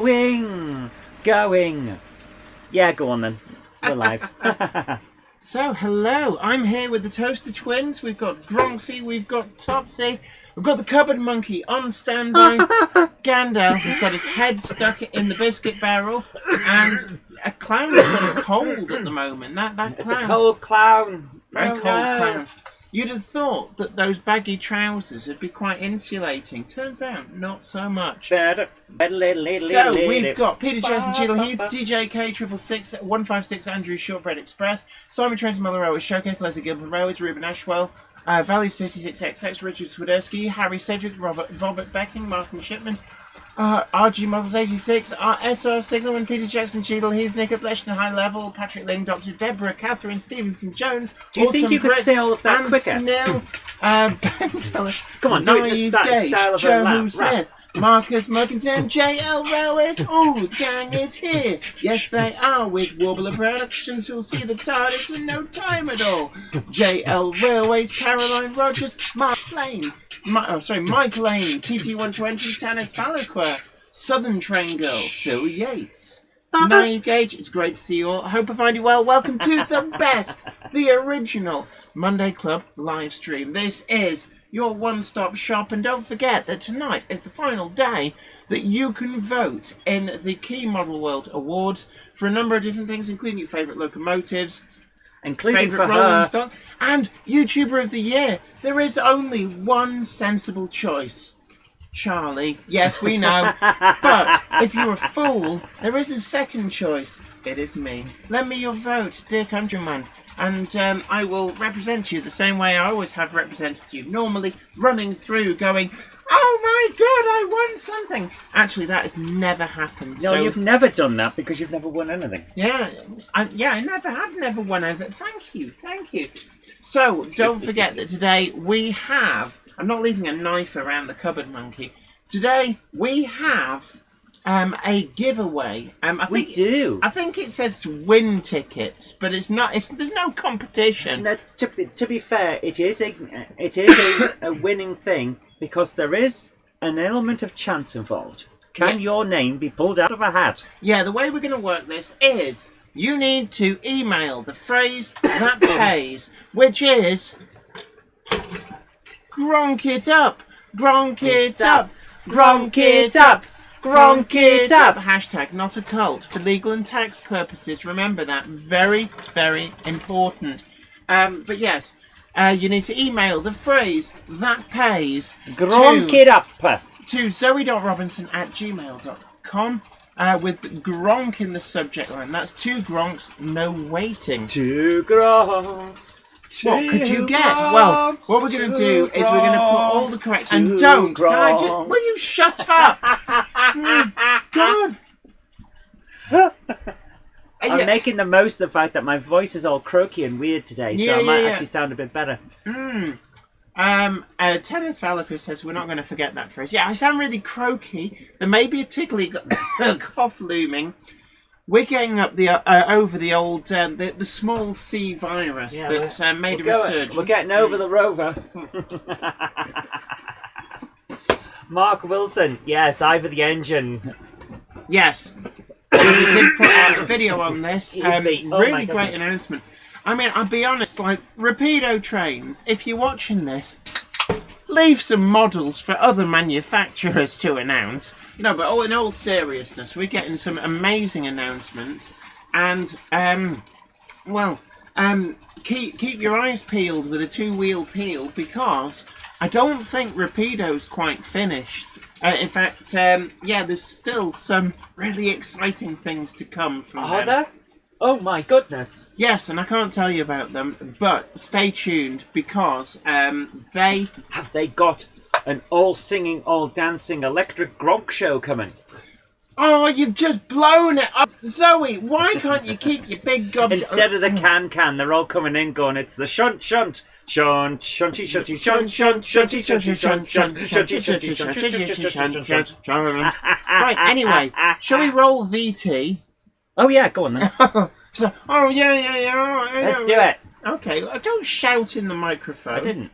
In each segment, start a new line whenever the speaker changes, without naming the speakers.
Going. Yeah, go on then. We're live.
So, hello, I'm here with the Toaster Twins. We've got Gronksy, we've got Topsy, we've got the Cupboard Monkey on standby. Gandalf has got his head stuck in the biscuit barrel, and a clown's got a cold at the moment. That clown.
It's a cold clown.
Very cold clown. You'd have thought that those baggy trousers would be quite insulating. Turns out, not so much. So, we've got Peter Jason, Cheadle Heath, TJK, 666, 156, Andrew Shortbread Express, Simon Trent, Mother Rowers Showcase, Leslie Gilbert Rowers, Ruben Ashwell, Valleys 56XX, Richard Swiderski, Harry Cedric, Robert Becking, Martin Shipman, RG Models 86, SR Signal, and Peter Jackson, Cheadle Heath, Nick Bleshner, High Level, Patrick Ling, Dr. Deborah, Catherine Stevenson Jones.
Do you think you could say all of that quicker?
Neil, Ben Teller,
Come on, do it in the style of a
Joe Smith, Marcus Murkinson, JL Railways. Ooh, the gang is here. Yes, they are with Warbler Productions, who'll see the TARDIS in no time at all. JL Railways, Caroline Rogers, Mark Lane. Michael Lane, TT120, Tanner Falloquer, Southern Train Girl, Phil Yates. Now you Gage, it's great to see you all. I hope I find you well. Welcome to the best, the original Monday Club live stream. This is your one-stop shop, and don't forget that tonight is the final day that you can vote in the Key Model World Awards for a number of different things, including your favourite locomotives,
including
favourite
for
rolling
her,
stock, and YouTuber of the Year. There is only one sensible choice. Charlie. Yes, we know. But if you're a fool, there is a second choice. It is me. Lend me your vote, dear countryman, and I will represent you the same way I always have represented you. Normally running through going, oh my god, I won something. Actually, that has never happened.
No, you've never done that because you've never won anything.
Yeah, I never won anything. Thank you. So, don't forget that today we have, I'm not leaving a knife around the Cupboard Monkey. Today we have a giveaway.
We do.
I think it says win tickets, but it's not. There's no competition.
No, to be fair, it is a winning thing because there is an element of chance involved. Can your name be pulled out of a hat?
Yeah, the way we're going to work this is you need to email the phrase that pays, which is Gronk it up, Gronk it up, Gronk it up, Gronk it up. Hashtag not a cult for legal and tax purposes. Remember that. Very, very important. But yes, you need to email the phrase that pays
Gronk it up
to zoe.robinson@gmail.com with Gronk in the subject line. That's 2 Gronks, no waiting.
2 Gronks.
What could you get? Well, what we're going to do is we're going to put all the correct... And don't! Can I just... Will you shut up? God!
I'm making the most of the fact that my voice is all croaky and weird today, so I might actually sound a bit better.
Tanner Falloquer says we're not going to forget that phrase. Yeah, I sound really croaky. There may be a tickly cough looming. We're getting up over the old the small C virus that's made a resurgence.
We're getting over the rover. Mark Wilson, yes, Ivor the Engine.
Yes, we did put out a video on this. Really great announcement. I mean, I'll be honest, like Rapido trains. If you're watching this, leave some models for other manufacturers to announce. But in all seriousness, we're getting some amazing announcements. And, keep your eyes peeled with a 2-wheel peel, because I don't think Rapido's quite finished. In fact, there's still some really exciting things to come from them.
Are there? Oh my goodness.
Yes, and I can't tell you about them, but stay tuned because they...
Have they got an all-singing, all-dancing electric Gronk show coming?
Oh, you've just blown it up. Zoe, why can't you keep your big gob...
Instead of the can, they're all coming in going, it's the shunt, shunty, shunty, shunt, shunty, shunty.
Right, anyway, shall we roll VT?
Oh yeah, go on then.
Yeah.
Let's do it.
Okay, don't shout in the microphone.
I didn't.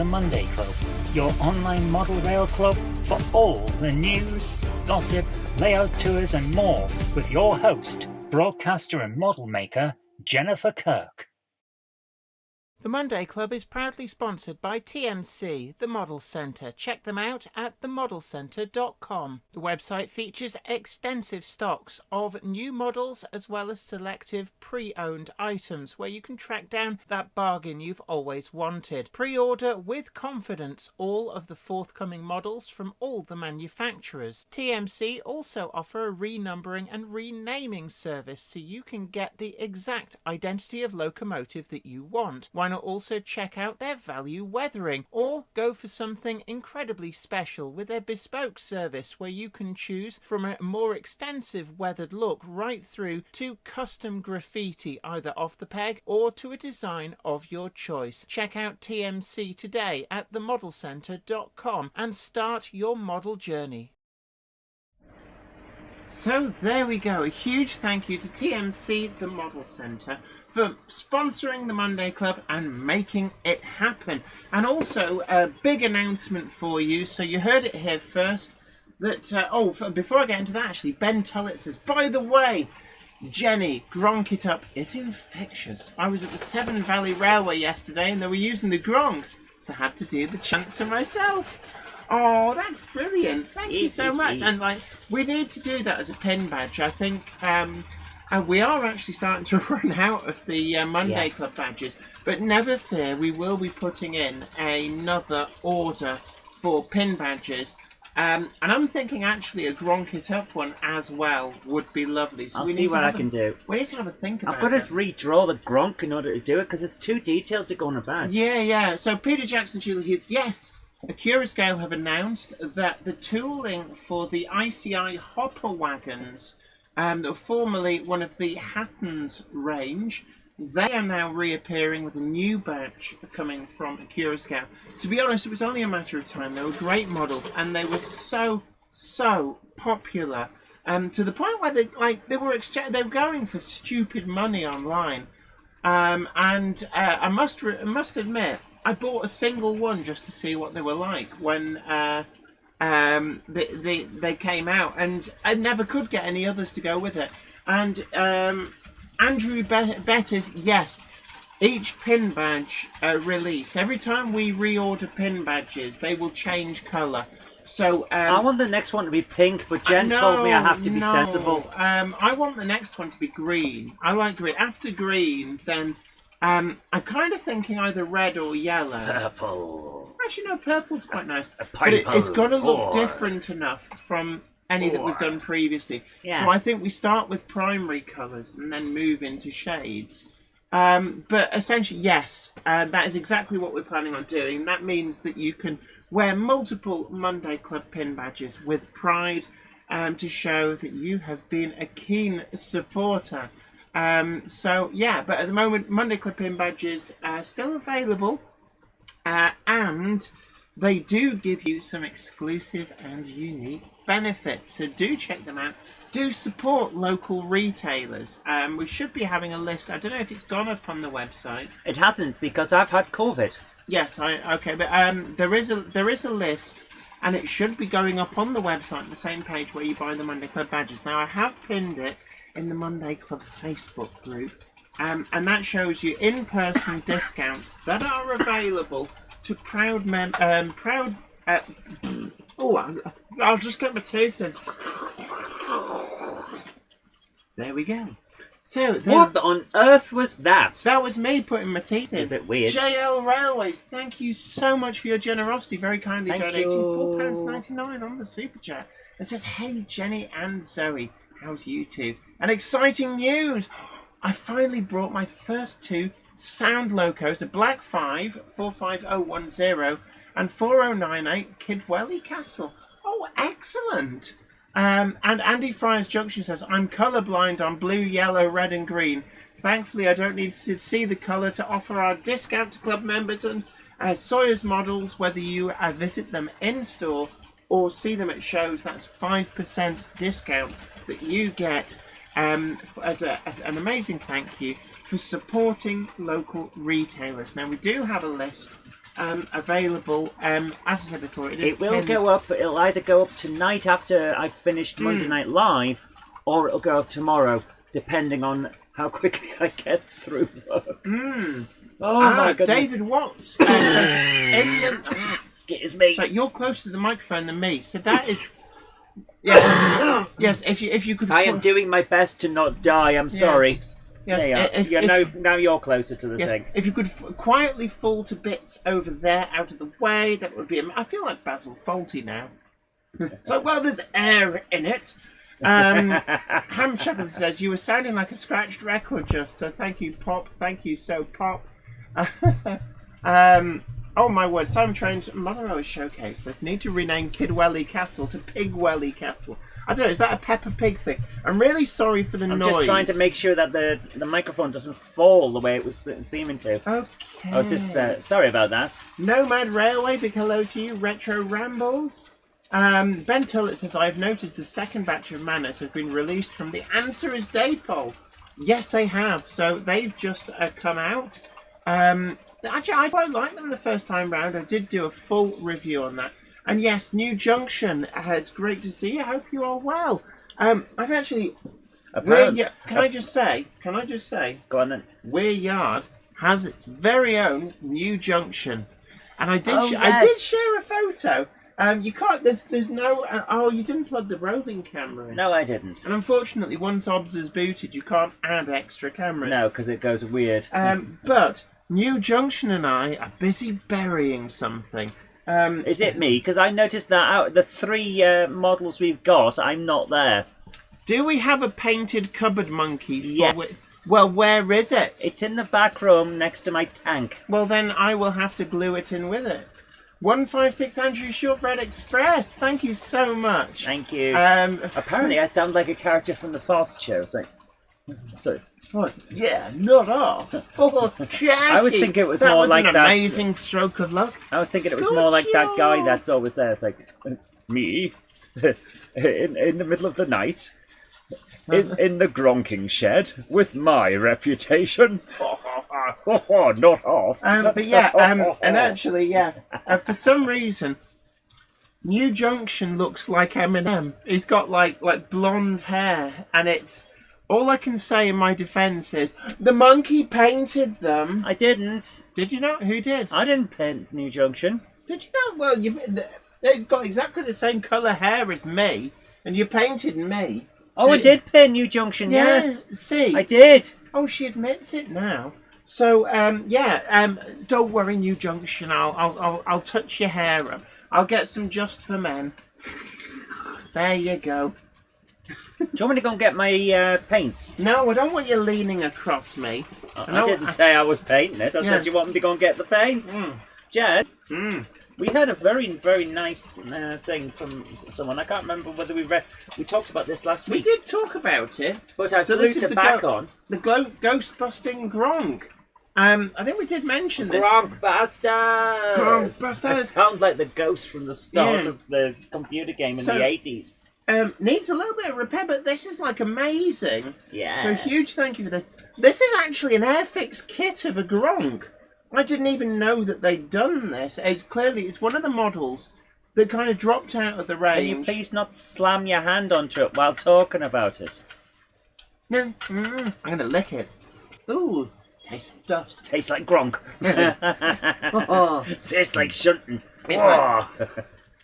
the Monday Club, your online model rail club for all the news, gossip, layout tours and more, with your host, broadcaster and model maker, Jennifer Kirk.
The Monday Club is proudly sponsored by TMC, the Model Centre. Check them out at themodelcentre.com. The website features extensive stocks of new models as well as selective pre-owned items where you can track down that bargain you've always wanted. Pre-order with confidence all of the forthcoming models from all the manufacturers. TMC also offer a renumbering and renaming service so you can get the exact identity of locomotive that you want. Why not also check out their value weathering, or go for something incredibly special with their bespoke service where you can choose from a more extensive weathered look right through to custom graffiti either off the peg or to a design of your choice. Check out TMC today at themodelcentre.com and start your model journey. So there we go. A huge thank you to TMC, the Model Centre, for sponsoring the Monday Club and making it happen. And also a big announcement for you, so you heard it here first, that, before I get into that actually, Ben Tullett says, by the way, Jenny, Gronk It Up is infectious. I was at the Severn Valley Railway yesterday and they were using the Gronks, so I had to do the chant to myself. Oh, that's brilliant. Thank you so much. And we need to do that as a pin badge. I think we are actually starting to run out of the Monday Club badges. But never fear, we will be putting in another order for pin badges. And I'm thinking actually a Gronk It Up one as well would be lovely. So
I'll see what I can do.
We need to have a think about it.
I've got to redraw the Gronk in order to do it because it's too detailed to go on a badge.
Yeah. So Peter Jackson, Julie Heath, yes. Accurascale have announced that the tooling for the ICI hopper wagons, that were formerly one of the Hattons range, they are now reappearing with a new badge coming from Accurascale. To be honest, it was only a matter of time. They were great models, and they were so popular, to the point where they were going for stupid money online. I must admit, I bought a single one just to see what they were like when they came out, and I never could get any others to go with it. And Andrew Bettis, yes, each pin badge release, every time we reorder pin badges, they will change colour. So
I want the next one to be pink, but Jen told me I have to be sensible.
I want the next one to be green. I like green. After green, then I'm kind of thinking either red or yellow.
Purple.
Actually, no, purple's quite nice. But it's got to look different enough from any that we've done previously. Yeah. So I think we start with primary colours and then move into shades. But essentially, yes, that is exactly what we're planning on doing. That means that you can wear multiple Monday Club pin badges with pride to show that you have been a keen supporter. So yeah, but at the moment, Monday Club pin badges are still available, and they do give you some exclusive and unique benefits. So do check them out. Do support local retailers. We should be having a list. I don't know if it's gone up on the website.
It hasn't, because I've had COVID.
Yes, okay, but there is a list, and it should be going up on the website, the same page where you buy the Monday Club badges. Now I have pinned it in the Monday Club Facebook group, and that shows you in-person discounts that are available to I'll just get my teeth in. There we go. So
what on earth was that?
That was me putting my teeth in.
A bit weird.
JL Railways, thank you so much for your generosity. Very kindly donating £4.99 on the super chat. It says, "Hey Jenny and Zoe, how's you two? And exciting news! I finally brought my first two sound locos, a Black 5 45010 and 4098 Kidwelly Castle. Oh, excellent! And Andy Fryer's Junction says, I'm colourblind on blue, yellow, red and green. Thankfully, I don't need to see the colour to offer our discount to club members and Sawyer's models, whether you visit them in-store or see them at shows. That's 5% discount that you get as an amazing thank you for supporting local retailers. Now, we do have a list available. As I said before,
it will go up. It'll either go up tonight after I've finished Monday Night Live, or it'll go up tomorrow, depending on how quickly I get through work. Oh my goodness.
David Watts says,
excuse me.
So you're closer to the microphone than me, so that is... Yes, yes. If you could...
I am doing my best to not die, I'm sorry.
Yes,
now you're closer to the thing.
If you could quietly fall to bits over there, out of the way, that would be... I feel like Basil Fawlty now. So, well, there's air in it. Ham Shepherd says, you were sounding like a scratched record just, so thank you, Pop. Thank you, so Pop. Oh my word, Simon Train's Mother Showcase says, need to rename Kidwelly Castle to Pigwelly Castle. I don't know, is that a Peppa Pig thing? I'm really sorry for the noise.
I'm just trying to make sure that the microphone doesn't fall the way it was seeming to.
Okay.
I was just, sorry about that.
Nomad Railway, big hello to you. Retro Rambles. Ben Tullett says, I've noticed the second batch of Manus have been released from the Answer is Day poll. Yes, they have. So they've just come out. Actually, I quite liked them the first time round. I did do a full review on that. And yes, New Junction. It's great to see you. I hope you are well. I've actually... Can I just say?
Go on then.
Weir Yard has its very own New Junction. And I did,
yes.
I did share a photo. You can't... There's no... you didn't plug the roving camera in.
No, I didn't.
And unfortunately, once OBS is booted, you can't add extra cameras.
No, because it goes weird.
But... New Junction and I are busy burying something.
Is it me? Because I noticed that out of the 3 models we've got, I'm not there.
Do we have a painted cupboard monkey?
Yes.
Well, where is it?
It's in the back room next to my tank.
Well, then I will have to glue it in with it. 156 Andrew Shortbread Express. Thank you so much.
Thank you.
Apparently,
I sound like a character from the Fast Show. It's like, sorry.
Oh, yeah, not off. Oh, Jackie.
I was thinking it was more like that.
That was an amazing stroke of luck.
I was thinking it was more like that guy that's always there. It's like, me, in the middle of the night, in the gronking shed, with my reputation. Not off.
But yeah, and actually, yeah, for some reason, New Junction looks like Eminem. He's got like blonde hair, and it's... All I can say in my defence is, the monkey painted them.
I didn't.
Did you not? Who did?
I didn't paint New Junction.
Did you not? Well, it's got exactly the same colour hair as me, and you painted me.
Oh, I did paint New Junction, yes.
See?
I did.
Oh, she admits it now. So, don't worry, New Junction. I'll touch your hair up. I'll get some Just for Men. There you go.
Do you want me to go and get my paints?
No, I don't want you leaning across me.
I didn't say I was painting it. I said you want me to go and get the paints. Jen, we had a very, very nice thing from someone. I can't remember whether we talked about this last week.
We did talk about it.
But I glued the back on.
The ghost-busting Gronk. I think we did mention this.
Gronkbusters!
Gronkbusters!
I sound like the ghost from the start of the computer game in the 80s.
Needs a little bit of repair, but this is like amazing.
Yeah.
So huge thank you for this. This is actually an Airfix kit of a Gronk. I didn't even know that they'd done this. It's one of the models that kind of dropped out of the range.
Can you please not slam your hand onto it while talking about it?
No. I'm going to lick it. Ooh, tastes like dust.
Tastes like Gronk. Tastes like shunting.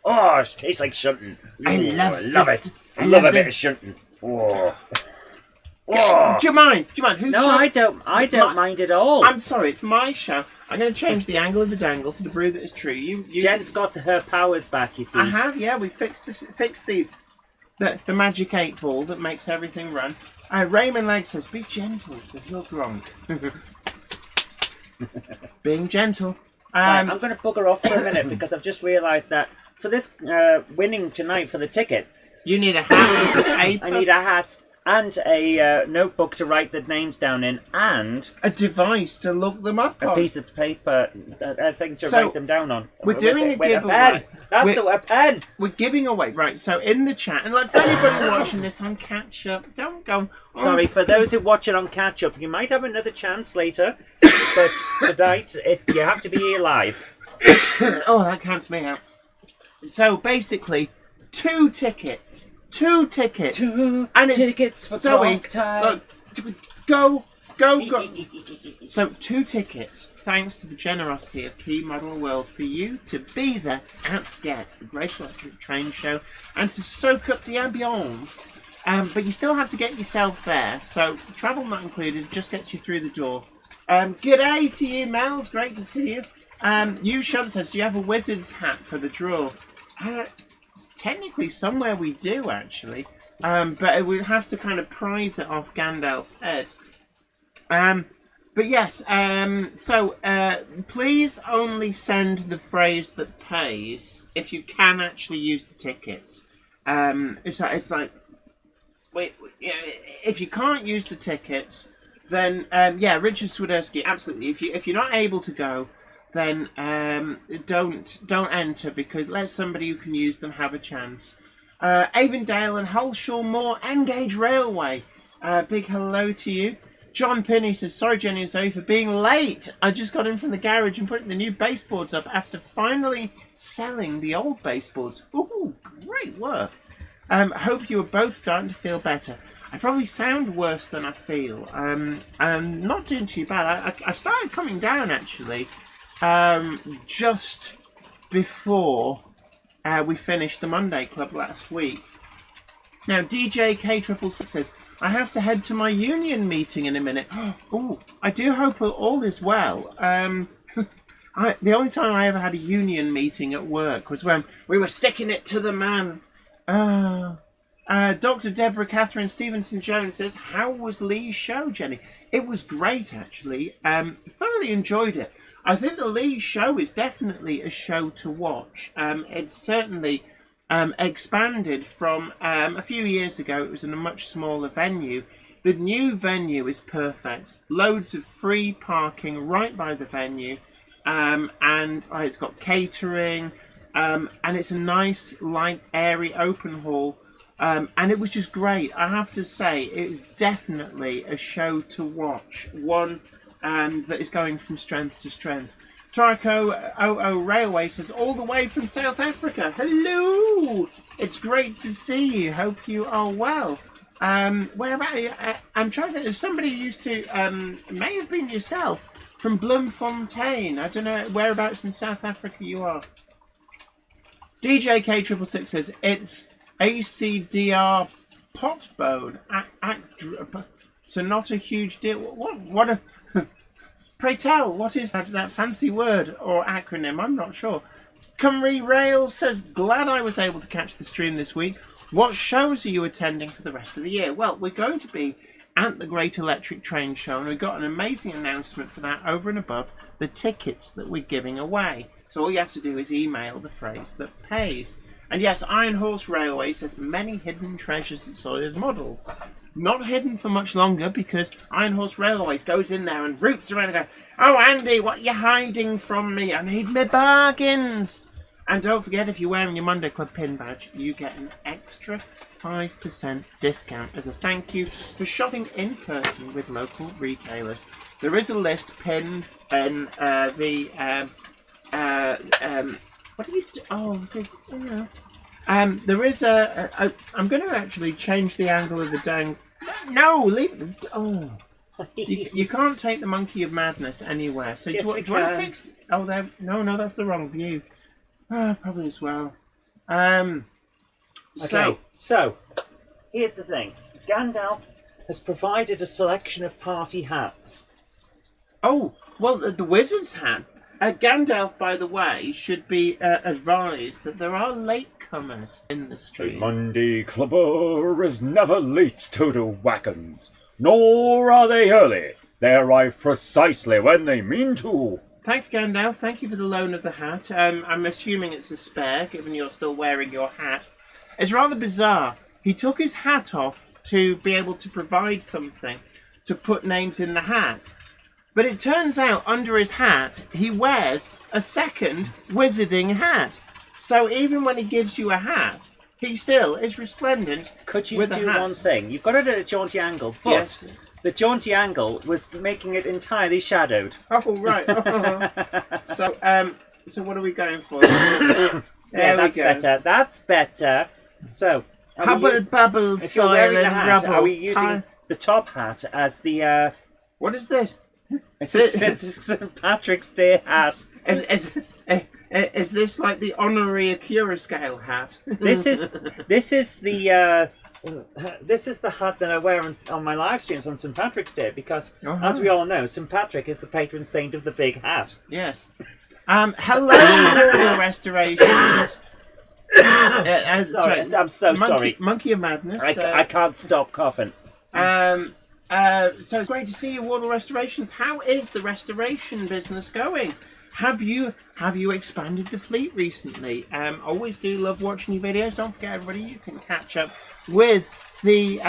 It tastes like shunting.
I love
it. I love a bit of shunting. Oh.
Do you mind?
No, I don't mind at all.
I'm sorry, it's my show. I'm going to change the angle of the dangle for the brew that is true.
Jen's got her powers back, you see.
I have, yeah. We fixed the magic 8 ball that makes everything run. Raymond Legg says, be gentle with your Gronk. Being gentle.
Right, I'm going to bugger off for a minute because I've just realised that for this winning tonight for the tickets...
You need a hat and paper.
I need a hat and a notebook to write the names down in, and...
a device to look them up on.
A piece of paper, a thing to write them down on.
We're doing a giveaway.
A pen! That's a pen!
We're giving away, right, so in the chat, and like for anybody watching this on catch up, don't go...
Sorry, for those who watch it on catch up, you might have another chance later, but tonight, you have to be here live.
Oh, that counts me out. So basically, 2 tickets. 2 tickets.
Two
and it's,
tickets for
Zoe,
clock time.
look, go. So 2 tickets, thanks to the generosity of Key Model World, for you to be there at Get, the Great Electric Train Show, and to soak up the ambience. But you still have to get yourself there, so travel not included, just gets you through the door. G'day to you, Mels, great to see you. You Shum says, do you have a wizard's hat for the draw? Technically somewhere we do, actually, but we'll have to kind of prize it off Gandalf's head. But yes, so please only send the phrase that pays if you can actually use the tickets. It's like, wait, if you can't use the tickets, then yeah, Richard Swiderski, absolutely. If you're not able to go, then don't enter, because let somebody who can use them have a chance. Avondale and Holshaw Moor, Engage Railway. Big hello to you. John Pinney says, sorry Jenny and Zoe for being late. I just got in from the garage and putting the new baseboards up after finally selling the old baseboards. Ooh, great work. Hope you are both starting to feel better. I probably sound worse than I feel. I'm not doing too bad. I started coming down, actually, just before we finished the Monday Club last week. Now, DJ K666 says, I have to head to my union meeting in a minute. Oh, I do hope all is well. The only time I ever had a union meeting at work was when we were sticking it to the man. Dr. Deborah Catherine Stevenson-Jones says, how was Lee's show, Jenny? It was great, actually. Thoroughly enjoyed it. I think the Lee show is definitely a show to watch. It's certainly expanded from a few years ago. It was in a much smaller venue. The new venue is perfect. Loads of free parking right by the venue. And it's got catering. And it's a nice, light, airy, open hall. And it was just great. I have to say, it is definitely a show to watch. One that is going from strength to strength. Trico OO Railway says, all the way from South Africa. Hello! It's great to see you. Hope you are well. Where about you? I'm trying to think. There's somebody who used to, may have been yourself, from Bloemfontein. I don't know whereabouts in South Africa you are. DJ K666 says, it's ACDR Potbone. So not a huge deal. What a... Pray tell, what is that fancy word or acronym? I'm not sure. Cymru Rail says, glad I was able to catch the stream this week. What shows are you attending for the rest of the year? Well, we're going to be at the Great Electric Train Show, and we've got an amazing announcement for that over and above the tickets that we're giving away. So all you have to do is email the phrase that pays. And yes, Iron Horse Railway says, many hidden treasures at Sawyer's Models. Not hidden for much longer, because Iron Horse Railways goes in there and roots around and goes, oh, Andy, what are you hiding from me? I need my bargains. And don't forget, if you're wearing your Monday Club pin badge, you get an extra 5% discount as a thank you for shopping in person with local retailers. There is a list pinned in what do you do? Oh, there is I'm going to actually change the angle of the dang. No, leave. Oh, you can't take the monkey of madness anywhere. So
Yes,
do you want to fix? Oh, there. No, that's the wrong view. Probably as well.
Okay, so here's the thing. Gandalf has provided a selection of party hats.
Oh, well, the wizard's hat. Gandalf, by the way, should be advised that there are latecomers in the
The
stream.
Monday Clubber is never late to the wagons, nor are they early. They arrive precisely when they mean to.
Thanks, Gandalf. Thank you for the loan of the hat. I'm assuming it's a spare, given you're still wearing your hat. It's rather bizarre. He took his hat off to be able to provide something to put names in the hat. But it turns out under his hat, he wears a second wizarding hat. So even when he gives you a hat, he still is resplendent.
Could you
with
do
a hat.
one thing? You've got it at a jaunty angle, but
Yes.
the jaunty angle was making it entirely shadowed.
Oh, right. So, So what are we going for? There
Yeah,
we
that's
go.
better. That's better. So,
Hubble, bubble,
if you're wearing
soil
the
and
hat,
rubble.
are we using the top hat as the?
What is this?
It's a St. Patrick's Day hat.
Is this like the honorary Acura scale hat?
This is the this is the hat that I wear on my live streams on St. Patrick's Day because, as we all know, St. Patrick is the patron saint of the big hat.
Yes. Hello, Wall Restorations.
Sorry, I'm so sorry.
Monkey of Madness.
I can't stop coughing.
So it's great to see you, Wardle Restorations. How is the restoration business going? Have you expanded the fleet recently? Always do love watching your videos. Don't forget, everybody, you can catch up with the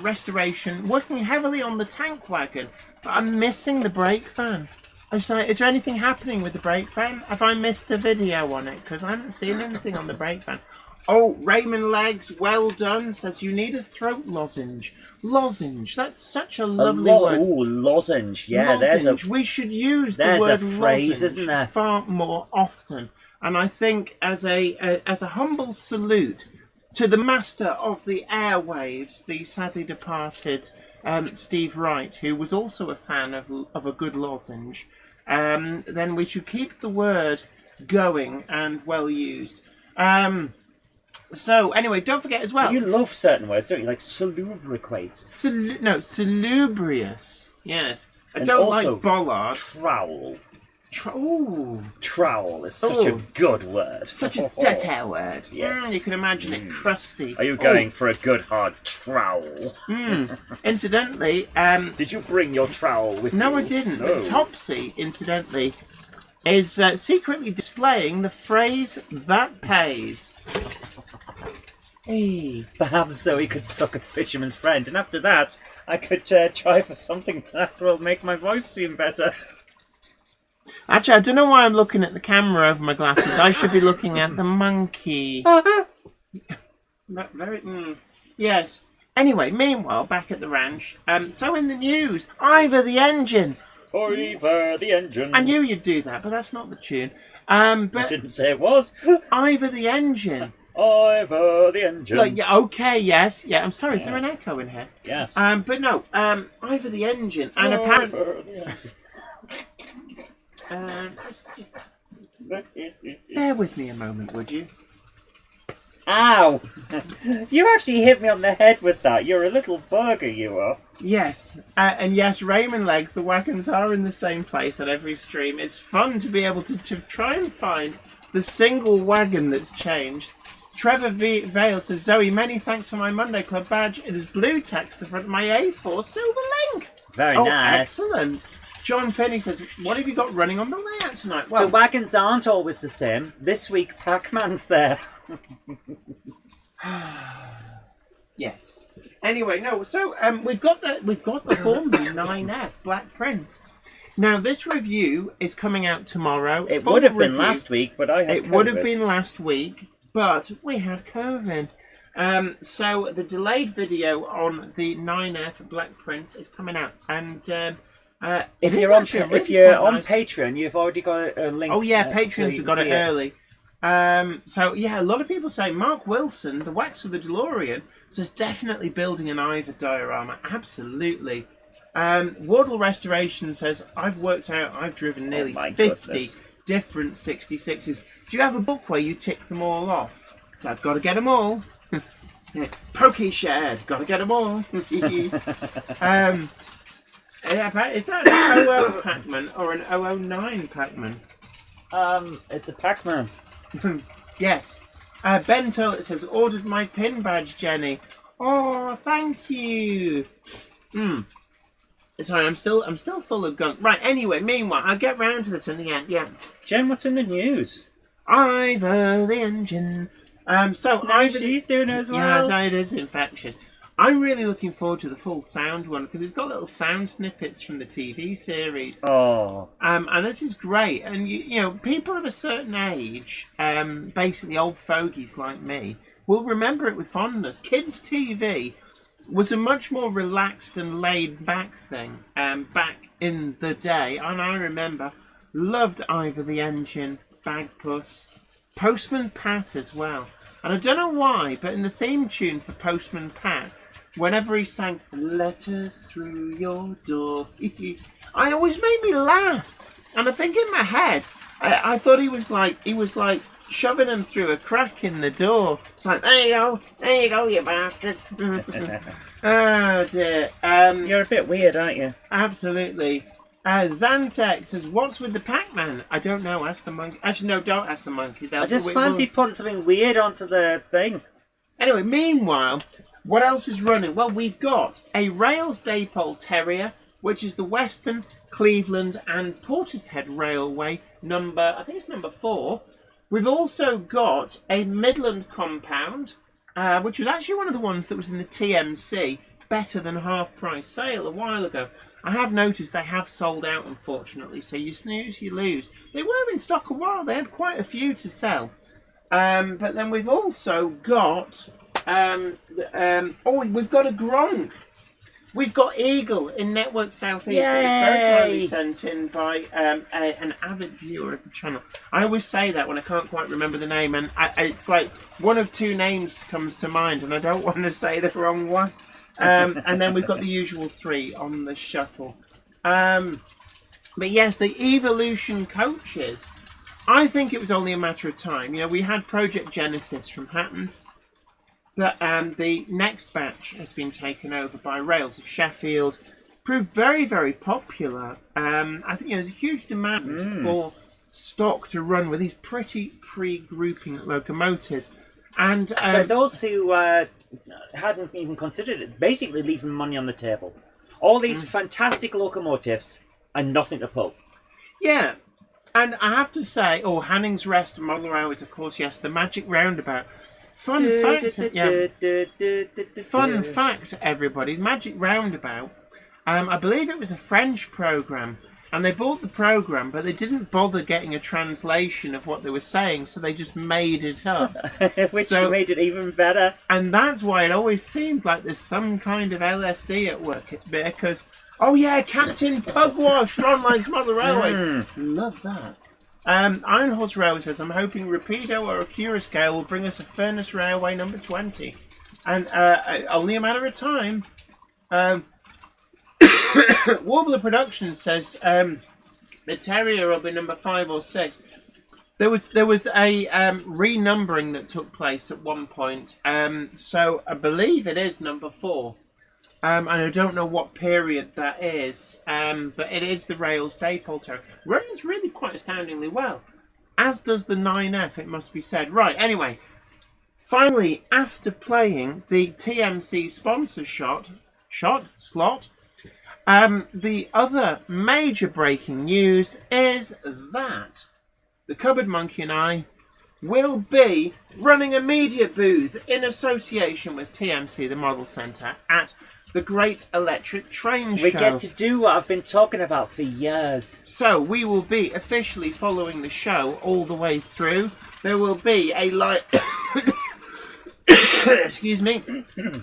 restoration, working heavily on the tank wagon. But I'm missing the brake fan. I was like, is there anything happening with the brake fan? Have I missed a video on it? Because I haven't seen anything on the brake fan. Oh, Raymond Legs, well done, says you need a throat lozenge. Lozenge, that's such a lovely word.
Ooh, lozenge. Yeah,
lozenge. We should use the word
phrase,
lozenge
isn't there?
far more often. And I think as a humble salute to the master of the airwaves, the sadly departed Steve Wright, who was also a fan of a good lozenge, then we should keep the word going and well used. So, anyway, don't forget as well...
You love certain words, don't you? Like salubricate.
Salubrious. Yes. I
And
don't
also
like bollard.
Trowel.
Ooh.
Trowel is such a good word.
Such a dirty word.
Yes.
You can imagine it crusty.
Are you going for a good hard trowel?
Incidentally...
Did you bring your trowel with you?
No, I didn't.
No.
But Topsy, incidentally, is secretly displaying the phrase, that pays. Hey.
Perhaps so he could suck a fisherman's friend, and after that, I could try for something that will make my voice seem better.
Actually, I don't know why I'm looking at the camera over my glasses. I should be looking at the monkey. Yes. Anyway, meanwhile, back at the ranch. So in the news, Ivor the engine.
Ivor the engine.
I knew you'd do that, but that's not the tune. But
I didn't say it was.
Ivor the engine.
Ivor the engine.
Like, yeah, okay, yes. Yeah, I'm sorry, is there an echo in here?
Yes.
But no, Ivor the engine. And apparently... bear with me a moment, would you?
Ow! You actually hit me on the head with that. You're a little burger, you are.
Yes. And yes, Raymond Legs, the wagons are in the same place on every stream. It's fun to be able to try and find the single wagon that's changed. Trevor Vale says, Zoe, many thanks for my Monday Club badge. It is blue tack to the front of my A4 silver link.
Very nice.
Excellent. John Penny says, what have you got running on the layout tonight? Well,
the wagons aren't always the same. This week, Pac-Man's there.
Yes. Anyway, no. So we've got the Hornby 9F Black Prince. Now this review is coming out tomorrow.
It
Full
would have been
review.
last week, but I had
It
COVID.
would have been last week, but we had COVID. So the delayed video on the 9F Black Prince is coming out, and
if you're on Patreon, you've already got a link.
Oh yeah,
so
Patreons
you
have got
can
it
see
early. So yeah, a lot of people say Mark Wilson, the wax of the DeLorean, says definitely building an Ivor diorama. Absolutely. Wardle Restoration says I've worked out I've driven nearly 50 different 66s. Do you have a book where you tick them all off? So I've got to get them all. Pokey shared, got to get them all. Is that an 00 Pac-Man or an 009 Pac-Man?
It's a Pac-Man.
Yes. Ben Turlet says, ordered my pin badge, Jenny. Oh, thank you. Sorry, I'm still full of gunk. Right, anyway, meanwhile, I'll get round to this in the end, yeah.
Jen, what's in the news?
Ivor the engine.
She's doing it as well.
Yeah, it is infectious. I'm really looking forward to the full sound one because it's got little sound snippets from the TV series.
Oh.
And this is great. And you know, people of a certain age, basically old fogies like me, will remember it with fondness. Kids TV was a much more relaxed and laid back thing back in the day, and I remember Loved Ivor the Engine, Bagpuss, Postman Pat as well. And I don't know why, but in the theme tune for Postman Pat, whenever he sang "Letters Through Your Door," I always made me laugh. And I think in my head, I thought he was like shoving them through a crack in the door. It's like, there you go, you bastard. Oh dear.
You're a bit weird, aren't you?
Absolutely. Zantex says, "What's with the Pac-Man?" I don't know. Ask the monkey. Actually, no, don't ask the monkey.
I just fancy putting something weird onto the thing.
Anyway, meanwhile, what else is running? Well, we've got a Rails Daypole Terrier, which is the Western, Cleveland and Portishead Railway I think it's number 4. We've also got a Midland Compound, which was actually one of the ones that was in the TMC better than half price sale a while ago. I have noticed they have sold out, unfortunately, so you snooze, you lose. They were in stock a while, they had quite a few to sell. But then we've also got, we've got a Gronk. We've got Eagle in Network Southeast. That was very kindly sent in by an avid viewer of the channel. I always say that when I can't quite remember the name, and it's like one of 2 names comes to mind, and I don't want to say the wrong one. And then we've got the usual 3 on the shuttle. But yes, the Evolution coaches, I think it was only a matter of time. You know, we had Project Genesis from Hattons. The next batch has been taken over by Rails of Sheffield. Proved very, very popular. I think there's a huge demand for stock to run with these pretty pre-grouping locomotives. And
for those who hadn't even considered it, basically leaving money on the table. All these fantastic locomotives and nothing to pull.
Yeah, and I have to say, Hanning's Rest Model Railways, of course, yes, the Magic Roundabout. Fun fact, everybody, Magic Roundabout, I believe it was a French program, and they bought the program, but they didn't bother getting a translation of what they were saying, so they just made it up.
Which made it even better.
And that's why it always seemed like there's some kind of LSD at work, because, oh yeah, Captain Pugwash, Online's Model Railways. Love that. Iron Horse Railway says, "I'm hoping Rapido or Acura Scale will bring us a Furnace Railway number 20. And only a matter of time." Warbler Productions says, "The Terrier will be number 5 or 6. There was a renumbering that took place at one point. So I believe it is number 4. And I don't know what period that is, but it is the Rails Daypole Terrier. Runs really quite astoundingly well, as does the 9F, it must be said. Right, anyway, finally, after playing the TMC sponsor slot, the other major breaking news is that the Cupboard Monkey and I will be running a media booth in association with TMC, the Model Centre, at the Great Electric Train Show.
We get to do what I've been talking about for years.
So we will be officially following the show all the way through. There will be a live... Excuse me.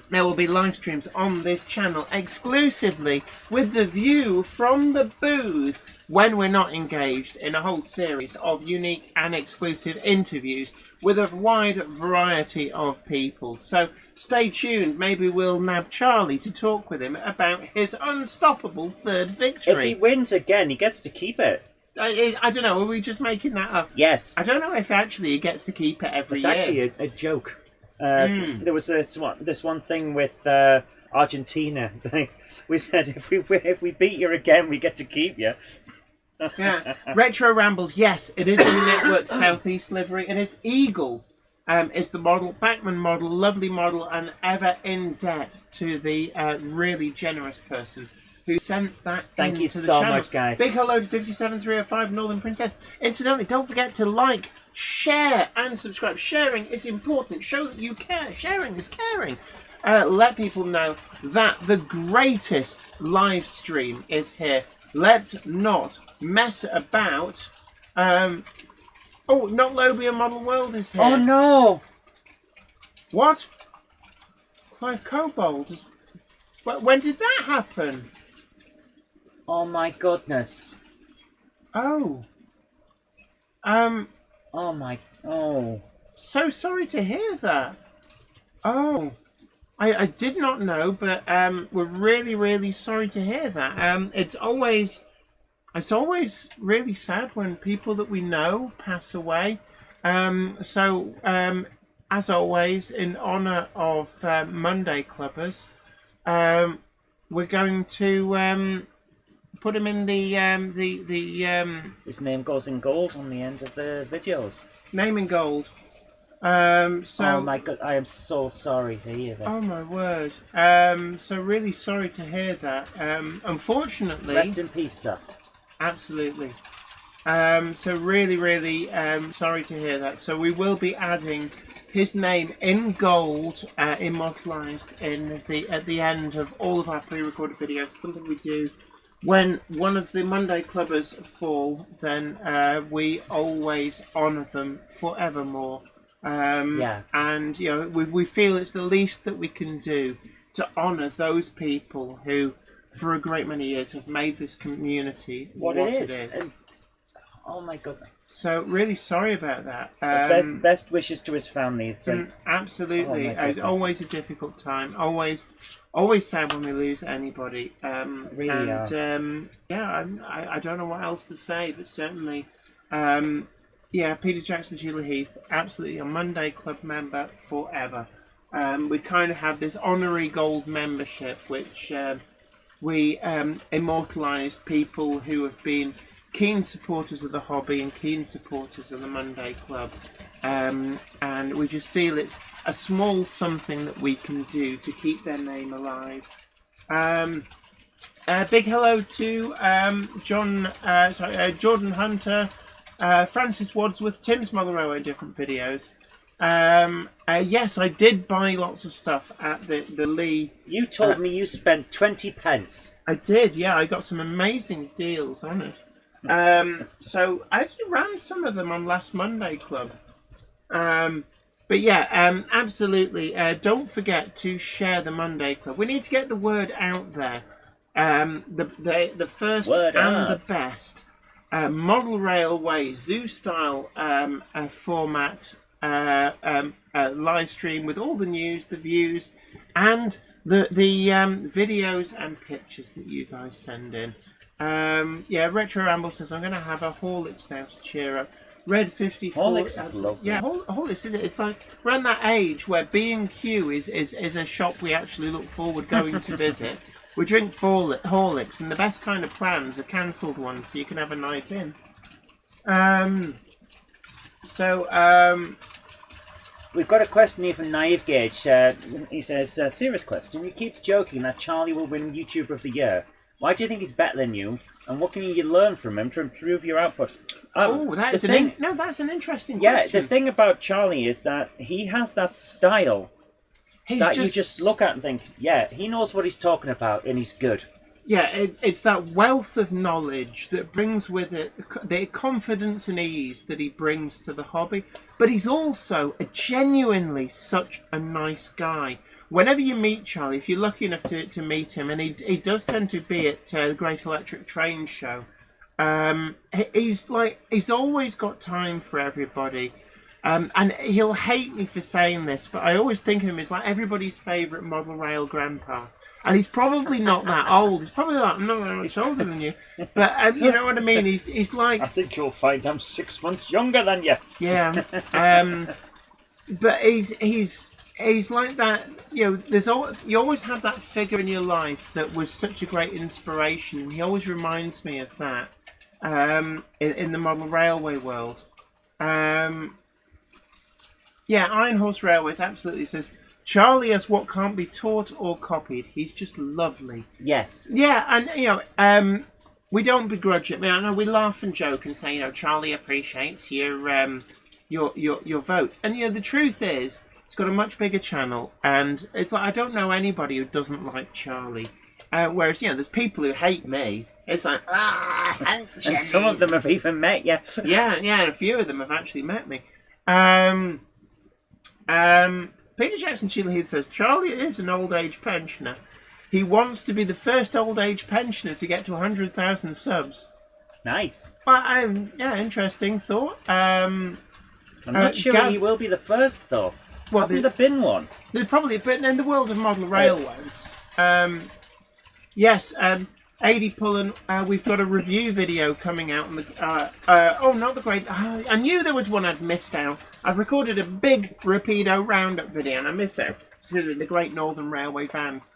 There will be live streams on this channel exclusively with the view from the booth when we're not engaged in a whole series of unique and exclusive interviews with a wide variety of people. So stay tuned. Maybe we'll nab Charlie to talk with him about his unstoppable 3rd victory.
If he wins again, he gets to keep it.
I don't know. Are we just making that up?
Yes.
I don't know if actually he gets to keep it every year.
It's actually a joke. There was this one thing with Argentina. We said if we beat you again, we get to keep you.
Yeah. Retro Rambles. Yes, it is a Network Southeast livery. It is Eagle. Is the model, Backman model, lovely model, and ever in debt to the really generous person who sent that
Thank you
to the
so
channel.
much, guys.
Big hello to 57305 Northern Princess. Incidentally, don't forget to like, share, and subscribe. Sharing is important. Show that you care. Sharing is caring. Let people know that the greatest live stream is here. Let's not mess about. Not Lobia Model World is here.
Oh no!
What? Clive Cobold is... When did that happen?
Oh my goodness.
Oh.
Oh my. Oh.
So sorry to hear that. Oh, I did not know, but we're really, really sorry to hear that. It's always really sad when people that we know pass away. As always, in honour of Monday Clubbers, we're going to put him in the
His name goes in gold on the end of the videos.
name in gold.
Oh my god, I am so sorry to hear this.
Oh my word. So really sorry to hear that. Unfortunately,
Rest in peace, sir.
absolutely. So really, really sorry to hear that. So we will be adding his name in gold, immortalised at the end of all of our pre-recorded videos. Something we do when one of the Monday Clubbers fall. Then we always honour them forevermore. And we feel it's the least that we can do to honour those people who, for a great many years, have made this community what it is.
And, oh my goodness.
So really sorry about that.
Best wishes to his family.
Absolutely,
Oh
it's always a difficult time. Always sad when we lose anybody. I don't know what else to say, but certainly. Yeah, Peter Jackson, Julie Heath, absolutely a Monday Club member forever. We kind of have this honorary gold membership, which we immortalised people who have been keen supporters of the hobby and keen supporters of the Monday Club. And we just feel it's a small something that we can do to keep their name alive. Big hello to Jordan Hunter, Francis Wadsworth, Tim's Mother Railway in different videos. Yes, I did buy lots of stuff at the Lee.
You told me you spent 20 pence.
I did, yeah. I got some amazing deals on it. So I actually ran some of them on last Monday Club. But yeah, absolutely. Don't forget to share the Monday Club. We need to get the word out there. The first
Word
and
up.
the best model railway zoo style format live stream with all the news, the views, and the videos and pictures that you guys send in. Retro Ramble says I'm going to have a Horlicks now to cheer up. Red 54.
Horlicks is lovely.
Yeah, Horlicks is it? It's like we're in that age where B&Q is a shop we actually look forward going to visit. We drink Horlicks, and the best kind of plans are cancelled ones, so you can have a night in.
We've got a question here from Naive Gauge. He says, serious question. You keep joking that Charlie will win YouTuber of the Year. Why do you think he's better than you? And what can you learn from him to improve your output?
That's an interesting question.
Yeah, the thing about Charlie is that he has that style you just look at and think, yeah, he knows what he's talking about and he's good.
Yeah, it's that wealth of knowledge that brings with it the confidence and ease that he brings to the hobby. But he's also genuinely such a nice guy. Whenever you meet Charlie, if you're lucky enough to meet him, and he does tend to be at the Great Electric Train Show, he's always got time for everybody. And he'll hate me for saying this, but I always think of him as like everybody's favourite model rail grandpa. And he's probably not that old. He's probably like, I'm not that much older than you. But you know what I mean? He's like...
I think you'll find I'm 6 months younger than you.
Yeah. But he's like that, you know, you always have that figure in your life that was such a great inspiration. And he always reminds me of that in the model railway world. Iron Horse Railways absolutely says, Charlie has what can't be taught or copied. He's just lovely.
Yes.
Yeah, and, you know, we don't begrudge it. I mean, I know we laugh and joke and say, you know, Charlie appreciates your vote. And, you know, the truth is, it's got a much bigger channel, and it's like, I don't know anybody who doesn't like Charlie. Whereas, you know, there's people who hate me. It's like,
and some of them have even met you.
yeah, and a few of them have actually met me. Peter Jackson Chile Heath says, Charlie is an old age pensioner. He wants to be the first old age pensioner to get to 100,000 subs.
Nice.
But yeah, interesting thought.
I'm not sure he will be the first, though. Hasn't there been one?
There's probably, but in the world of model railways, yes, AD Pullen, we've got a review video coming out on the. Not the great. I knew there was one I'd missed out. I've recorded a big Rapido roundup video, and I missed out. The Great Northern Railway fans.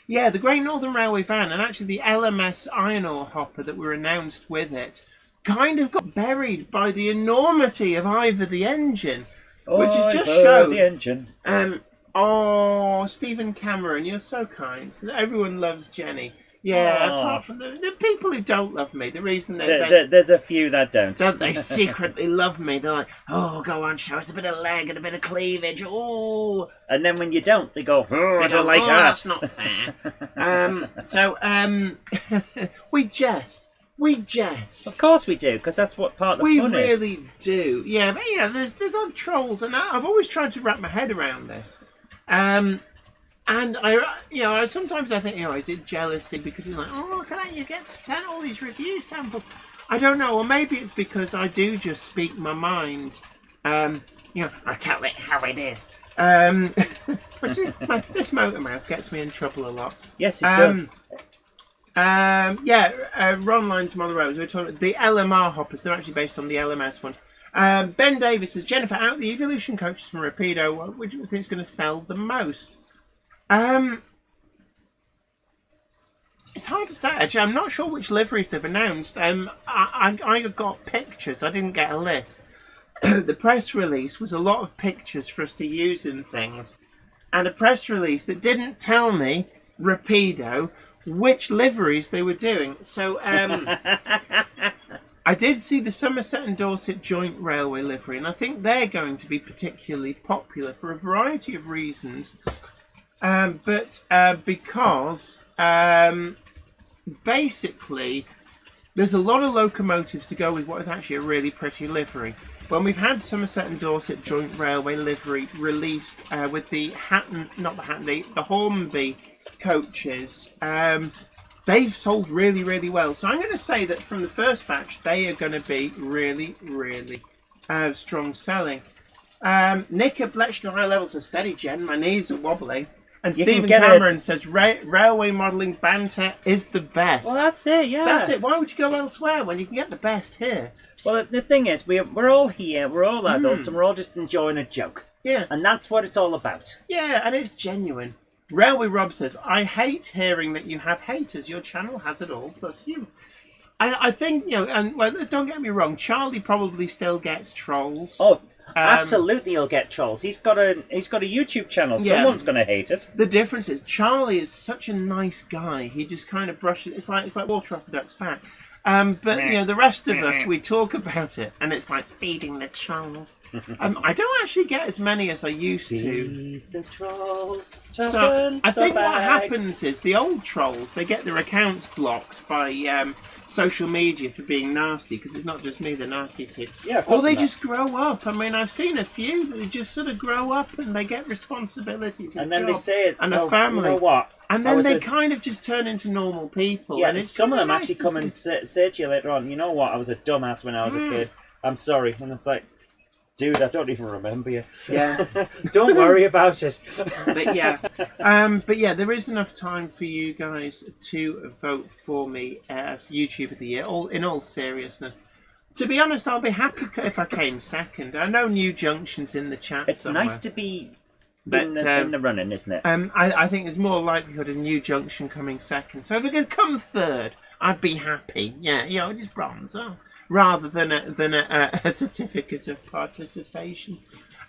Yeah, the Great Northern Railway van, and actually the LMS iron ore hopper that were announced with it, kind of got buried by the enormity of Ivor the engine. Which is just showed
the engine.
Stephen Cameron, you're so kind. Everyone loves Jenny. Yeah, apart from the people who don't love me, the reason
there's a few that don't.
They secretly love me. They're like, oh, go on, show us a bit of leg and a bit of cleavage. Oh,
and then when you don't, they go, oh, I don't like that.
That's not fair. We jest.
Of course we do, because that's what part of the fun is.
We really do. Yeah, but yeah, there's odd trolls, and I've always tried to wrap my head around this. And I sometimes I think, is it jealousy because he's like, oh, look at that, you get sent all these review samples. I don't know, or maybe it's because I do just speak my mind. I tell it how it is. This motor mouth gets me in trouble a lot.
Yes, it does.
Ron Lyons Mother Rose. We're talking the LMR hoppers. They're actually based on the LMS one. Ben Davis says, Jennifer, out of the evolution coaches from Rapido, which do you think is going to sell the most? It's hard to say. Actually, I'm not sure which liveries they've announced. I got pictures. I didn't get a list. The press release was a lot of pictures for us to use in things, and a press release that didn't tell me Rapido which liveries they were doing. So I did see the Somerset and Dorset joint railway livery, and I think they're going to be particularly popular for a variety of reasons. Because basically there's a lot of locomotives to go with what is actually a really pretty livery. When we've had Somerset and Dorset joint railway livery released with the Hornby coaches, they've sold really, really well. So I'm going to say that from the first batch, they are going to be really, really strong selling. Nick at Bletchley High Levels says, steady, Jen, my knees are wobbling. And Stephen Cameron says, railway modelling banter is the best.
Well, that's it, yeah.
That's it. Why would you go elsewhere when you can get the best here?
Well, the thing is, we're all here, we're all adults, and we're all just enjoying a joke.
Yeah.
And that's what it's all about.
Yeah, and it's genuine. Railway Rob says, I hate hearing that you have haters. Your channel has it all, plus you. I think, and don't get me wrong, Charlie probably still gets trolls.
Oh, absolutely, he'll get trolls. He's got a YouTube channel. Yeah. Someone's going to hate it.
The difference is Charlie is such a nice guy. He just kind of brushes. It's like water off a duck's back. But the rest of us, we talk about it, and it's like feeding the trolls. I don't actually get as many as I used to.
Feed the trolls.
So I think what happens is the old trolls, they get their accounts blocked by social media for being nasty, because it's not just me they're nasty to.
Yeah,
or they just grow up. I mean, I've seen a few that just sort of grow up and they get responsibilities and
then
job,
they say,
and a family.
You know what?
And then they kind of just turn into normal people.
Yeah,
and it's
some of them
nice
actually come and say to you later on, you know what, I was a dumbass when I was a kid. I'm sorry. And it's like, dude, I don't even remember you.
Yeah.
Don't worry about it.
But yeah, there is enough time for you guys to vote for me as YouTube of the Year, in all seriousness. To be honest, I'll be happy if I came second. I know New Junction's in the chat
It's
somewhere.
nice to be in the running, isn't it?
I think there's more likelihood of New Junction coming second. So if it could come third, I'd be happy. Yeah, just bronze, rather than a certificate of participation.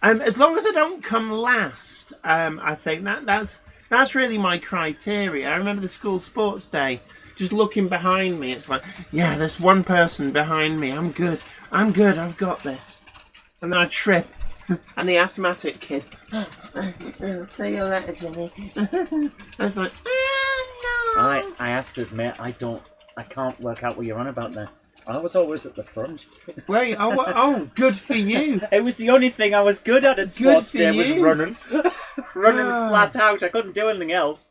As long as I don't come last, I think that's really my criteria. I remember the school sports day. Just looking behind me, it's like, yeah, there's one person behind me. I'm good. I've got this. And then I trip. And the asthmatic kid, see you later, Jenny. I was like, no.
I have to admit, I can't work out what you're on about there. I was always at the front.
Wait, good for you.
It was the only thing I was good at sports day was running. Running flat out. I couldn't do anything else.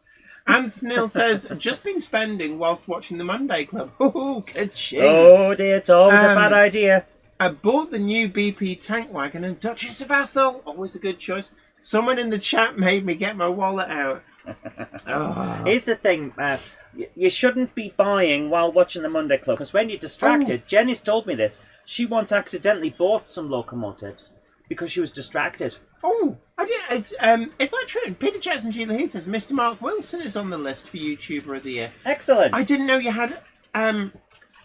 Anthony says, just been spending whilst watching the Monday Club. Ooh, ka-ching.
Oh dear, it's always a bad idea.
I bought the new BP tank wagon and Duchess of Athol. Always a good choice. Someone in the chat made me get my wallet out. Oh.
Here's the thing, you shouldn't be buying while watching the Monday Club, because when you're distracted, Jenny's told me this, she once accidentally bought some locomotives because she was distracted.
Oh, I did. Is that true? Peter Jackson G. Heath says Mr. Mark Wilson is on the list for YouTuber of the Year.
Excellent.
I didn't know you had. I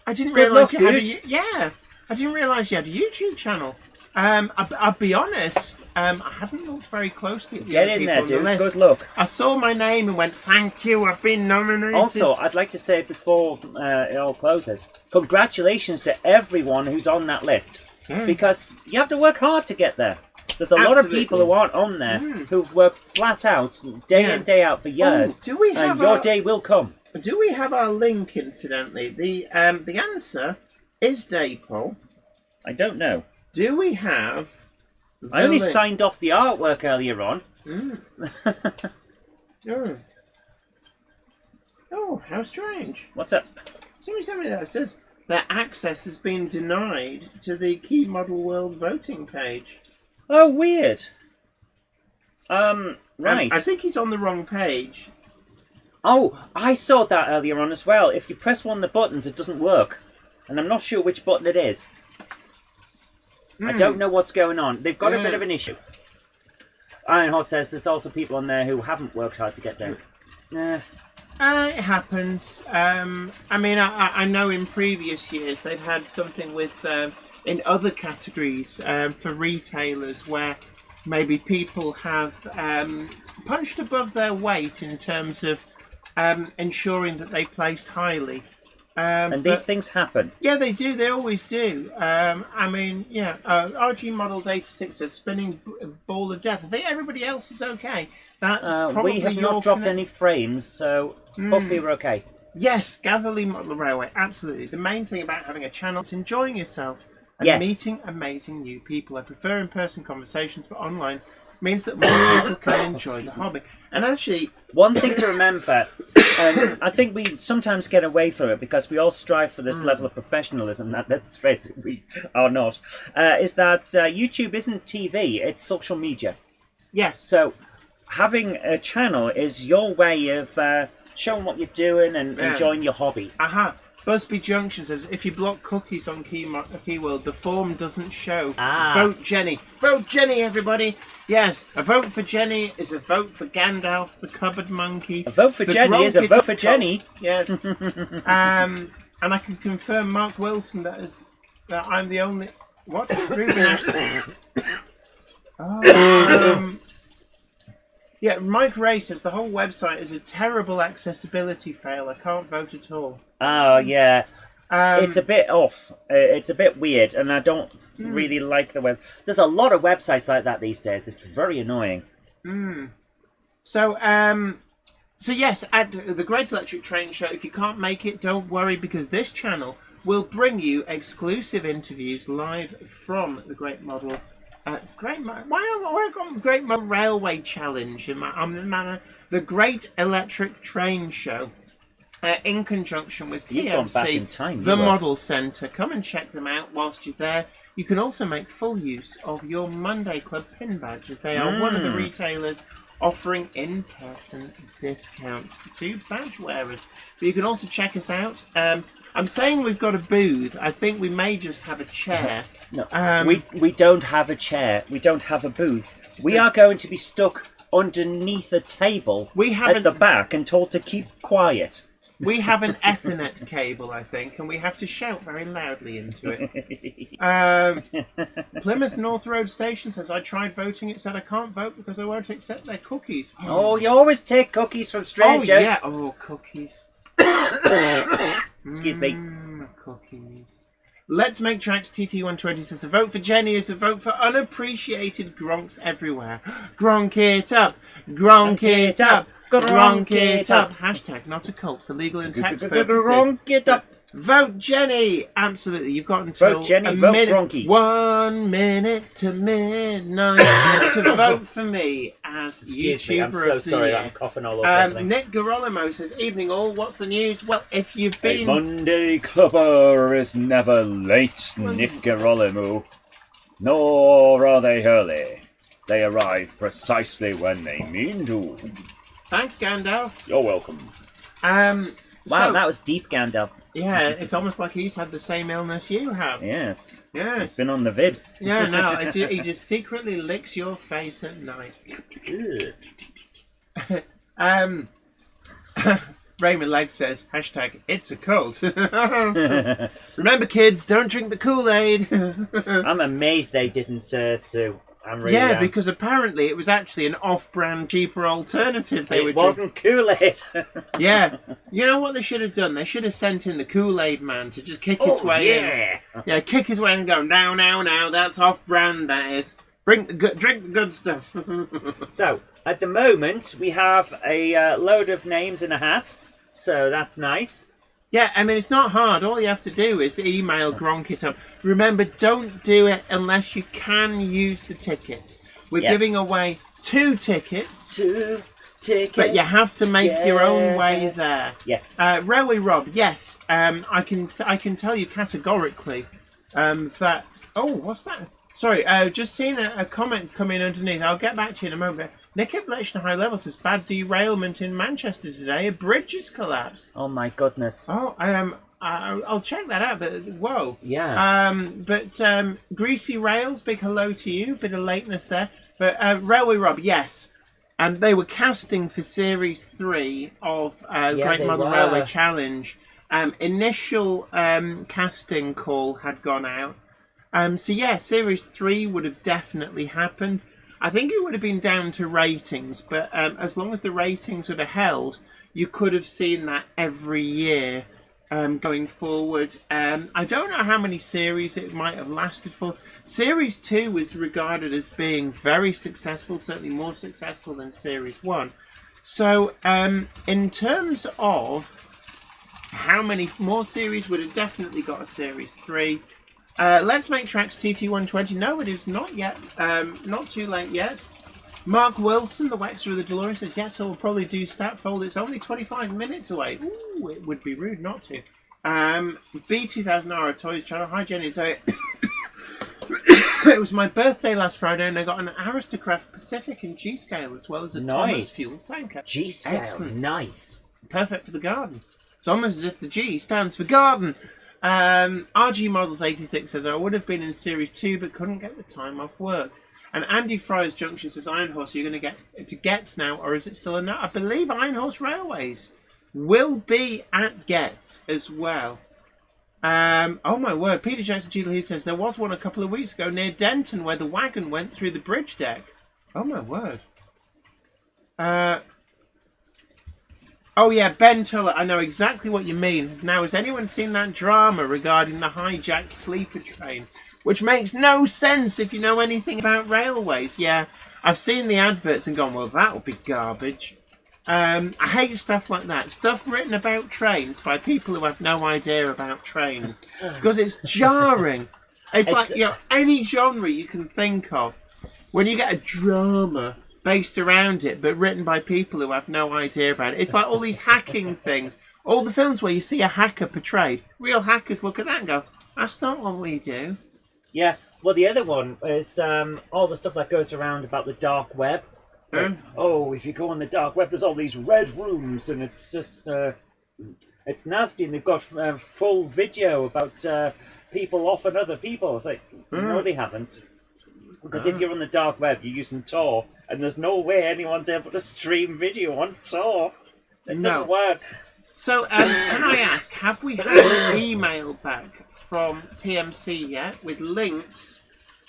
didn't
Good
realise
luck,
you had.
dude.
Yeah, I didn't realise you had a YouTube channel. I'll be honest. I hadn't looked very closely at the
Get
other
in
people
there,
on the
dude.
list.
Good luck.
I saw my name and went, "Thank you, I've been nominated."
Also, I'd like to say before it all closes, congratulations to everyone who's on that list. Because you have to work hard to get there. There's a lot of people who aren't on there who've worked flat out, day in, day out for years.
Do we have
and your day will come.
Do we have our link, incidentally? The answer is Daypol.
I don't know.
Do we have...
I only
link?
signed off the artwork earlier on.
Oh. Oh, how strange.
What's up?
Somebody sent me that. It says that access has been denied to the Key Model World voting page.
Oh, weird. Right.
I think he's on the wrong page.
Oh, I saw that earlier on as well. If you press one of the buttons, it doesn't work. And I'm not sure which button it is. I don't know what's going on. They've got a bit of an issue. Iron Horse says there's also people on there who haven't worked hard to get there.
It happens. I mean, I know in previous years they've had something with in other categories for retailers where maybe people have punched above their weight in terms of ensuring that they placed highly.
And these things happen.
Yeah, they do. They always do. I mean, yeah, RG Models 86 says spinning ball of death. I think everybody else is okay. That's probably
we have not dropped any frames, so hopefully we're okay.
Yes, Gatherley Model Railway, absolutely. The main thing about having a channel is enjoying yourself and meeting amazing new people. I prefer in-person conversations, but online means that more people can enjoy the hobby. And actually,
one thing to remember, I think we sometimes get away from it because we all strive for this level of professionalism that, let's face it, we are not, is that YouTube isn't TV, it's social media.
yes.
So having a channel is your way of showing what you're doing and enjoying your hobby.
Aha. Busby Junction says, if you block cookies on Keyworld, the form doesn't show. Vote Jenny. Vote Jenny, everybody. Yes, a vote for Jenny is a vote for Gandalf, the cupboard monkey.
A vote for Jenny is a vote for Jenny.
Yes. And I can confirm, Mark Wilson, that I'm the only... What? Yeah, Mike Ray says the whole website is a terrible accessibility fail. I can't vote at all.
Oh, yeah. It's a bit off. It's a bit weird, and I don't really like the web. There's a lot of websites like that these days. It's very annoying.
So yes, at the Great Electric Train Show, if you can't make it, don't worry, because this channel will bring you exclusive interviews live from the Great Model. Great Model Railway Challenge, the Great Electric Train Show, in conjunction with TMC, the Model Centre. Come and check them out whilst you're there. You can also make full use of your Monday Club pin badges. They are one of the retailers offering in-person discounts to badge wearers. But you can also check us out. I'm saying we've got a booth. I think we may just have a chair.
No, we don't have a chair. We don't have a booth. We are going to be stuck underneath a table at the back and told to keep quiet.
We have an Ethernet cable, I think, and we have to shout very loudly into it. Plymouth North Road Station says, I tried voting. It said I can't vote because I won't accept their cookies.
Oh, you always take cookies from strangers.
Oh, yeah. Oh, cookies.
Excuse me.
Cookies. Let's Make Tracks TT120 says, a vote for Jenny is a vote for unappreciated gronks everywhere. Gronk it up. Gronk it up. Gronk it up. Hashtag not a cult for legal and tax purposes.
Gronk it up.
Vote Jenny! Absolutely, you've got until
Vote Jenny,
a
vote
minute,
Gronky.
1 minute to midnight to vote for me as
Excuse
YouTuber
me, I'm so
of the
sorry
year.
that I'm coughing all over everything.
Nick Garolimo says, "Evening all. What's the news? Well, if you've
A
been
Monday clubber is never late, Nick Garolimo. Nor are they early. They arrive precisely when they mean to.
thanks, Gandalf."
You're welcome.
Wow,
So,
that was deep, Gandalf.
yeah, it's almost like he's had the same illness you have.
Yes.
Yes.
It's been on the vid.
Yeah, no, he just secretly licks your face at night. Raymond Legg says, hashtag, it's a cult. Remember, kids, don't drink the Kool-Aid.
I'm amazed they didn't sue. I'm really
Yeah, because apparently it was actually an off-brand, cheaper alternative they were
it wasn't Kool-Aid.
Yeah. You know what they should have done? They should have sent in the Kool-Aid man to just kick his way in. Yeah, kick his way in and go, now, that's off-brand, that is. Drink the good stuff.
So, at the moment, we have a load of names in a hat. So, that's nice.
Yeah, I mean, it's not hard. All you have to do is email Gronkit up. Remember, don't do it unless you can use the tickets. We're giving away 2 tickets.
2 tickets.
But you have to make your own way there.
Yes.
Railway Rob, yes. I can tell you categorically that... Oh, what's that? Sorry, just seen a comment come in underneath. I'll get back to you in a moment. Nick Ablation High Level says, bad derailment in Manchester today. A bridge has collapsed.
Oh my goodness.
Oh, I'll check that out, but whoa.
Yeah.
But Greasy Rails, big hello to you. Bit of lateness there. But Railway Rob, yes. They were casting for Series 3 of Great
they
Modern
were.
Railway Challenge. Initial casting call had gone out. So yeah, Series 3 would have definitely happened. I think it would have been down to ratings, but as long as the ratings would have held, you could have seen that every year going forward. I don't know how many series it might have lasted for. Series 2 was regarded as being very successful, certainly more successful than Series 1. So in terms of how many more series would have definitely got a Series 3, Let's Make Tracks TT120. No, it is not yet. Not too late yet. Mark Wilson, the Waxer of the DeLorean, says, yes, I will probably do Statfold. It's only 25 minutes away. Ooh, it would be rude not to. B2000R Toys Channel. Hi, Jenny. So it was my birthday last Friday, and I got an Aristocrat Pacific in G-Scale, as well as a Thomas fuel tanker.
G-Scale.
Excellent.
Nice.
Perfect for the garden. It's almost as if the G stands for garden. RG Models 86 says, I would have been in Series 2 but couldn't get the time off work. And Andy Fry's Junction says, Iron Horse, you're going to get to Getz now, or is it still a no? I believe Iron Horse Railways will be at Getz as well. Oh my word, Peter Jackson Cheadle here says, there was one a couple of weeks ago near Denton where the wagon went through the bridge deck. Oh my word. Oh yeah, Ben Tuller, I know exactly what you mean. Now, has anyone seen that drama regarding the hijacked sleeper train? Which makes no sense if you know anything about railways. Yeah, I've seen the adverts and gone, well, that'll be garbage. I hate stuff like that. Stuff written about trains by people who have no idea about trains. Because it's jarring. It's like, you know, any genre you can think of. When you get a drama based around it, but written by people who have no idea about it. It's like all these hacking things. All the films where you see a hacker portrayed. Real hackers look at that and go, that's not what we do.
Yeah. Well, the other one is all the stuff that goes around about the dark web.
Like, oh, if you go on the dark web, there's all these red rooms, and it's just, it's nasty, and they've got full video about people offing other people. It's like, no, they haven't. Because if you're on the dark web, you're using Tor, and there's no way anyone's able to stream video on Tor. It doesn't work.
So, can I ask, have we had an email back from TMC yet with links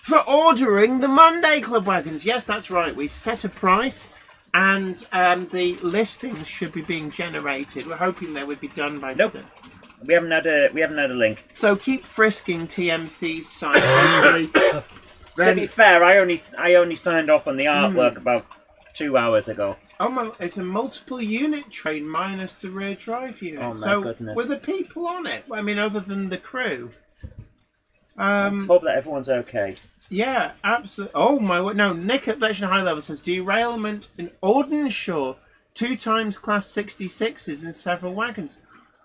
for ordering the Monday Club wagons? Yes, that's right. We've set a price, and the listings should be being generated. We're hoping they would be done by today.
We haven't had a link.
So keep frisking TMC's site.
To be fair, I only signed off on the artwork about 2 hours ago.
Oh my! It's a multiple unit train minus the rear drive unit.
Oh my
so
goodness.
were the people on it? I mean, other than the crew.
Let's hope that everyone's okay.
Yeah, absolutely. Oh my word! No, Nick at Legend High Level says derailment in Audenshaw, 2 times Class 66s in several wagons.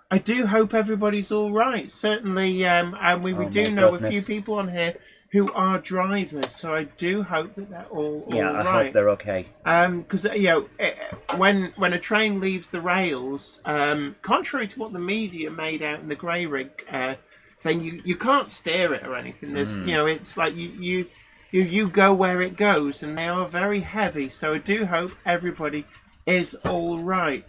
I do hope everybody's all right. Certainly, and we do know a few people on here who are drivers, so I do hope that they're all
Yeah,
all
I
right.
hope they're okay.
Because when a train leaves the rails, contrary to what the media made out in the grey rig thing, you can't steer it or anything. There's it's like you go where it goes, and they are very heavy. So I do hope everybody is all right.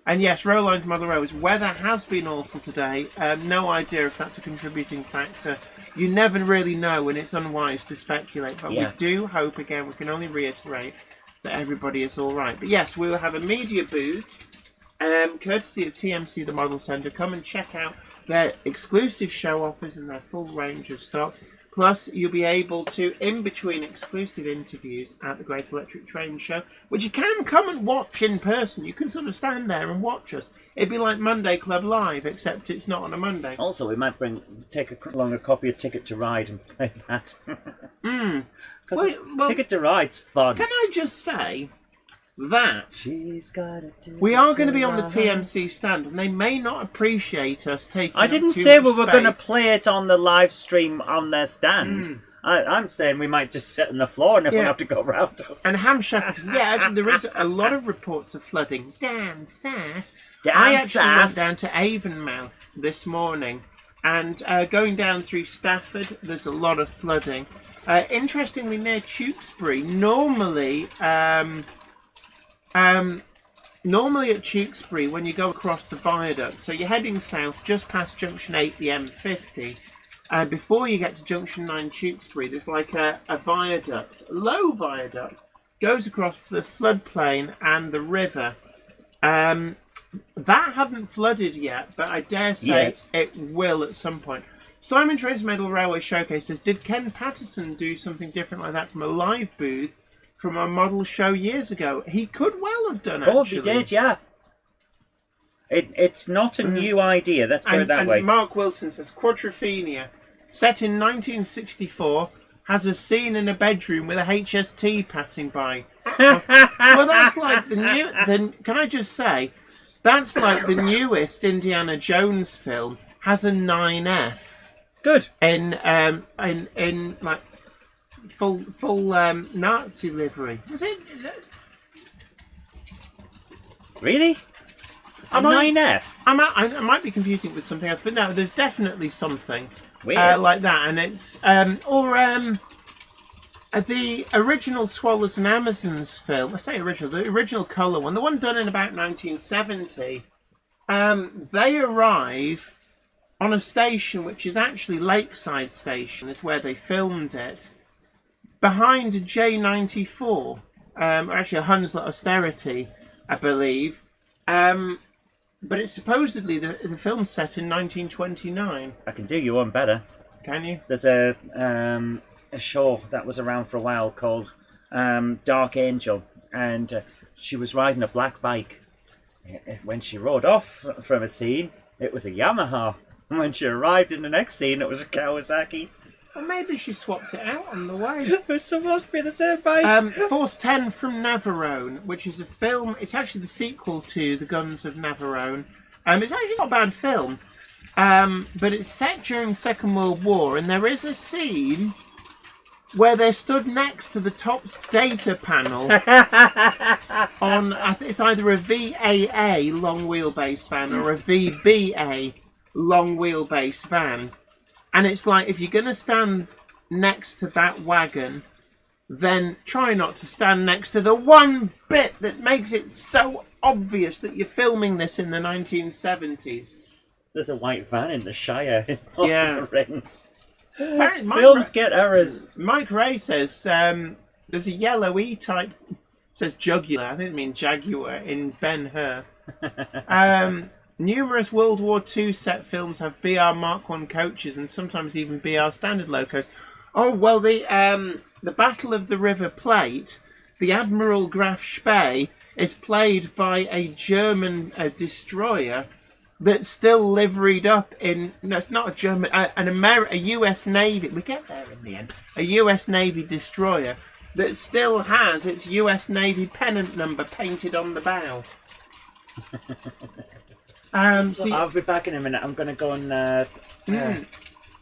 And yes, Rowline's Mother Rose, weather has been awful today. No idea if that's a contributing factor. You never really know, and it's unwise to speculate. But we do hope, again, we can only reiterate that everybody is all right. But yes, we will have a media booth, courtesy of TMC, the Model Centre. Come and check out their exclusive show offers and their full range of stock. Plus, you'll be able to, in between exclusive interviews at the Great Electric Train Show, which you can come and watch in person. You can sort of stand there and watch us. It'd be like Monday Club Live, except it's not on a Monday.
Also, we might take along a copy of Ticket to Ride and play that. Because Ticket to Ride's fun.
Can I just say that
She's got a
we are going to be on the TMC stand, and they may not appreciate us taking.
I didn't say we were going to play it on the live stream on their stand. I'm saying we might just sit on the floor and everyone have to go around us.
And Ham Shackleton, actually, there is a lot of reports of flooding down south. I actually went down to Avonmouth this morning, and going down through Stafford, there's a lot of flooding. Interestingly, near Tewkesbury, normally at Tewkesbury, when you go across the viaduct, so you're heading south just past Junction 8, the M50, before you get to Junction 9 Tewkesbury, there's like a viaduct, a low viaduct, goes across the floodplain and the river. That hadn't flooded yet, but I dare say it will at some point. Simon Transmetal Railway Showcase says, did Ken Patterson do something different like that from a live booth from a model show years ago? He could well have done, actually.
Oh, he did, yeah. It's not a new idea, let's put it that way.
Mark Wilson says, Quadrophenia, set in 1964, has a scene in a bedroom with a HST passing by. Well, that's like the new... can I just say, that's like the newest Indiana Jones film has a 9F.
Good.
In like... Full Nazi livery. Was it?
Really? A 9F?
I might be confusing it with something else, but no, there's definitely something like that, and it's the original Swallows and Amazons film. I say original, the original colour one, the one done in about 1970. They arrive on a station which is actually Lakeside Station, is where they filmed it. Behind a J94, or actually a Hunslet Austerity, I believe. But it's supposedly the film's set in 1929.
I can do you one better.
Can you?
There's a show that was around for a while called Dark Angel, and she was riding a black bike. When she rode off from a scene, it was a Yamaha. And when she arrived in the next scene, it was a Kawasaki.
Well, maybe she swapped it out on the way.
It was supposed to be the same bike.
Force 10 from Navarone, which is a film. It's actually the sequel to The Guns of Navarone. It's actually not a bad film, but it's set during the Second World War, and there is a scene where they're stood next to the TOPS data panel on, I think it's either a VAA long wheelbase van or a VBA long wheelbase van. And it's like, if you're going to stand next to that wagon, then try not to stand next to the one bit that makes it so obvious that you're filming this in the 1970s.
There's a white van in the Shire in Lord of the Rings.
Films
get errors.
Mike Ray says there's a yellow E-type, says jugular, I think it means Jaguar, in Ben-Hur. Numerous World War II set films have BR Mark I coaches and sometimes even BR standard locos. Oh, well, the Battle of the River Plate, the Admiral Graf Spee is played by a German destroyer that's still liveried up in... No, it's not a German... a US Navy... We get there in the end. A US Navy destroyer that still has its US Navy pennant number painted on the bow.
I'll be back in a minute. I'm going to go and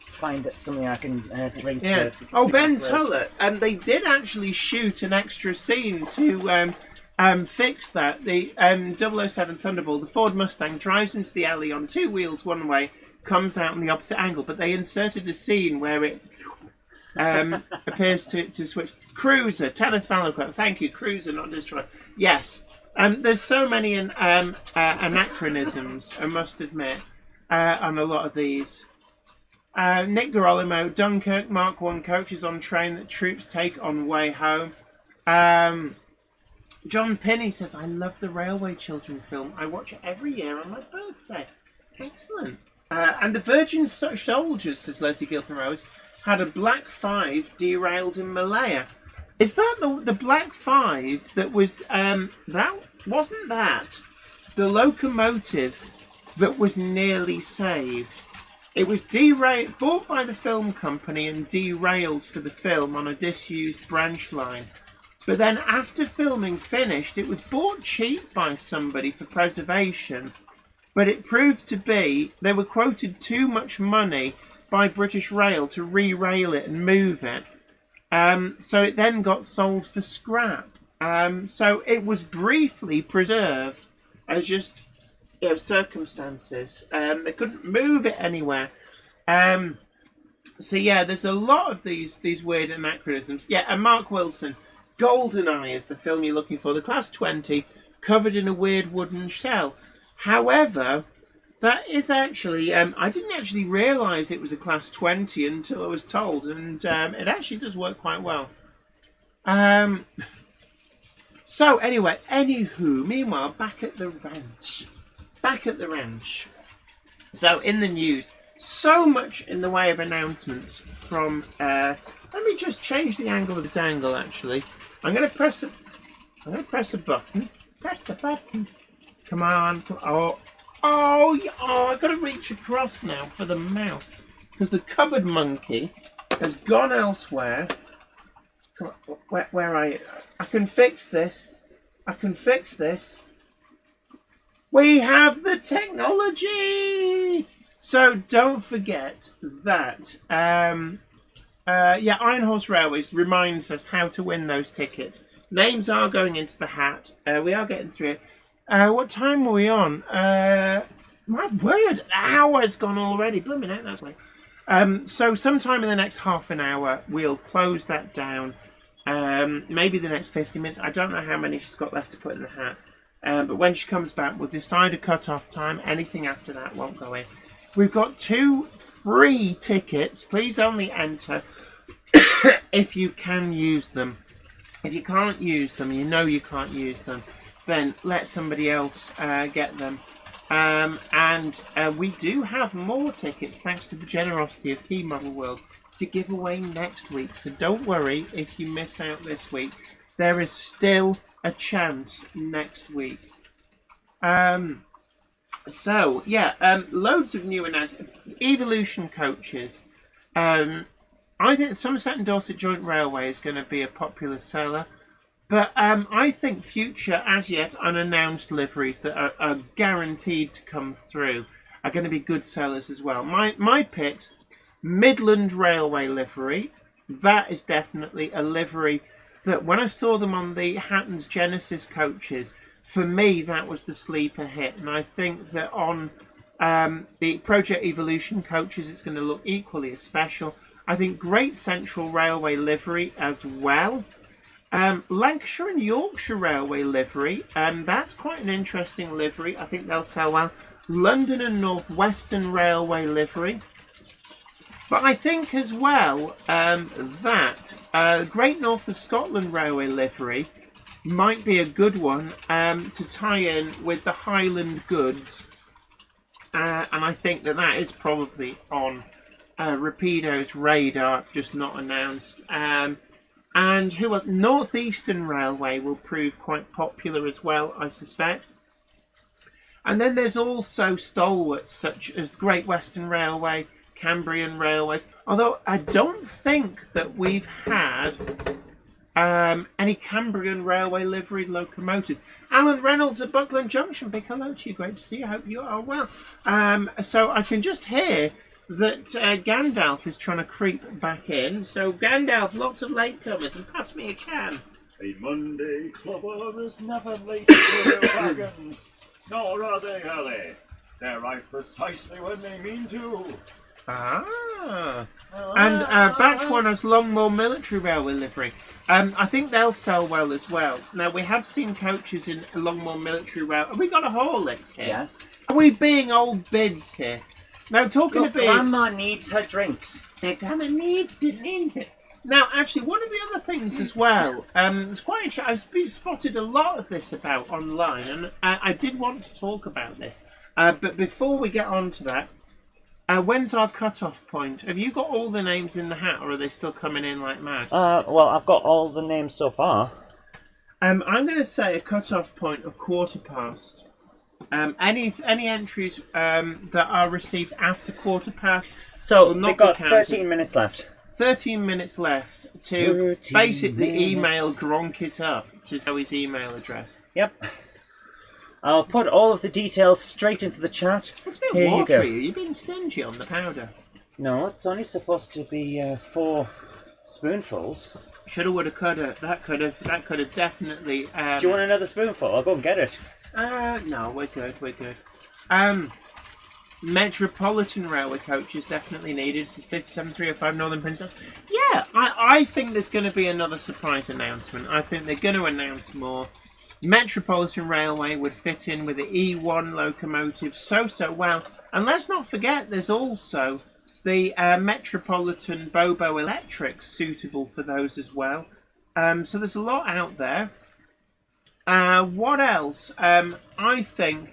find something I can drink.
Yeah. Ben Tuller. And they did actually shoot an extra scene to fix that. The 007 Thunderball, the Ford Mustang, drives into the alley on two wheels one way, comes out in the opposite angle, but they inserted a scene where it appears to switch. Cruiser, Tanith Valakut, thank you, Cruiser, not Destroyer. Yes, there's so many anachronisms, I must admit, on a lot of these. Nick Garolimo, Dunkirk, Mark 1 coaches on train that troops take on way home. John Pinney says, I love the Railway Children film. I watch it every year on my birthday. Excellent. And the Virgin Soldiers, says Leslie Gilpin Rose, had a Black 5 derailed in Malaya. Is that the Black 5 that was... that wasn't that the locomotive that was nearly saved? It was bought by the film company and derailed for the film on a disused branch line. But then after filming finished, it was bought cheap by somebody for preservation. But it proved to be, they were quoted too much money by British Rail to re-rail it and move it. So it then got sold for scrap. So it was briefly preserved as just circumstances. They couldn't move it anywhere. So yeah, there's a lot of these weird anachronisms. Yeah, and Mark Wilson, GoldenEye is the film you're looking for. The Class 20, covered in a weird wooden shell. However, that is actually... I didn't actually realise it was a Class 20 until I was told, and it actually does work quite well. So anyway, meanwhile, back at the ranch. So in the news, so much in the way of announcements from... let me just change the angle of the dangle, actually. I'm going to press a button. Press the button. Come on. I've got to reach across now for the mouse. Because the cupboard monkey has gone elsewhere. Come on, where are you? I can fix this. We have the technology! So don't forget that... Iron Horse Railways reminds us how to win those tickets. Names are going into the hat. We are getting through it. What time were we on? My word, an hour's gone already. Blooming heck, that's way. So sometime in the next half an hour, we'll close that down. Maybe the next 50 minutes. I don't know how many she's got left to put in the hat. But when she comes back, we'll decide a cut-off time. Anything after that won't go in. We've got 2 free tickets. Please only enter if you can use them. If you can't use them, you know you can't use them, then let somebody else get them. And we do have more tickets, thanks to the generosity of Key Model World, to give away next week. So don't worry if you miss out this week. There is still a chance next week. Loads of new announcements. Evolution coaches. I think Somerset and Dorset Joint Railway is going to be a popular seller. But I think future, as yet unannounced liveries that are guaranteed to come through are going to be good sellers as well. My picks, Midland Railway livery. That is definitely a livery that when I saw them on the Hatton's Genesis coaches, for me, that was the sleeper hit. And I think that on the Project Evolution coaches, it's going to look equally as special. I think Great Central Railway livery as well. Lancashire and Yorkshire Railway livery. That's quite an interesting livery. I think they'll sell well. London and North Western Railway livery. But I think as well that Great North of Scotland Railway livery might be a good one to tie in with the Highland goods. And I think that is probably on Rapido's radar, just not announced. And who else? Northeastern Railway will prove quite popular as well, I suspect. And then there's also stalwarts such as Great Western Railway, Cambrian Railways. Although I don't think that we've had any Cambrian Railway liveried locomotives. Alan Reynolds at Buckland Junction, big hello to you. Great to see you. I hope you are well. So I can just hear that Gandalf is trying to creep back in. So Gandalf, lots of latecomers, and pass me a can.
A Monday clubber is never late for their wagons, nor are they early. They arrive precisely when they mean to.
Ah. And Batch 1 has Longmore Military Railway livery. I think they'll sell well as well. Now, we have seen coaches in Longmore Military Rail. Have we got a Horlicks here?
Yes.
Are we being old bids here? Now, talking
Look,
about...
Grandma needs her drinks.
Grandma needs it. Now, actually, one of the other things as well, it's quite interesting. I've spotted a lot of this about online, and I did want to talk about this. But before we get on to that, when's our cut-off point? Have you got all the names in the hat, or are they still coming in like mad?
Well, I've got all the names so far.
I'm going to say a cut-off point of 15:15. Any entries that are received after 15:15
So
will not
we've got
be counted.
13 minutes left.
13 minutes left to
13
basically
minutes.
email Gronk it up to Zoe's email address.
Yep. I'll put all of the details straight into the chat.
It's a bit
Here you go.
watery. Are you being stingy on the powder?
No, it's only supposed to be 4 spoonfuls.
Shoulda, woulda, coulda. That could have definitely.
Do you want another spoonful? I'll go and get it.
No, we're good. Metropolitan Railway coaches definitely needed. This is 57305 Northern Princess. Yeah, I think there's going to be another surprise announcement. I think they're going to announce more. Metropolitan Railway would fit in with the E1 locomotive so well. And let's not forget, there's also the Metropolitan Bobo Electrics suitable for those as well. So there's a lot out there. What else? I think,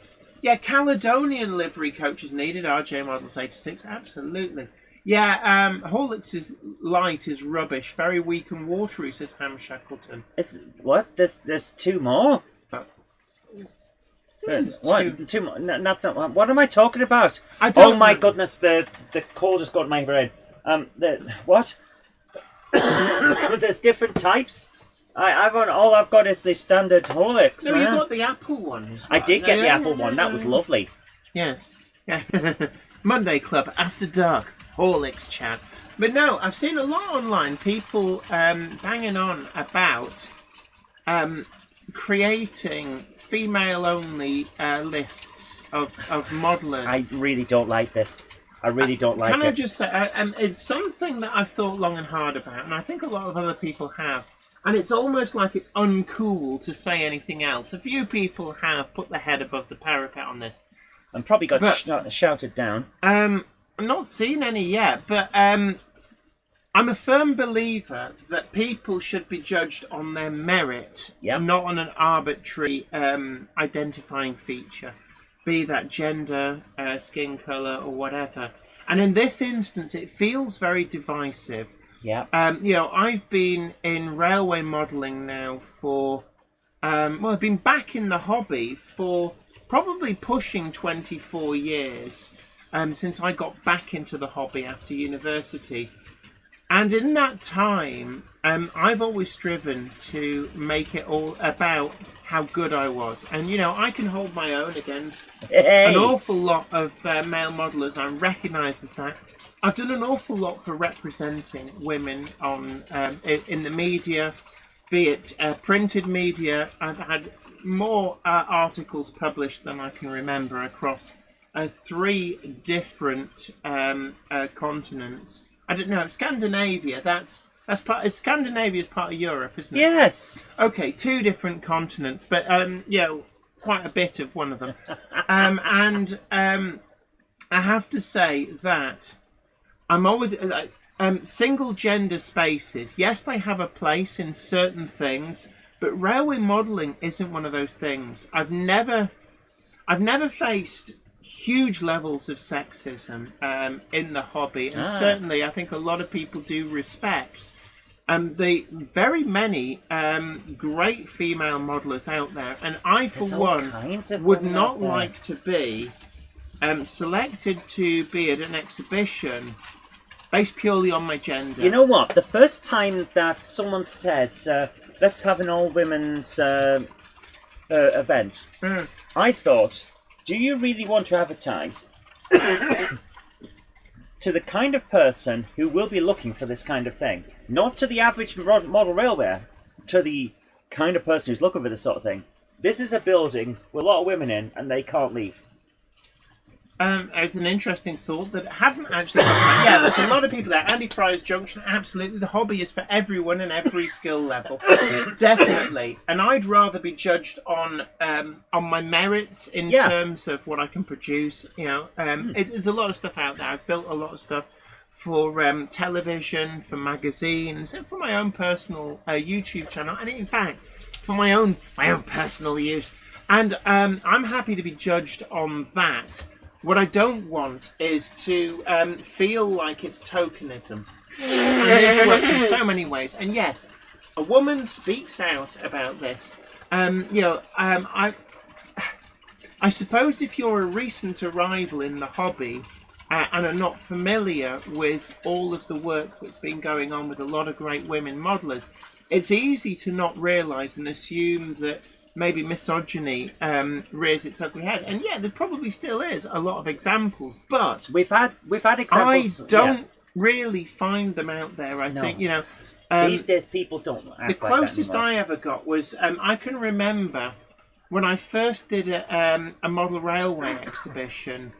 Caledonian livery coaches needed. RJ Models 86, absolutely. Yeah, Horlicks's light is rubbish. Very weak and watery, says Ham Shackleton.
What? There's 2 more?
There's
What? 2 more? No, that's not. What am I talking about?
I don't
Oh my
know.
goodness! The cold has got my brain. What? There's different types. All I've got is the standard Horlicks.
No,
man.
you got the Apple one as well.
I did get the Apple one. That was lovely.
Yes. Monday Club After Dark Horlicks chat. But no, I've seen a lot online. People banging on about creating female-only lists of modelers.
I really don't like this. I really don't like it.
Can I just say, it's something that I've thought long and hard about, and I think a lot of other people have. And it's almost like it's uncool to say anything else. A few people have put their head above the parapet on this.
And probably got shouted down.
I'm not seen any yet, but I'm a firm believer that people should be judged on their merit, not on an arbitrary identifying feature, be that gender, skin colour, or whatever. And in this instance, it feels very divisive.
Yeah.
I've been in railway modelling now for, I've been back in the hobby for probably pushing 24 years, since I got back into the hobby after university. And in that time, I've always striven to make it all about how good I was. And, I can hold my own against an awful lot of male modellers. I'm recognised as that. I've done an awful lot for representing women on in the media, be it printed media. I've had more articles published than I can remember across 3 different continents. I don't know, Scandinavia. Scandinavia is part of Europe, isn't it?
Yes.
Okay, 2 different continents, but quite a bit of one of them. And I have to say that I'm always single gender spaces. Yes, they have a place in certain things, but railway modelling isn't one of those things. I've never faced huge levels of sexism in the hobby, and certainly I think a lot of people do respect the very many great female modelers out there, and I, for
There's all
one,
kinds of
would
women
not
out there.
like to be selected to be at an exhibition based purely on my gender.
You know what? The first time that someone said, let's have an all-women's event, I thought, do you really want to advertise to the kind of person who will be looking for this kind of thing? Not to the average model railway, to the kind of person who's looking for this sort of thing. This is a building with a lot of women in, and they can't leave.
It's an interesting thought that hadn't actually. Yeah, there's a lot of people there. Andy Fry's Junction, absolutely. The hobby is for everyone and every skill level, definitely. And I'd rather be judged on my merits in terms of what I can produce. You know, there's a lot of stuff out there. I've built a lot of stuff for television, for magazines, and for my own personal YouTube channel, and in fact, for my own personal use. And I'm happy to be judged on that. What I don't want is to feel like it's tokenism. And this works in so many ways. And yes, a woman speaks out about this. I suppose if you're a recent arrival in the hobby and are not familiar with all of the work that's been going on with a lot of great women modelers, it's easy to not realise and assume that maybe misogyny rears its ugly head, and there probably still is a lot of examples. But
We've had examples.
I don't really find them out there. I think
these days people don't act
the
like that
closest
anymore.
I ever got was I can remember when I first did a model railway exhibition.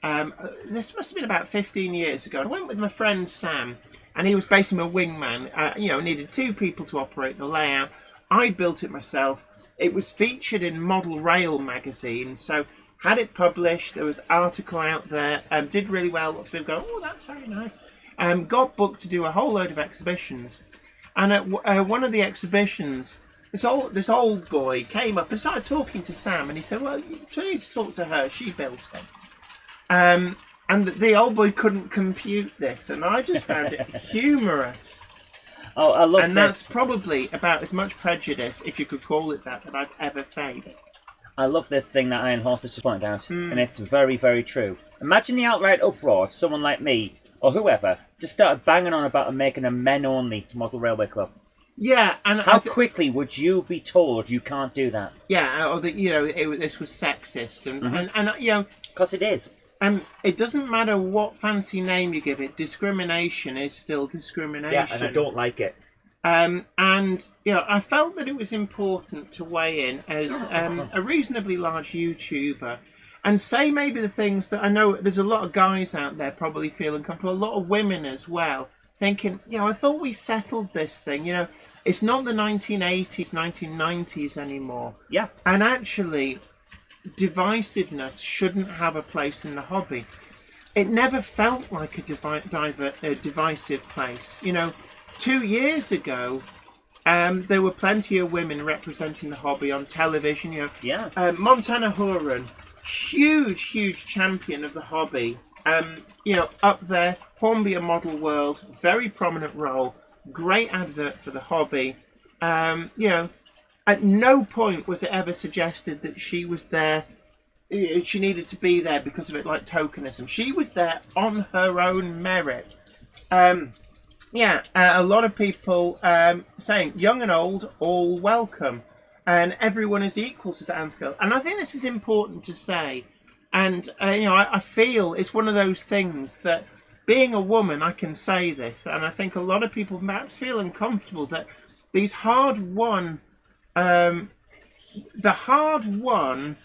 This must have been about 15 years ago. I went with my friend Sam, and he was basically my wingman. Needed 2 people to operate the layout. I built it myself. It was featured in Model Rail magazine, so had it published. There was an article out there. Did really well. Lots of people go, "Oh, that's very nice." Got booked to do a whole load of exhibitions, and at one of the exhibitions, this old boy came up and started talking to Sam, and he said, "Well, you need to talk to her. She built it." And the old boy couldn't compute this, and I just found it humorous.
Oh, I love
and
this.
that's probably about as much prejudice, if you could call it that I've ever faced.
I love this thing that Iron Horse has just pointed out, and it's very, very true. Imagine the outright uproar if someone like me, or whoever, just started banging on about making a men-only model railway club.
Yeah, and
how quickly would you be told you can't do that?
Yeah, or that this was sexist, and
because it is.
It doesn't matter what fancy name you give it. Discrimination is still discrimination.
Yeah, and I don't like it.
I felt that it was important to weigh in as a reasonably large YouTuber and say maybe the things that I know there's a lot of guys out there probably feel uncomfortable, a lot of women as well, thinking, I thought we settled this thing. It's not the 1980s, 1990s anymore.
Yeah.
And actually, divisiveness shouldn't have a place in the hobby. It never felt like a divisive place. 2 years ago, there were plenty of women representing the hobby on television. Montana Huron, huge champion of the hobby. Up there, Hornby Model World, very prominent role, great advert for the hobby. At no point was it ever suggested that she was there. She needed to be there because of it, like tokenism. She was there on her own merit. A lot of people saying young and old, all welcome, and everyone is equal to the anthem. And I think this is important to say. And I feel it's one of those things that, being a woman, I can say this, and I think a lot of people perhaps feel uncomfortable that these hard-won. The hard-won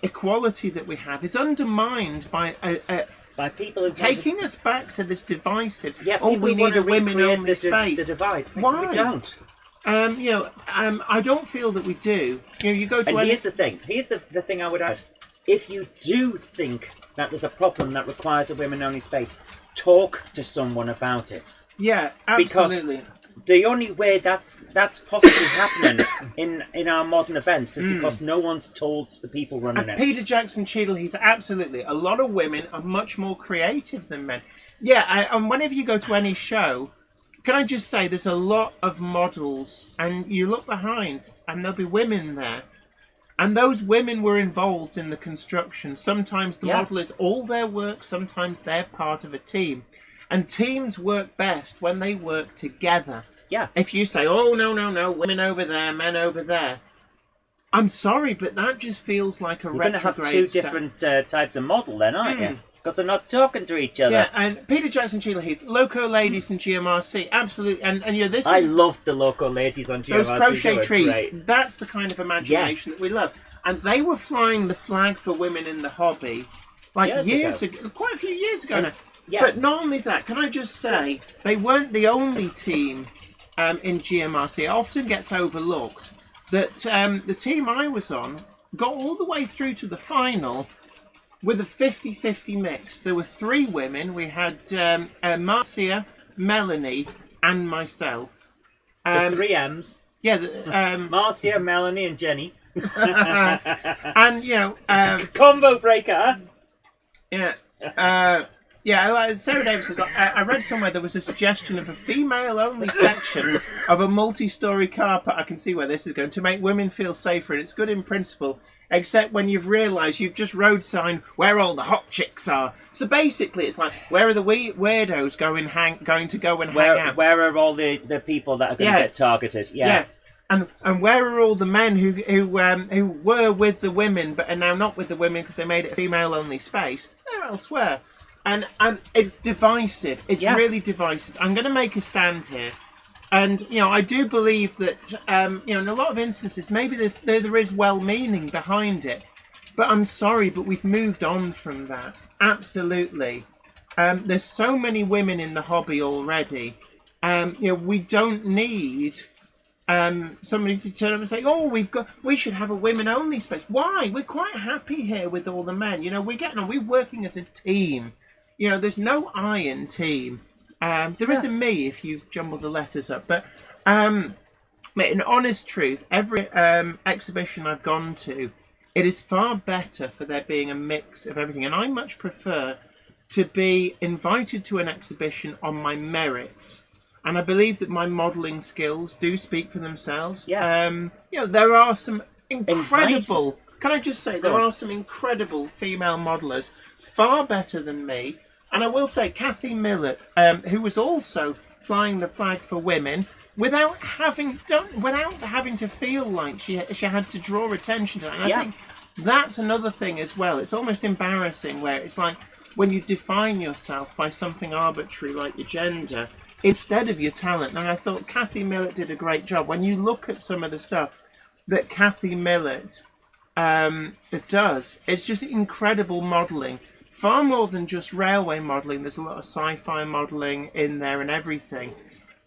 equality that we have is undermined by
people who
taking us back to this divisive.
Yeah,
we need a women-only space.
The divide.
Why?
We don't.
I don't feel that we do. You go to.
And here's the thing. Here's the thing I would add. If you do think that there's a problem that requires a women-only space, talk to someone about it.
Yeah, absolutely.
the only way that's possibly happening in our modern events is because no one's told the people running it.
Peter Jackson, Cheadle Heath, absolutely. A lot of women are much more creative than men. Yeah, and whenever you go to any show, can I just say there's a lot of models, and you look behind, and there'll be women there. And those women were involved in the construction. Sometimes the model is all their work, sometimes they're part of a team. And teams work best when they work together.
Yeah.
If you say, oh, no, women over there, men over there. I'm sorry, but that just feels like a retrograde.
You're going to have two different types of model then, aren't you? Because they're not talking to each other.
Yeah, and Peter Jackson, Cheadle Heath, Loco Ladies and GMRC, absolutely. And you know, this
I loved the Loco Ladies on GMRC.
Those crochet trees,
great.
That's the kind of imagination that we love. And they were flying the flag for women in the hobby years ago, quite a few years ago now.
Yeah.
But not only that, can I just say, they weren't the only team in GMRC. It often gets overlooked that the team I was on got all the way through to the final with a 50-50 mix. There were 3 women. We had Marcia, Melanie, and myself.
The 3 M's.
Yeah.
Marcia, Melanie, and Jenny.
And, you know...
Combo breaker!
Yeah. Sarah Davis says, I read somewhere there was a suggestion of a female-only section of a multi-storey car park. I can see where this is going, to make women feel safer, and it's good in principle, except when you've realised you've just road signed where all the hot chicks are. So basically, it's like, where are the weirdos going to go and hang out?
Where are all the people that are going to get targeted? Yeah.
And where are all the men who were with the women but are now not with the women because they made it a female-only space? They're elsewhere. And it's divisive. It's really divisive. I'm going to make a stand here. And, you know, I do believe that, you know, in a lot of instances, maybe there is well-meaning behind it. But I'm sorry, but we've moved on from that. Absolutely. There's so many women in the hobby already. You know, we don't need somebody to turn up and say, oh, we should have a women-only space. Why? We're quite happy here with all the men. You know, we're getting on. We're working as a team. You know, there's no I in team. There is a me if you jumble the letters up. But in honest truth, every exhibition I've gone to, it is far better for there being a mix of everything. And I much prefer to be invited to an exhibition on my merits. And I believe that my modelling skills do speak for themselves.
Yeah.
You know, there are some incredible... Can I just say, there are some incredible female modellers, far better than me. And I will say, Kathy Millett, who was also flying the flag for women, without having to feel like she had to draw attention to it. And I think that's another thing as well. It's almost embarrassing where it's like, when you define yourself by something arbitrary like your gender, instead of your talent. And I thought Kathy Millett did a great job. When you look at some of the stuff that Kathy Millett does, it's just incredible modelling. Far more than just railway modelling. There's a lot of sci-fi modelling in there and everything.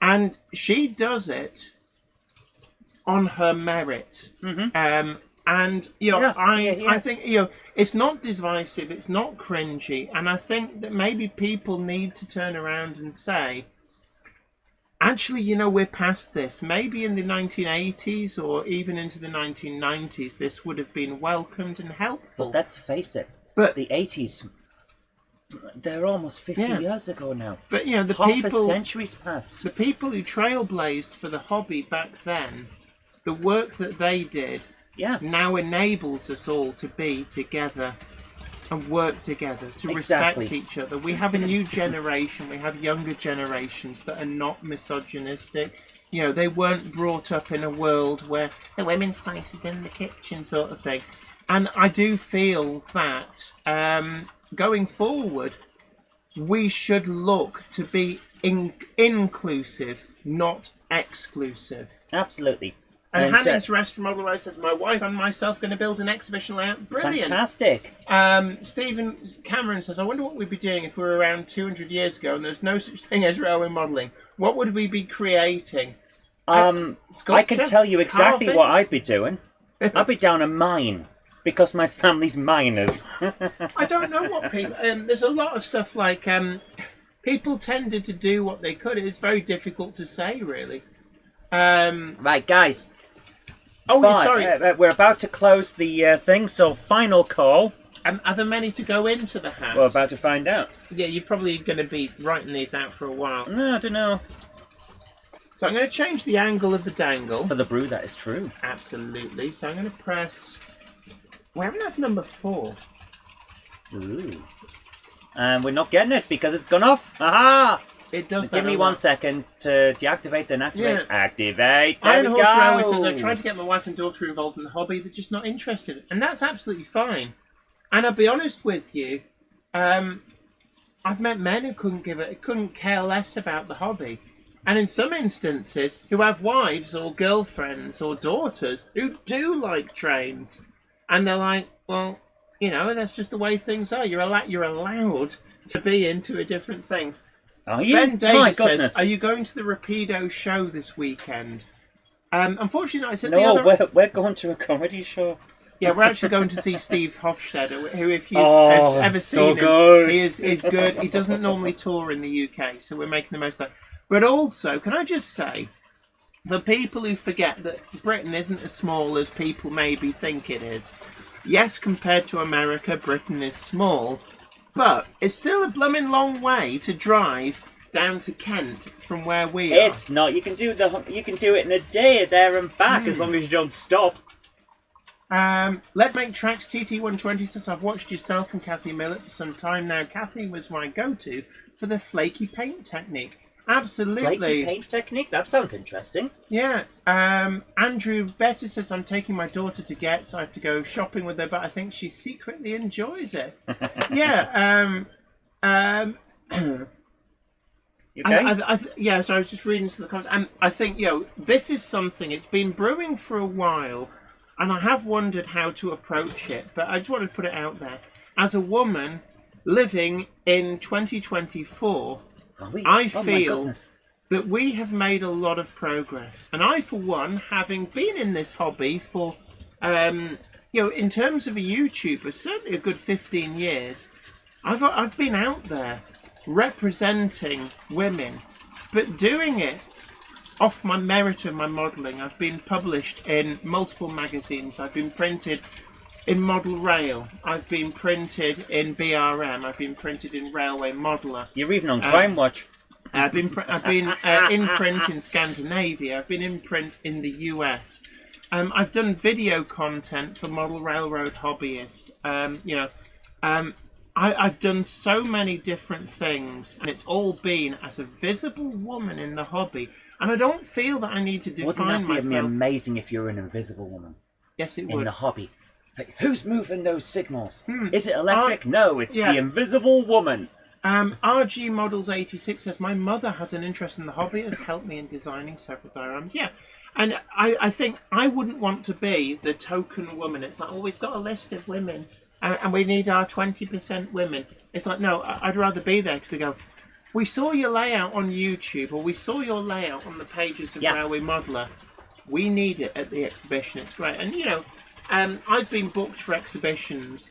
And she does it on her merit. Mm-hmm. And, you know, I think, you know, it's not divisive, it's not cringy. And I think that maybe people need to turn around and say, actually, you know, we're past this. Maybe in the 1980s or even into the 1990s, this would have been welcomed and helpful.
But let's face it, the 80s, they're almost 50 years ago now.
But, you know,
half a century's passed.
The people who trailblazed for the hobby back then, the work that they did, now enables us all to be together and work together, to respect each other. We have a new generation, we have younger generations that are not misogynistic. You know, they weren't brought up in a world where the women's place is in the kitchen sort of thing. And I do feel that going forward, we should look to be inclusive, not exclusive.
Absolutely.
And Hanning's Restaurant Model Row says, my wife and myself going to build an exhibition layout. Brilliant.
Fantastic.
Stephen Cameron says, I wonder what we'd be doing if we were around 200 years ago and there's no such thing as railway modelling. What would we be creating? Sculpture?
I can tell you exactly
Carvings?
what I'd be doing. I'd be down a mine because my family's miners.
I don't know what people... there's a lot of stuff like... people tended to do what they could. It's very difficult to say, really.
Right, guys.
Oh,
Fine.
sorry.
We're about to close the thing, so final call.
Are there many to go into the hat?
We're about to find out.
Yeah, you're probably going to be writing these out for a while.
No, I don't know.
So I'm going to change the angle of the dangle.
For the brew, that is true.
Absolutely. So I'm going to press... We haven't had number 4.
Ooh. And we're not getting it because it's gone off. Aha!
It does
Give
that
me
a
1
lot.
second to deactivate, then activate.
Yeah.
Activate. There
Iron
we
Horse
go.
Railway says, I tried to get my wife and daughter involved in the hobby. They're just not interested. And that's absolutely fine. And I'll be honest with you, I've met men who couldn't care less about the hobby. And in some instances, who have wives or girlfriends or daughters who do like trains. And they're like, well, you know, that's just the way things are. You're allowed to be into different things.
Are you?
Ben
My
Davis
goodness.
says, are you going to the Rapido show this weekend? Unfortunately, I said the
No,
other...
we're going to a comedy show.
Yeah, we're actually going to see Steve Hofstadter, who, if you've
Oh,
ever
so
seen him,
good.
he is good. He doesn't normally tour in the UK, so we're making the most of that. But also, can I just say, the people who forget that Britain isn't as small as people maybe think it is. Yes, compared to America, Britain is small, but it's still a blooming long way to drive down to Kent from where we are.
It's not. You can do it in a day there and back as long as you don't stop.
Let's Make Tracks TT120 says, I've watched yourself and Kathy Millett for some time now. Kathy was my go-to for the flaky paint technique. Absolutely.
Flaky paint technique? That sounds interesting.
Yeah. Andrew Betty says, I'm taking my daughter to Get, so I have to go shopping with her, but I think she secretly enjoys it. Yeah.
Okay.
Yeah, so I was just reading some of the comments. And I think, this is something, it's been brewing for a while, and I have wondered how to approach it, but I just wanted to put it out there. As a woman living in 2024, I feel that we have made a lot of progress. And I, for one, having been in this hobby for, in terms of a YouTuber, certainly a good 15 years, I've been out there representing women, but doing it off my merit of my modelling. I've been published in multiple magazines. I've been printed in Model Rail. I've been printed in BRM. I've been printed in Railway Modeller.
You're even on Crime Watch.
I've been in print in Scandinavia. I've been in print in the US. I've done video content for Model Railroad Hobbyist. I've done so many different things, and it's all been as a visible woman in the hobby. And I don't feel that I need to define
Wouldn't that be
myself.
amazing if you're an invisible woman
Yes, it
in
would.
the hobby? Like, who's moving those signals? Is it electric? No, it's
yeah.
the invisible woman.
RG Models 86 says, my mother has an interest in the hobby, has helped me in designing several dioramas. Yeah, and I think I wouldn't want to be the token woman. It's like, oh, we've got a list of women, and we need our 20% women. It's like, no, I'd rather be there, because they go, we saw your layout on YouTube, or we saw your layout on the pages of Railway Modeller. We need it at the exhibition. It's great. And, I've been booked for exhibitions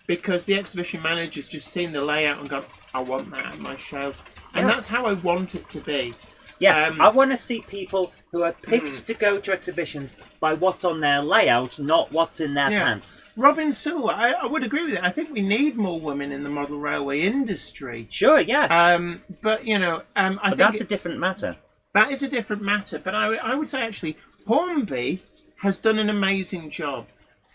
because the exhibition manager's just seen the layout and gone, I want that at my show. And that's how I want it to be.
Yeah, I want to see people who are picked to go to exhibitions by what's on their layout, not what's in their pants.
Robin Silver, I would agree with it. I think we need more women in the model railway industry.
Sure, yes.
But I think
that's a different matter.
That is a different matter. But I would say, actually, Hornby has done an amazing job.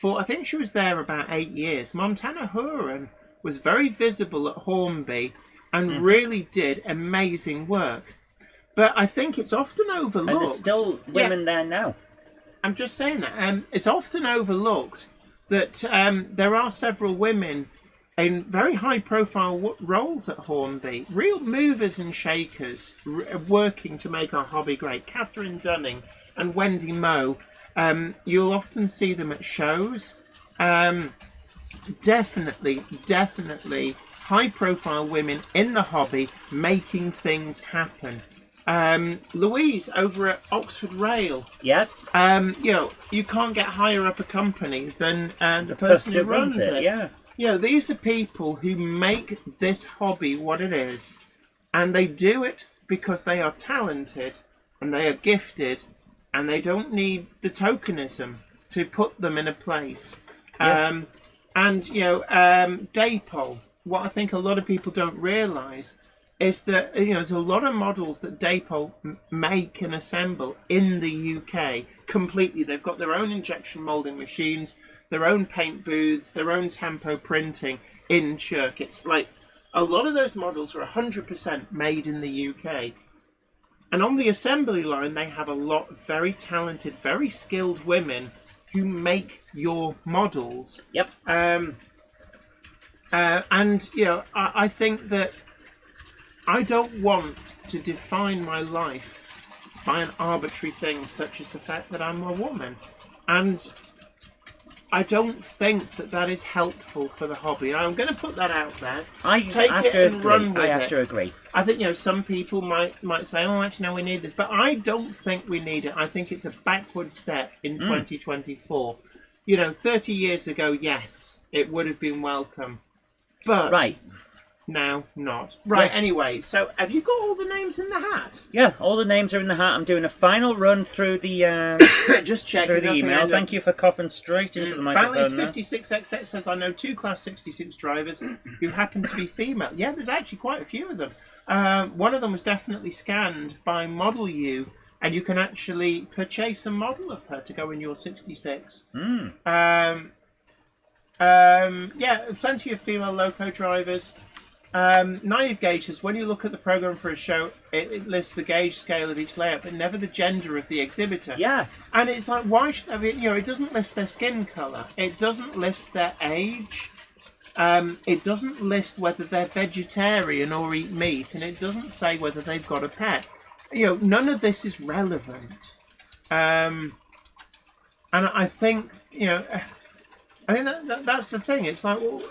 I think she was there about 8 years. Montana Huron was very visible at Hornby and really did amazing work. But I think it's often overlooked.
And there's still women there now.
I'm just saying that. It's often overlooked that there are several women in very high-profile roles at Hornby. Real movers and shakers working to make our hobby great. Catherine Dunning and Wendy Moe. You'll often see them at shows. Definitely high-profile women in the hobby making things happen. Louise over at Oxford Rail.
Yes.
You can't get higher up a company than the person who runs it.
Yeah.
These are people who make this hobby what it is. And they do it because they are talented and they are gifted and they don't need the tokenism to put them in a place.
Yeah.
Daypol, what I think a lot of people don't realise is that there's a lot of models that Daypol make and assemble in the UK completely. They've got their own injection moulding machines, their own paint booths, their own tempo printing in Chirk. It's like a lot of those models are 100% made in the UK. And on the assembly line, they have a lot of very talented, very skilled women who make your models.
Yep.
I think that I don't want to define my life by an arbitrary thing such as the fact that I'm a woman. And I don't think that is helpful for the hobby. I'm going to put that out there.
I have to agree.
I think, some people might say, oh, actually, no, we need this. But I don't think we need it. I think it's a backward step in 2024. 30 years ago, yes, it would have been welcome. But
Right.
now, not. Right,
Yeah.
Anyway, so have you got all the names in the hat?
Yeah, all the names are in the hat. I'm doing a final run through the
Just check
through the emails. Thank you for coughing straight into the microphone.
Valley's
there.
56XX says, I know 2 Class 66 drivers who happen to be female. Yeah, there's actually quite a few of them. One of them was definitely scanned by Model U, and you can actually purchase a model of her to go in your 66. Plenty of female loco drivers. Naive Gauge says, when you look at the program for a show, it lists the gauge scale of each layout, but never the gender of the exhibitor.
Yeah.
And it's like, why should it doesn't list their skin colour. It doesn't list their age. It doesn't list whether they're vegetarian or eat meat, and it doesn't say whether they've got a pet. None of this is relevant. And I think, I think that's the thing. It's like, well,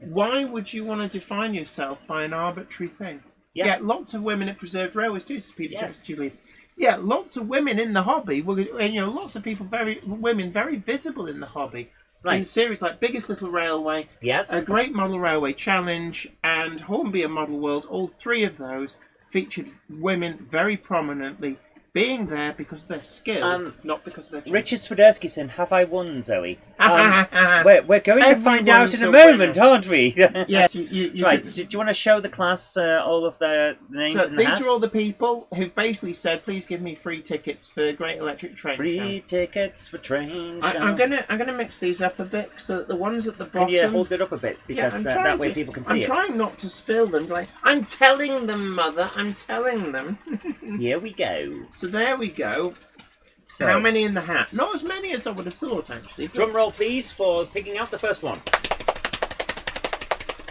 why would you want to define yourself by an arbitrary thing? Yeah, lots of women at Preserved Railways too, says Peter Jackson. Yeah, lots of women in the hobby. Lots of people, women very visible in the hobby.
Right.
In series like Biggest Little Railway,
Yes.
A Great Model Railway Challenge, and Hornby Model World, all 3 of those featured women very prominently, being there because of their skill, not because of their gender.
Richard Swiderski saying, have I won, Zoe? We're going to find out in a
Everyone's a
moment, aren't we?
Yes, you
Right,
could-
so do you want to show the class all of the names
So
in the
these
hat?
are all the people who've basically said, "Please give me free tickets for Great Electric Train
Free
Show."
tickets for train shows.
I'm gonna mix these up a bit so that the ones at the bottom.
Can you hold it up a bit? Because that way people can see
I'm
it.
trying not to spill them. Like, I'm telling them, Mother. I'm telling them.
Here we go.
So there we go.
So,
How many in the hat? Not as many as I would have thought, actually.
drum roll, please, for picking out the first one.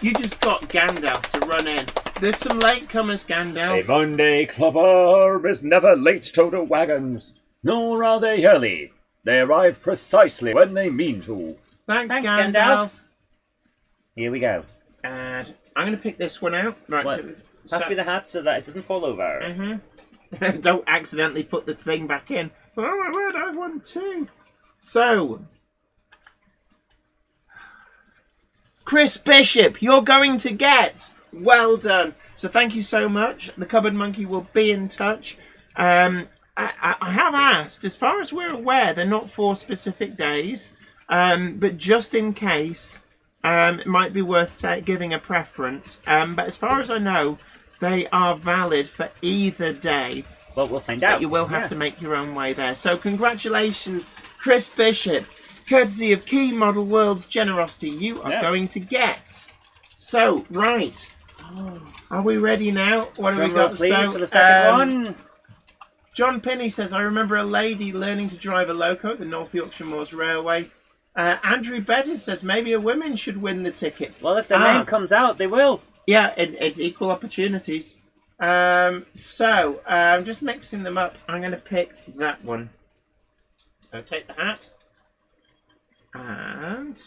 You just got Gandalf to run in. There's some latecomers, Gandalf.
A Monday clubber is never late to the wagons, nor are they early. They arrive precisely when they mean to.
Thanks,
Thanks,
Gandalf.
Gandalf. Here we go.
And I'm going to pick this one out. Right.
What? Pass me the hat so that it doesn't fall over.
Don't accidentally put the thing back in. Oh my word, I won 2. So, Chris Bishop, you're going to get. Well done. So thank you so much. The Cupboard Monkey will be in touch. I have asked, as far as we're aware, they're not for specific days, but just in case, it might be worth giving a preference. But as far as I know, they are valid for either day.
Well, we'll find out.
But you will have to make your own way there. So congratulations, Chris Bishop. Courtesy of Key Model World's generosity, you are going to get. So, right. Are we ready now? What have we
Drum roll,
got?
please,
So,
for the second one.
John Pinney says, I remember a lady learning to drive a loco at the North Yorkshire Moors Railway. Andrew Bettis says, maybe a woman should win the ticket.
Well, if their name comes out, they will.
Yeah, it's equal opportunities. I'm just mixing them up. I'm going to pick that one. So take the hat. And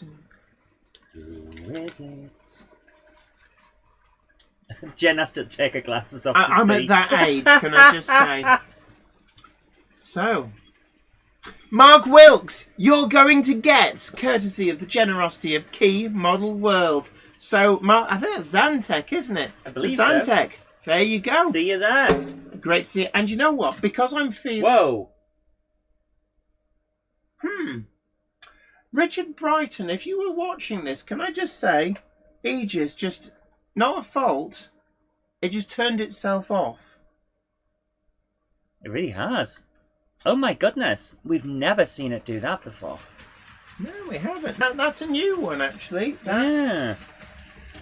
Who is it? Jen has to take her glasses off to
I'm
see.
at that age, can I just say. So, Mark Wilkes, you're going to get, courtesy of the generosity of Key Model World. So, Mark, I think that's Zantec, isn't it?
I believe
so. Zantec, There you go.
See you there.
Great to see you. And you know what? Because I'm feeling...
Whoa.
Richard Brighton, if you were watching this, can I just say, Aegis just, not a fault, it just turned itself off.
It really has. Oh my goodness. We've never seen it do that before.
No, we haven't. That's a new one, actually.
Yeah.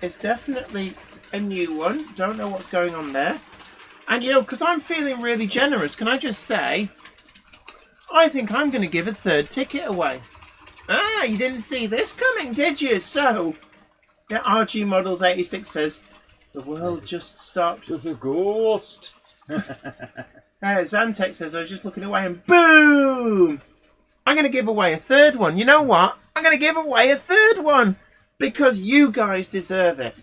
It's definitely a new one. Don't know what's going on there. And, you know, because I'm feeling really generous, can I just say, I think I'm going to give a third ticket away. Ah, you didn't see this coming, did you? So, yeah, RG Models 86 says, the world just stopped.
There's a ghost.
Zantek says, I was just looking away and boom! I'm going to give away a third one. You know what? I'm going to give away a third one because you guys deserve it.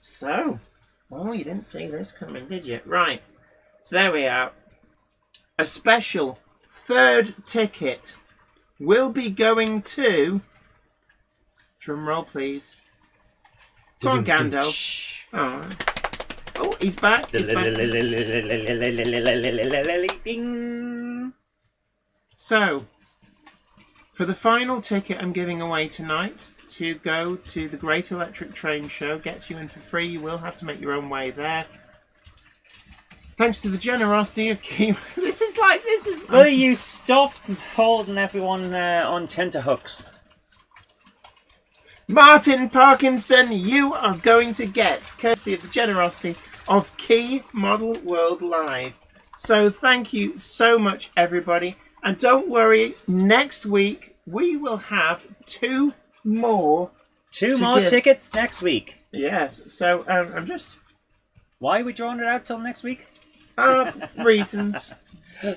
So, oh, you didn't see this coming, did you? Right. So there we are. A special third ticket will be going to... Drum roll, please. Come on, Gandalf. Oh, he's back. He's back. So, for the final ticket I'm giving away tonight to go to the Great Electric Train Show, gets you in for free. You will have to make your own way there. Thanks to the generosity of Kim. This is.
Will you stop holding everyone on tenterhooks?
Martin Parkinson, you are going to get, courtesy of the generosity of Key Model World Live. So thank you so much, everybody. And don't worry, next week we will have two more
tickets next week.
Yes, so I'm just...
Why are we drawing it out till next week?
Reasons.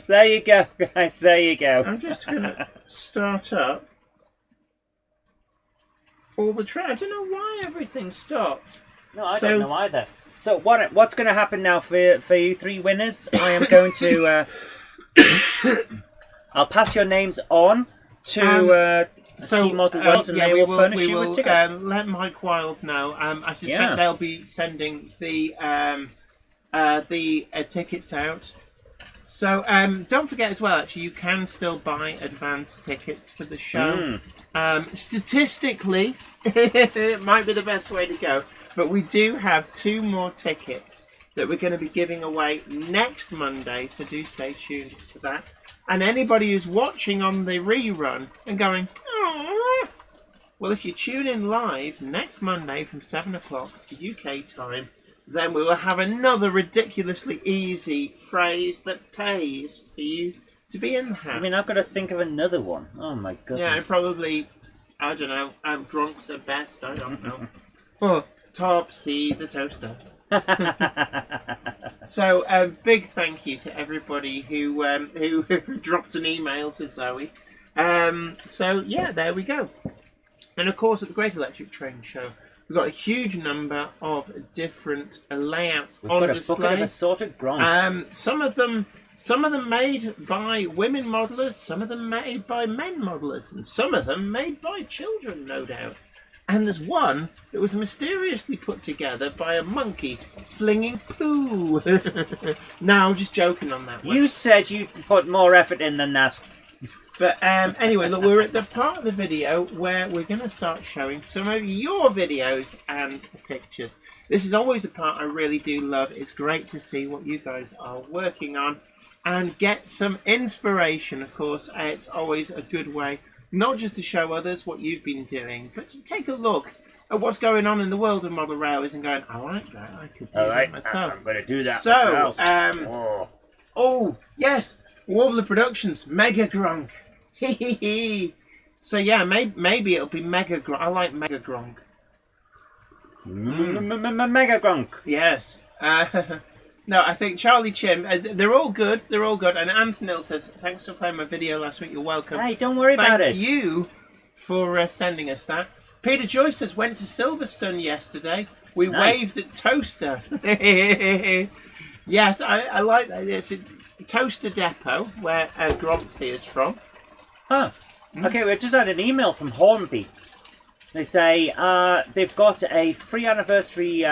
There you go, guys. There you go.
I'm just going to start up all the track. I don't know why everything stopped.
No, I don't know either. So what's going to happen now for you three winners? I am going to... I'll pass your names on to Key Model World, and they will furnish you with tickets.
Let Mike Wild know. I suspect they'll be sending the tickets out. So don't forget as well, actually, you can still buy advance tickets for the show. Statistically, it might be the best way to go, but we do have two more tickets that we're going to be giving away next Monday, so do stay tuned for that. And anybody who's watching on the rerun and going, oh, well, if you tune in live next Monday from 7 o'clock UK time, then we will have another ridiculously easy phrase that pays for you to be in the house.
I mean, I've got to think of another one. Oh, my goodness.
Yeah, probably, I don't know, drunks are best, I don't know. Oh, Topsy the Toaster. So, big thank you to everybody who dropped an email to Zoe. So, yeah, there we go. And, of course, at the Great Electric Train Show, we've got a huge number of different layouts on display.
We've got a assorted gronks.
Some of them made by women modelers, some of them made by men modelers, and some of them made by children, no doubt. And there's one that was mysteriously put together by a monkey flinging poo. No, I'm just joking on that one.
You said you put more effort in than that.
But anyway, look, we're at the part of the video where we're going to start showing some of your videos and pictures. This is always a part I really do love. It's great to see what you guys are working on and get some inspiration. Of course, it's always a good way, not just to show others what you've been doing, but to take a look at what's going on in the world of model railways and going, I like that, I could do that myself.
I'm going to do that myself.
Oh, yes, Warbler Productions, Mega Gronk. So yeah, maybe it'll be Mega Gronk. I like Mega Gronk.
Mega Gronk.
Yes. No, I think Charlie Chim, they're all good. They're all good. And Anthony says, thanks for playing my video last week. You're welcome.
Hey, don't worry about it.
Thank you for sending us that. Peter Joyce says, went to Silverstone yesterday. We waved at Toaster. Yes, I like that. It's a Toaster Depot, where Gronksy is from.
Huh. Okay, we just had an email from Hornby. They say they've got a free anniversary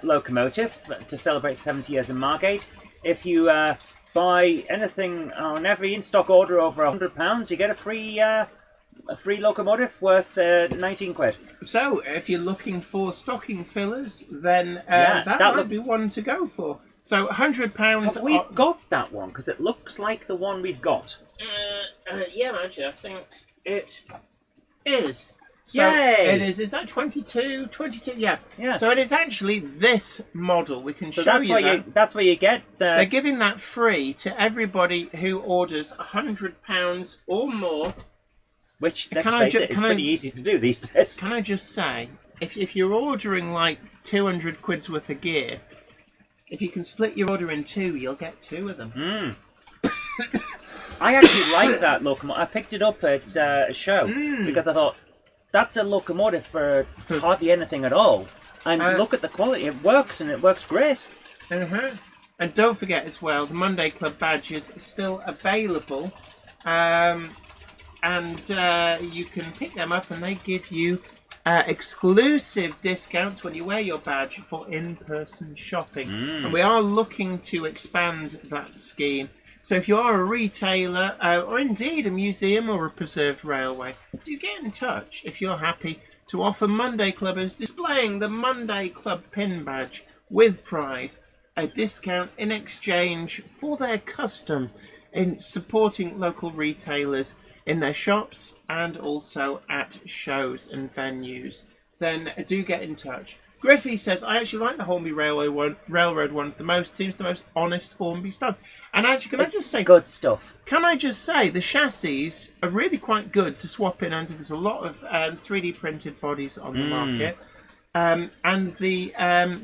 locomotive to celebrate 70 years in Margate. If you buy anything on every in-stock order over £100, you get a free locomotive worth 19 quid.
So, if you're looking for stocking fillers, then
Yeah,
that
that
might be one to go for. So, £100.
Have we got that one? Because it looks like the one we've got.
Yeah, actually, I think it is. So
Yay!
It is. Is that 22? 22, yeah.
Yeah.
So it is actually this model. We can
So
show
that's
you
where
that.
that's where you get.
They're giving that free to everybody who orders £100 or more.
Which, let's
Can I
face
ju-
it, is
can I-
pretty easy to do these days.
Can I just say, if you're ordering like 200 quid's worth of gear, if you can split your order in two, you'll get two of them.
I actually like that locomotive. I picked it up at a show because I thought that's a locomotive for hardly anything at all. And look at the quality; it works, and it works great.
And don't forget as well, the Monday Club badges are still available, and you can pick them up, and they give you exclusive discounts when you wear your badge for in-person shopping. And we are looking to expand that scheme. So if you are a retailer, or indeed a museum or a preserved railway, do get in touch if you're happy to offer Monday Clubbers displaying the Monday Club pin badge with pride a discount in exchange for their custom in supporting local retailers in their shops and also at shows and venues. Then do get in touch. Griffey says, I actually like the Hornby Railroad ones the most. Seems the most honest Hornby stuff. And actually, can I just say,
Good stuff.
Can I just say, the chassis are really quite good to swap in under. There's a lot of 3D printed bodies on the market. And the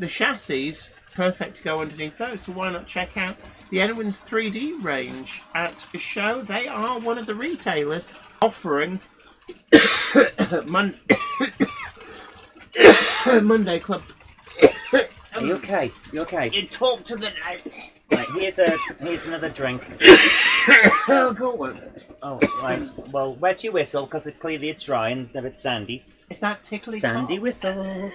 chassis, perfect to go underneath those. So why not check out the Edwin's 3D range at a show? They are one of the retailers offering Monday Club.
Are you okay? You okay?
You talk to the night.
Right, here's another drink.
Oh, go on.
Oh, right. Well, wet your whistle because clearly it's dry and a bit sandy.
Is that tickly?
Sandy
cough?
whistle.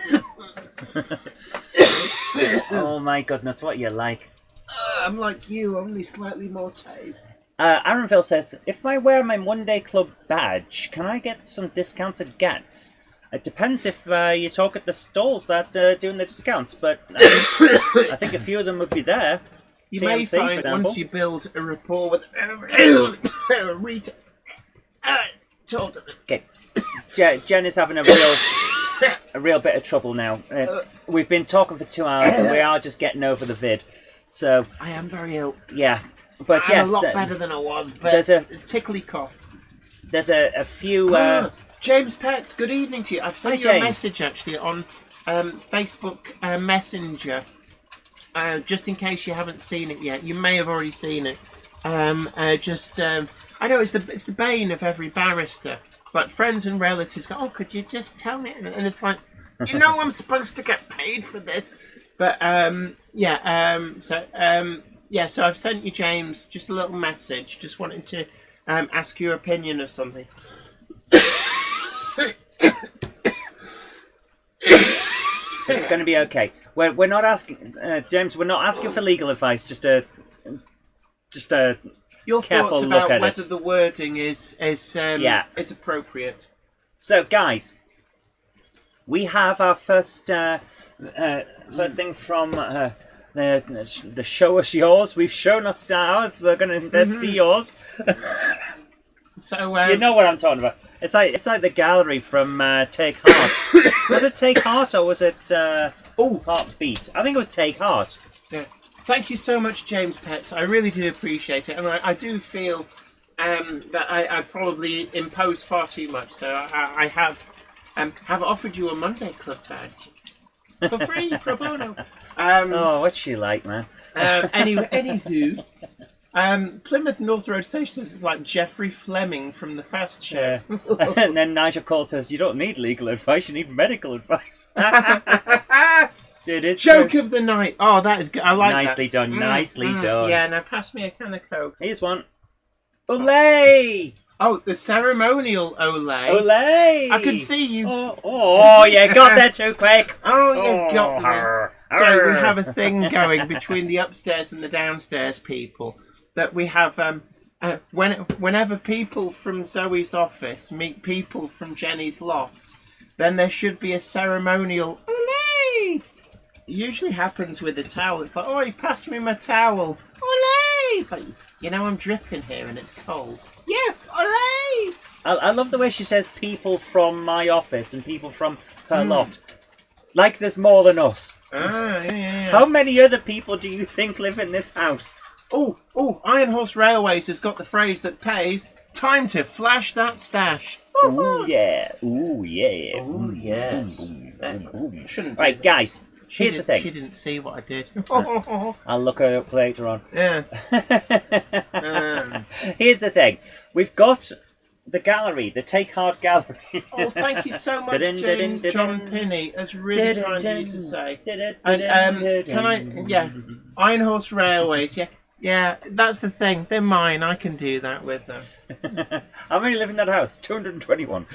Oh my goodness, what you like?
I'm like you, only slightly more tame.
Aaronville says, if I wear my Monday Club badge, can I get some discounts at Gats? It depends if you talk at the stalls that are doing the discounts, but I think a few of them would be there.
You
TMC,
may
for
find
example.
once you build a rapport with a retail. Talk to them.
Okay, Jen is having a real bit of trouble now. We've been talking for 2 hours and we are just getting over the vid. So
I am very ill.
yeah, but
I'm
yes,
a lot better than I was, but
there's a
tickly cough.
there's a few.
James Petts, good evening to you. I've sent
Hi,
you a
James.
message actually on Facebook Messenger. Just in case you haven't seen it yet, you may have already seen it. I know it's the bane of every barrister. It's like friends and relatives go, "Oh, could you just tell me?" And it's like, you know, I'm supposed to get paid for this, but so I've sent you, James, just a little message, just wanting to ask your opinion of something.
It's going to be okay. We're not asking, James. We're not asking for legal advice. Just a
Your
careful
thoughts
look
about
at
whether
it.
the wording is appropriate.
So, guys, we have our first thing from the show us yours. We've shown us ours. We're gonna see yours.
So
You know what I'm talking about. It's like the gallery from Take Heart. Was it Take Heart or was it Heartbeat? I think it was Take Heart.
yeah. Thank you so much, James Petts. I really do appreciate it, and I do feel that I probably impose far too much. So I have offered you a Monday Club badge for free, pro bono.
Oh, what's she like, man?
Anywho, Plymouth North Road Station is like Jeffrey Fleming from the Fast Show.
And then Nigel Cole says, "You don't need legal advice. You need medical advice." Dude, it's
Joke
true.
of the night. Oh, that is good. I like that.
Nicely done. Nicely done.
Yeah, now pass me a can of Coke.
Here's one. Olay!
Oh, the ceremonial Olay.
Olay!
I can see you.
Oh, you got there too quick.
Oh, you got me.
Arr,
So
arr.
we have a thing going between the upstairs and the downstairs people that we have. Whenever people from Zoe's office meet people from Jenny's loft, then there should be a ceremonial Olay. It usually happens with a towel. It's like, oh, pass me my towel. Olay! It's like, I'm dripping here and it's cold. Yeah, Olay!
I love the way she says people from my office and people from her loft. Like there's more than us.
Yeah.
How many other people do you think live in this house?
Oh, Iron Horse Railways has got the phrase that pays. Time to flash that stash.
Ooh, yeah. Ooh, yeah.
Ooh, yes. Shouldn't do
Right,
that.
guys, here's the thing.
She didn't see what I did.
I'll look her up later on.
Yeah.
Here's the thing. We've got the gallery, the Take Heart Gallery.
Oh, thank you so much, John Pinney. That's really kind of you to say. And can I? Yeah, Iron Horse Railways. Yeah, that's the thing. They're mine. I can do that with them.
How many live in that house? 221.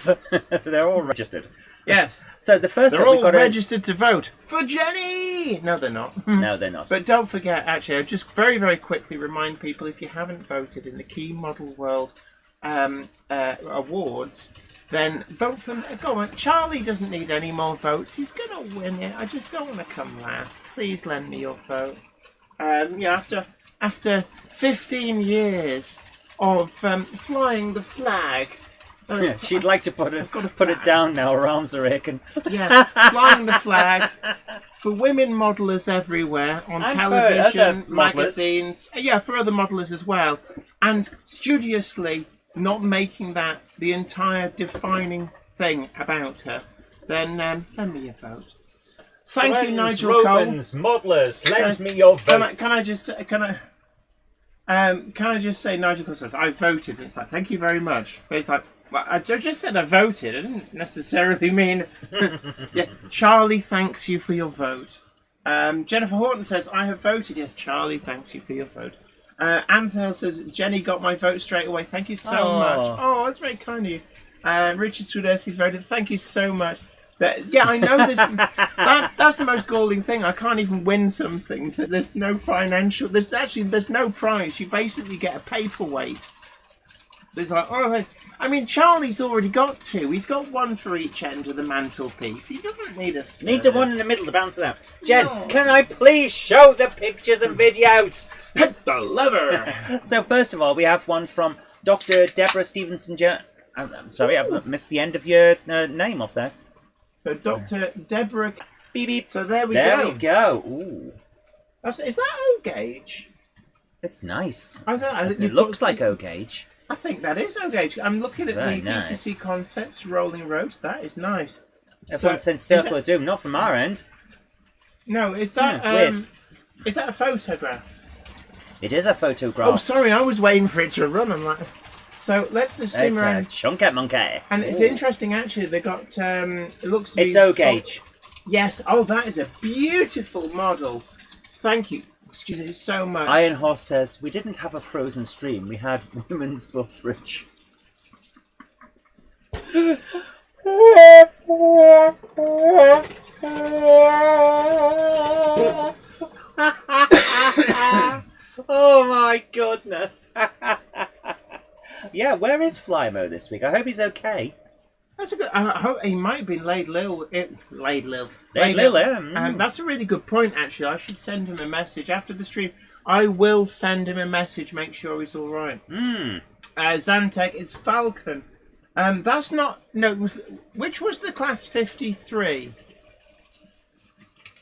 They're all registered.
Yes.
So the first
They're
up, we've
all
got
registered to vote for Jenny. No, they're not.
No, they're not.
But don't forget, actually, I'll just very, very quickly remind people, if you haven't voted in the Key Model World Awards, then vote for... Go on, Charlie doesn't need any more votes. He's going to win it. I just don't want to come last. Please lend me your vote. After 15 years of flying the flag...
Yeah, she'd like to put it
flag.
down now. Her arms are aching.
Yeah, flying the flag for women modelers everywhere on
And for
television,
other modelers.
magazines. Yeah, for other modelers as well. And studiously not making that the entire defining thing about her. Then lend me your vote. Thank you, Nigel
Romans, modelers, lend me your votes.
Can I just say, Nigel Cole says, I voted. It's like, thank you very much. But it's like, well, I just said I voted. I didn't necessarily mean... Yes, Charlie thanks you for your vote. Jennifer Horton says, I have voted. Yes, Charlie thanks you for your vote. Anthony says, Jenny got my vote straight away. Thank you so much. Oh, that's very kind of you. Richard Swiderski's voted. Thank you so much. I know this. That's the most galling thing. I can't even win something. There's no financial. There's no prize. You basically get a paperweight. There's like, Charlie's already got 2. He's got 1 for each end of the mantelpiece. He doesn't need a third.
Needs a 1 in the middle to balance it out. Jen, can I please show the pictures and videos?
Hit the lever.
So first of all, we have one from Dr. Deborah Stevenson. I'm sorry, I've missed the end of your name off there.
So Dr. Deborah.
Beep beep.
So there we
go. Ooh.
Is that O gauge?
It's nice.
It
looks like O gauge.
I think that is O gauge. I'm looking at
Very
the
nice.
DCC Concepts Rolling Roads. That is nice.
Everyone said Circle of Doom, not from our end.
No, is that
weird.
Is that a photograph?
It is a photograph.
Oh, sorry, I was waiting for it to run. I'm like, so let's just zoom
It's
around.
a chunky monkey.
And it's interesting, actually. They got it looks. To be
It's O gauge.
Yes. Oh, that is a beautiful model. Thank you, students, so much.
Iron Horse says, we didn't have a frozen stream, we had women's buffrage. Oh my goodness. Yeah, where is Flymo this week? I hope he's okay.
That's a good. I hope he might have been laid Lil. That's a really good point, actually. I should send him a message after the stream. I will send him a message, make sure he's all right. Zantek, it's Falcon. That's not. No, which was the class 53?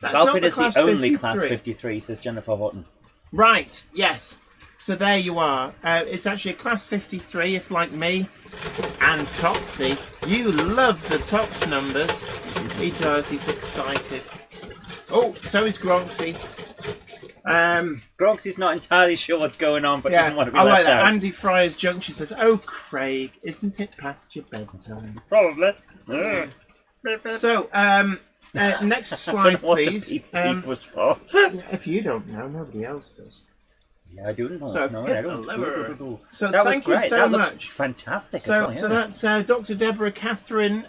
Falcon is the only class 53, says Jennifer Horton.
Right, yes. So there you are. It's actually a class 53, if like me and Topsy, you love the Tops numbers. He does, he's excited. Oh, so is Gronksy.
Gronxy's not entirely sure what's going on, but
Yeah,
doesn't want to be
I like
left
that.
out.
Andy Fryer's Junction says, oh, Craig, isn't it past your bedtime?
Probably.
So, next
I
slide,
don't know what
please.
the beep was for.
If you don't know, nobody else does.
Yeah, I do know.
So,
No,
hit
I
the
don't.
lever.
Ooh.
So
That was
thank you
great.
so
That looks
much.
fantastic as
So,
well. Yeah.
so that's Dr. Deborah Catherine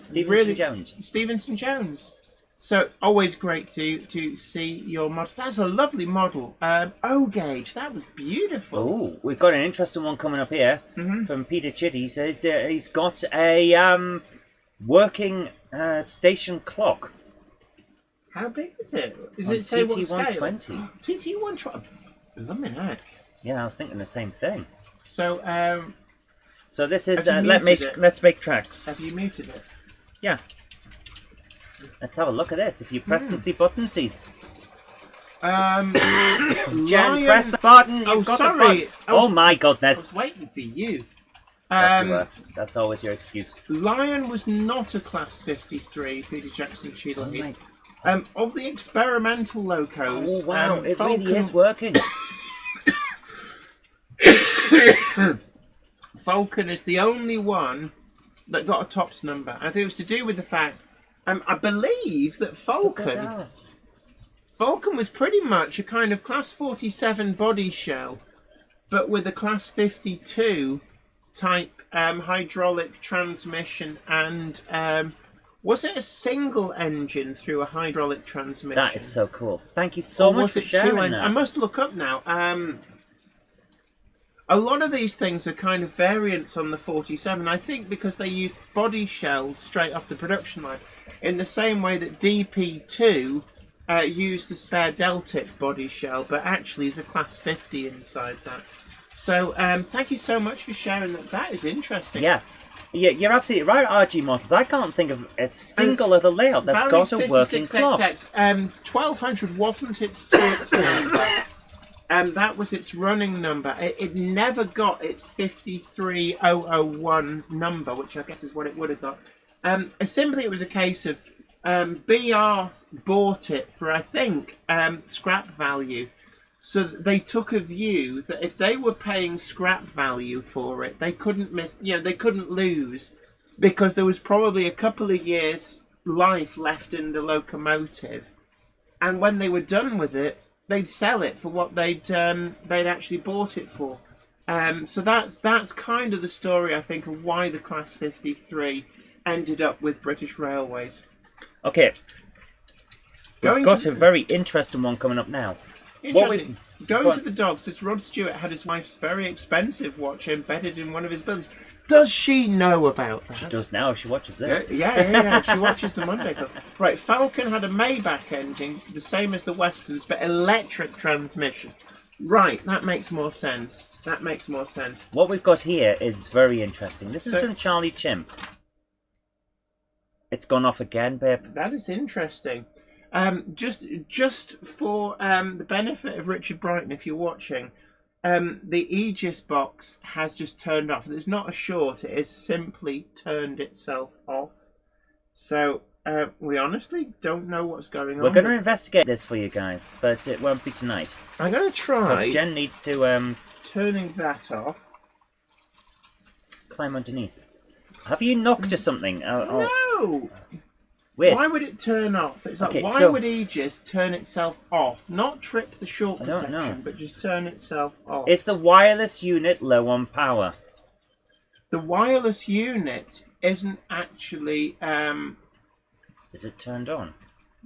Stevenson Jones.
Stevenson Jones. So always great to see your model. That's a lovely model. O gauge. That was beautiful.
Oh, we've got an interesting one coming up here from Peter Chitty. He says he's got a working station clock.
How big is it? Does
On
it say what scale?
TT120.
TT120. Blimmin' heck.
Yeah, I was thinking the same thing.
So
So this is
Have you muted it?
let's make tracks.
have you muted it?
Yeah. Let's have a look at this. If you press and see buttonsies. Jen,
Lion-
press the button.
Oh,
You've got
sorry.
the button.
I was-
Oh my
I
goodness.
was waiting for you.
That's always your excuse.
Lion was not a Class 53, Peter Jackson Cheadle.
Oh my-
Of the experimental locos,
Oh wow, it
Falcon,
really is working.
Falcon is the only one that got a tops number. I think it was to do with the fact, I believe that
Look at
Falcon
that.
Falcon was pretty much a kind of Class 47 body shell, but with a Class 52 type hydraulic transmission and was it a single engine through a hydraulic transmission?
That is so cool. Thank you so
Or
much
was
for
it
sharing
two?
that.
I must look up now. A lot of these things are kind of variants on the 47. I think because they used body shells straight off the production line, in the same way that DP2 used a spare Deltic body shell, but actually is a Class 50 inside that. So thank you so much for sharing that. That is interesting.
Yeah, you're absolutely right, RG Motors. I can't think of a single other layout that's got a working clock.
1200 wasn't its number. That was its running number. It never got its 53001 number, which I guess is what it would have got. Simply, it was a case of BR bought it for, I think, scrap value. So they took a view that if they were paying scrap value for it, they couldn't they couldn't lose, because there was probably a couple of years life left in the locomotive, and when they were done with it, they'd sell it for what they'd actually bought it for. So that's kind of the story, I think, of why the Class 53 ended up with British Railways.
Okay,
Going
we've got
to-
a very interesting one coming up now.
Interesting.
Go
Going
on.
to the dogs, this Rod Stewart had his wife's very expensive watch embedded in one of his buildings. Does she know about that?
She does now if she watches
Yeah,
this.
yeah. She watches the Monday Club. Right, Falcon had a Maybach engine, the same as the Westerns, but electric transmission. Right, that makes more sense.
What we've got here is very interesting. This is
So-
from Charlie Chimp. It's gone off again, babe.
That is interesting. Just for the benefit of Richard Brighton, if you're watching, the Aegis box has just turned off. It's not a short, it has simply turned itself off. So we honestly don't know what's going on.
We're going to investigate this for you guys, but it won't be tonight.
I'm going to try
Because Jen needs to
turning that off.
climb underneath. Have you knocked or something?
No!
Weird.
Why would it turn off? It's like,
Okay,
why
so-
would Aegis turn itself off? Not trip the short
I don't
protection,
know.
but just turn itself off.
Is the wireless unit low on power?
The wireless unit isn't actually
Is it turned on?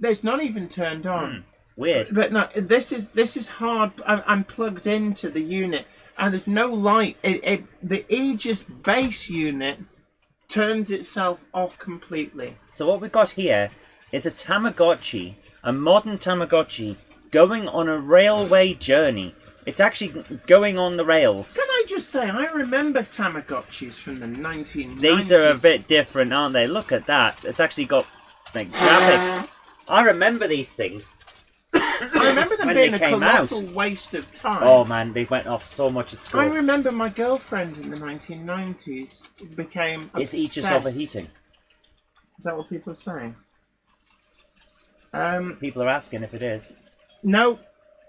it's not even turned on.
Weird.
But no, this is hard. I'm plugged into the unit and there's no light. The Aegis base unit turns itself off completely.
So what we've got here is a Tamagotchi, a modern Tamagotchi, going on a railway journey. It's actually going on the rails.
Can I just say, I remember Tamagotchis from the 1990s.
These are a bit different, aren't they? Look at that. It's actually got like graphics. I remember these things.
I remember them
when
being
they
a
came out.
colossal waste of time.
Oh man, they went off so much at
I
school.
remember my girlfriend in the 1990s became
Is Aegis
obsessed.
overheating?
Is that what people are saying?
People are asking if it is.
No,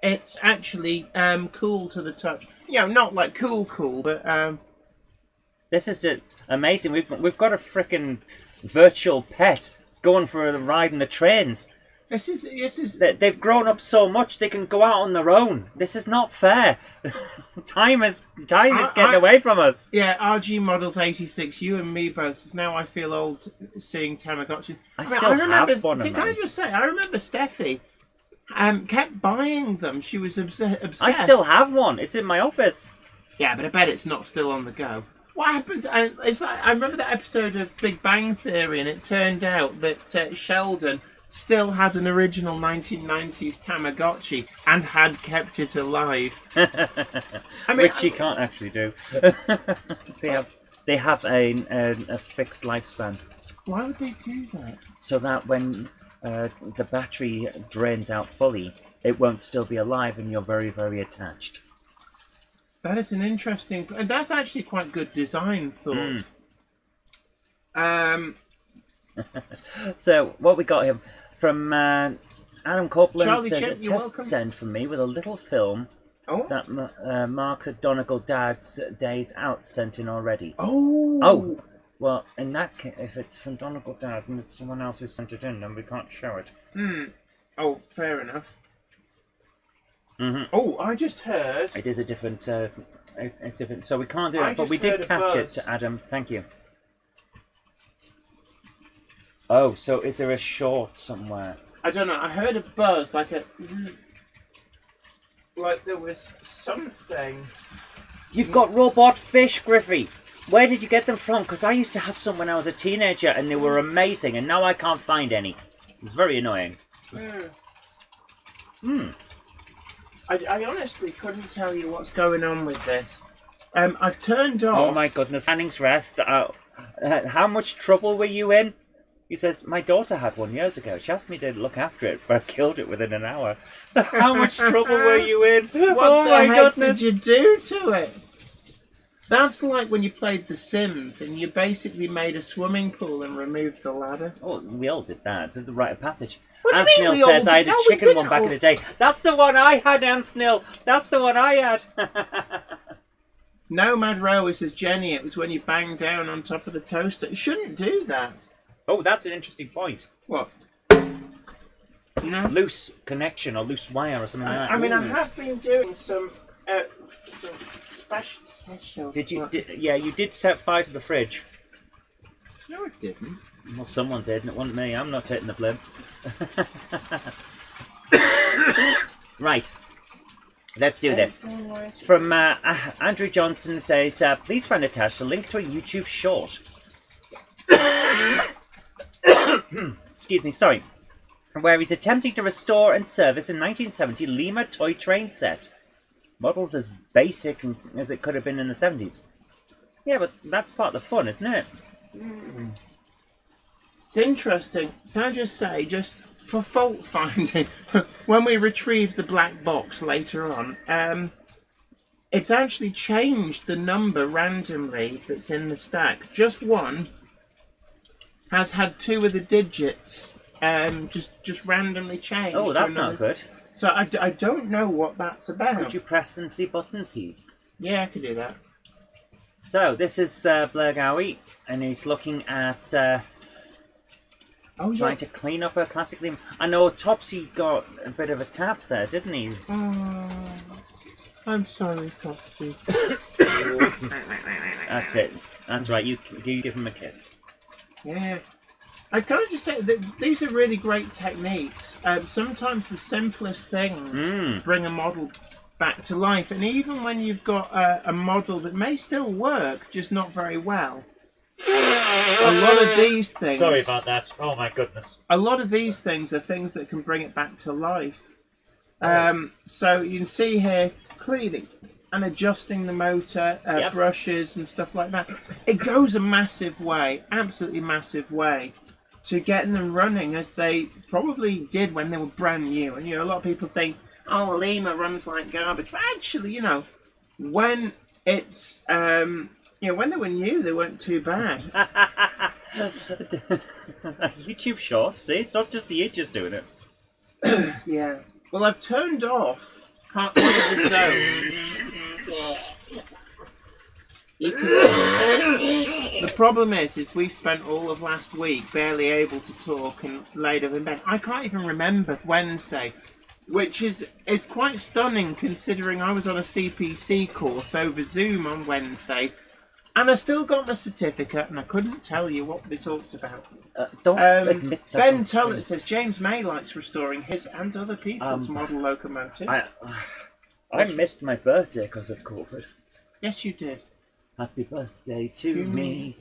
it's actually cool to the touch. You know, not like cool, but
This is amazing. We've got a freaking virtual pet going for a ride in the trains.
This is.
They've grown up so much they can go out on their own. This is not fair. Time is getting away from us.
Yeah, RG Models 86, you and me both. Now I feel old seeing Tamagotchi.
I still have one of them.
Can I just say, I remember Steffi kept buying them. She was obsessed.
I still have one. It's in my office.
Yeah, but I bet it's not still on the go. What happened? It's like I remember that episode of Big Bang Theory, and it turned out that Sheldon still had an original 1990s Tamagotchi and had kept it alive.
Which you can't actually do. They have a fixed lifespan.
Why would they do that?
So that when the battery drains out fully, it won't still be alive and you're very, very attached.
That is an interesting... And that's actually quite good design thought.
So, what we got here from Adam Copeland
Charlie
says,
Chip,
a
you're
test
welcome.
sent from me with a little film that marks a Donegal Dad's days out sent in already.
Oh!
Well, in that case, if it's from Donegal Dad and it's someone else who sent it in, then we can't show it.
Oh, fair enough.
Mm-hmm.
Oh, I just heard...
It is a different, so we can't do
I
it, but we
just heard
did
a
catch
buzz.
it, Adam. Thank you. Oh, so is there a short somewhere?
I don't know, I heard a buzz, like a... zzz. Like there was something...
You've got robot fish, Griffey! Where did you get them from? Because I used to have some when I was a teenager and they were amazing, and now I can't find any. It's very annoying.
I honestly couldn't tell you what's going on with this. I've turned off...
Oh my goodness. Hanning's Rest. How much trouble were you in? He says, my daughter had one years ago. She asked me to look after it, but I killed it within an hour. How much trouble were you in?
What the heck did you do to it? That's like when you played The Sims and you basically made a swimming pool and removed the ladder.
Oh, we all did that. It's the rite of passage.
What do you mean we
Anthnil
all
says, I had
did?
a
No, we
chicken one
didn't
back
all.
in the day. That's the one I had, Anthnil. That's the one I had.
Nomad Railway says, Jenny, it was when you banged down on top of the toaster. You shouldn't do that.
Oh, that's an interesting point.
What? You know?
Loose connection or loose wire or something like that.
I mean, I
Ooh.
have been doing some special.
Did you? Yeah, you did set fire to the fridge.
No, it didn't.
Well, someone did, and it wasn't me. I'm not taking the blame. Right. Let's do this. From Andrew Johnson says, please find attached a link to a YouTube short. Excuse me, sorry. Where he's attempting to restore and service a 1970 Lima toy train set. Models as basic as it could have been in the 70s. Yeah, but that's part of the fun, isn't it?
It's interesting. Can I just say, just for fault finding, when we retrieve the black box later on, it's actually changed the number randomly that's in the stack. Just one has had two of the digits just randomly changed.
Oh,
to
that's
another.
not good.
So I don't know what that's about.
Could you press and see buttonsies?
Yeah, I could do that.
So, this is Blair Gowie, and he's looking at
Oh, yeah.
trying to clean up a classic Lima. I know Topsy got a bit of a tap there, didn't he?
I'm sorry, Topsy.
That's it. That's right, you give him a kiss.
Yeah. I can't just say that these are really great techniques. Sometimes the simplest things bring a model back to life, and even when you've got a model that may still work, just not very well. A lot of these things.
Sorry about that. Oh my goodness.
A lot of these things are things that can bring it back to life. So you can see here clearly, and adjusting the motor, brushes and stuff like that. It goes a massive way, absolutely massive way, to getting them running as they probably did when they were brand new. And a lot of people think, oh, Lima runs like garbage. But actually, when it's when they were new, they weren't too bad.
YouTube short, see? It's not just the idiots doing it.
Yeah. Well, I've turned off part of the zone. You can... The problem is we spent all of last week barely able to talk and laid up in bed. I can't even remember Wednesday, which is quite stunning considering I was on a CPC course over Zoom on Wednesday, and I still got my certificate, and I couldn't tell you what they talked about.
Don't admit that.
Ben Tullett says James May likes restoring his and other people's model locomotives.
I missed my birthday because of COVID.
Yes, you did.
Happy birthday to me.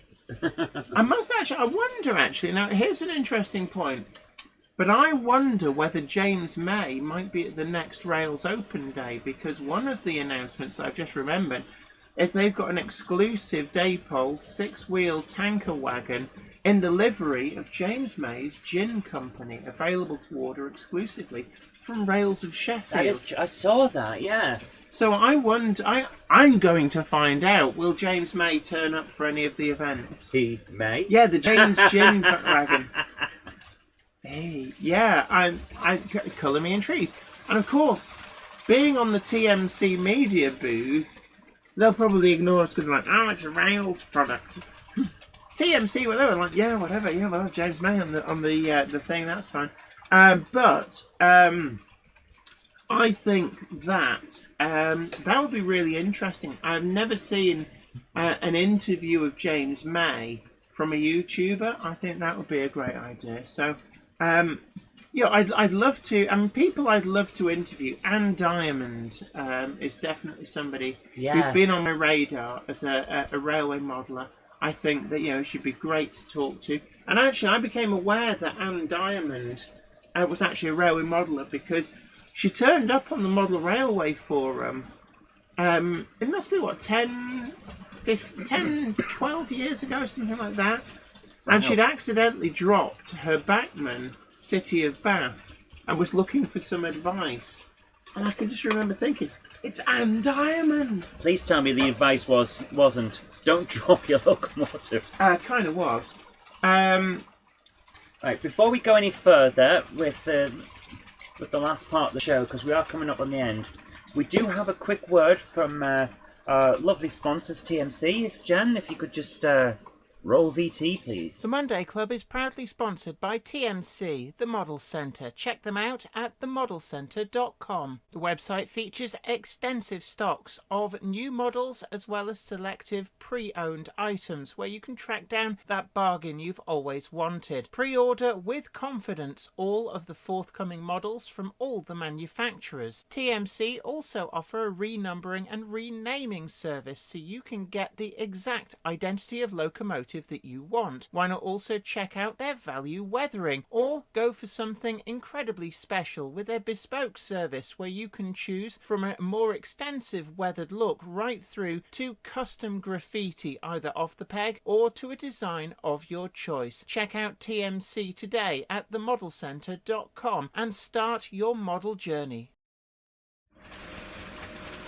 I wonder actually, now here's an interesting point, but I wonder whether James May might be at the next Rails Open Day, because one of the announcements that I've just remembered is they've got an exclusive Daypole 6-wheel tanker wagon in the livery of James May's Gin Company, available to order exclusively from Rails of Sheffield.
I saw that, yeah.
So I wonder, I'm going to find out, will James May turn up for any of the events?
He may?
Yeah, the James Gin wagon. Hey, yeah, I colour me intrigued. And of course, being on the TMC media booth, they'll probably ignore us because they're like, oh, it's a Rails product. TMC, whatever, like, yeah, whatever, yeah, well, James May on the thing, that's fine. But I think that that would be really interesting. I've never seen an interview of James May from a YouTuber. I think that would be a great idea. So, I'd love to. People I'd love to interview. Anne Diamond is definitely somebody who's been on my radar as a railway modeller. I think that she'd be great to talk to. And actually, I became aware that Anne Diamond was actually a railway modeller because she turned up on the Model Railway Forum. It must be, 10, 12 years ago, something like that. And she'd accidentally dropped her Bachmann City of Bath and was looking for some advice. And I can just remember thinking, it's Anne Diamond!
Please tell me the advice wasn't, don't drop your locomotives.
Kind of was.
Right, before we go any further with the last part of the show, because we are coming up on the end, we do have a quick word from our lovely sponsors, TMC. Jen, if you could just roll VT, please.
The Monday Club is proudly sponsored by TMC, the Model Centre. Check them out at themodelcentre.com. The website features extensive stocks of new models as well as selective pre-owned items where you can track down that bargain you've always wanted. Pre-order with confidence all of the forthcoming models from all the manufacturers. TMC also offer a renumbering and renaming service so you can get the exact identity of locomotive that you want. Why not also check out their value weathering, or go for something incredibly special with their bespoke service where you can choose from a more extensive weathered look right through to custom graffiti either off the peg or to a design of your choice. Check out TMC today at themodelcentre.com and start your model journey.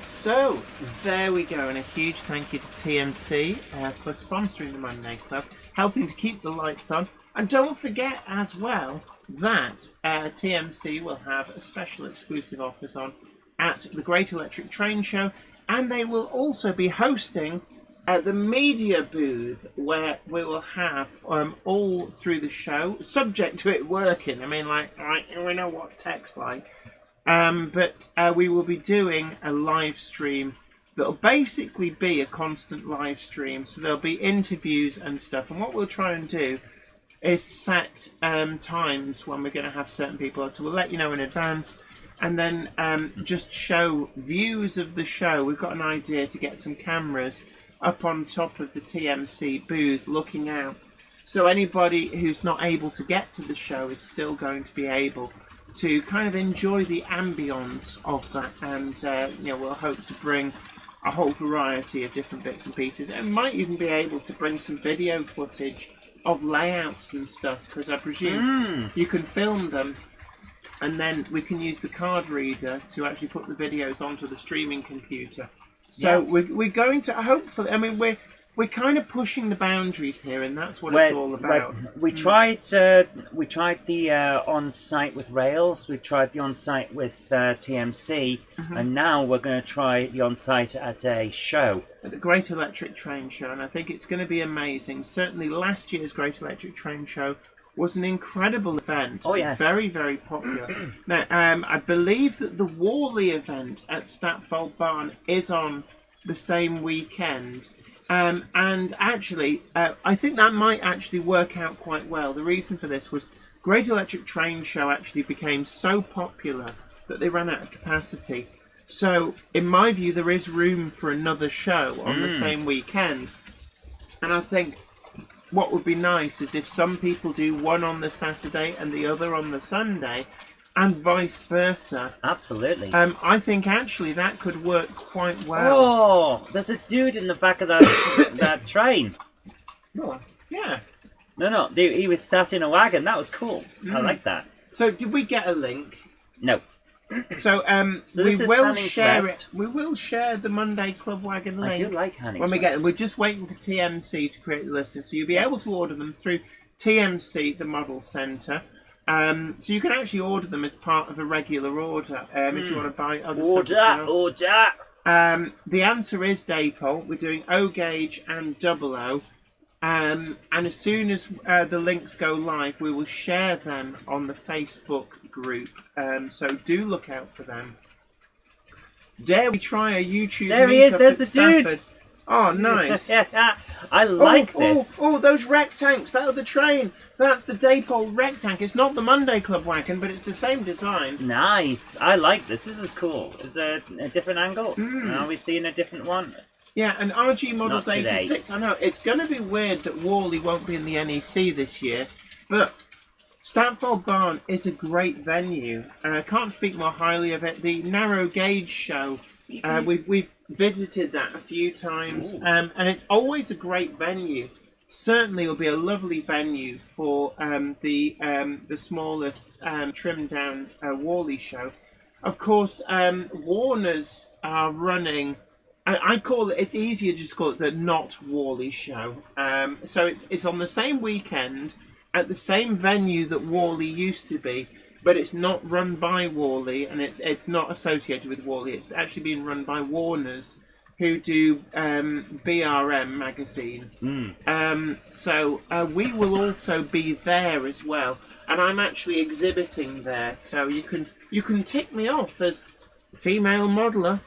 So, there we go, and a huge thank you to TMC for sponsoring the Monday Club, helping to keep the lights on. And don't forget as well that TMC will have a special exclusive offers on at the Great Electric Train Show, and they will also be hosting the media booth where we will have all through the show, subject to it working. I mean, we know what tech's like. But we will be doing a live stream that will basically be a constant live stream. So there'll be interviews and stuff. And what we'll try and do is set times when we're going to have certain people on. So we'll let you know in advance. And then just show views of the show. We've got an idea to get some cameras up on top of the TMC booth looking out. So anybody who's not able to get to the show is still going to be able to kind of enjoy the ambience of that, and we'll hope to bring a whole variety of different bits and pieces, and might even be able to bring some video footage of layouts and stuff, because I presume you can film them and then we can use the card reader to actually put the videos onto the streaming computer. So yes. we're going to hopefully, we're kind of pushing the boundaries here, and that's what it's all about.
We tried the on-site with Rails, we tried the on-site with TMC, and now we're going to try the on-site at a show.
At the Great Electric Train Show, and I think it's going to be amazing. Certainly last year's Great Electric Train Show was an incredible event.
Oh, yes.
Very, very popular. Now, I believe that the Worley event at Statfold Barn is on the same weekend. And actually, I think that might actually work out quite well. The reason for this was Great Electric Train Show actually became so popular that they ran out of capacity. So, in my view, there is room for another show on the same weekend. And I think what would be nice is if some people do one on the Saturday and the other on the Sunday, and vice versa.
Absolutely.
I think actually that could work quite well.
Oh, there's a dude in the back of that that train.
Oh, yeah.
No, he was sat in a wagon. That was cool. I like that.
So, did we get a link?
No.
So,
So
we
this is
will
Hanning's
share
Rest.
it. We will share the Monday Club Wagon link.
I do like Hanning's
when we get
Rest.
them. We're just waiting for TMC to create the listing, so you'll be able to order them through TMC, the Model Centre. So you can actually order them as part of a regular order if you want to buy other stuff.
Order.
The answer is Dapol. We're doing O gauge and 00. And as soon as the links go live, we will share them on the Facebook group. So do look out for them. Dare we try a YouTube
There he is,
meetup
there's
at
the
Stafford?
dude.
Oh, nice.
I like this.
Oh, those wreck tanks. That other train. That's the Dapol wreck tank. It's not the Monday Club wagon, but it's the same design.
Nice. I like this. This is cool. Is there a different angle? Are we seeing a different one?
Yeah, and RG Models
Not today.
86. I know, it's going to be weird that Worley won't be in the NEC this year, but Statfold Barn is a great venue. I can't speak more highly of it. The Narrow Gauge Show, we've visited that a few times, and it's always a great venue. Certainly will be a lovely venue for the smaller trimmed down Worley show. Of course, Warner's are running. I call it. It's easier just to call it the Not Worley show. So it's on the same weekend at the same venue that Worley used to be, but it's not run by Worley and it's not associated with Worley. It's actually being run by Warner's, who do BRM magazine. So we will also be there as well, and I'm actually exhibiting there. So you can tick me off as female modeller.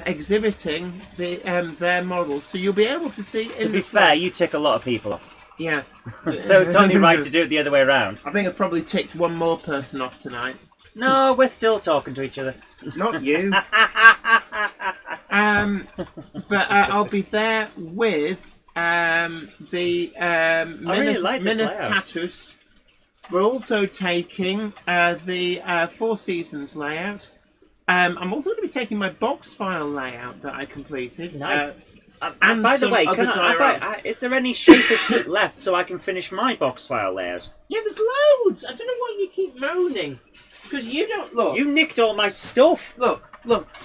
Exhibiting their models, so you'll be able to see.
To be fair, you tick a lot of people off.
Yeah.
So it's only right to do it the other way around.
I think I've probably ticked one more person off tonight.
No, we're still talking to each other.
Not you. But I'll be there with the
really like this
Minith
layout.
Tatus. We're also taking the Four Seasons layout. I'm also going to be taking my box file layout that I completed.
Nice.
And
by the
some
way,
other
is there any shaper sheet left so I can finish my box file layout?
Yeah, there's loads. I don't know why you keep moaning. Because you don't look.
You nicked all my stuff.
Look.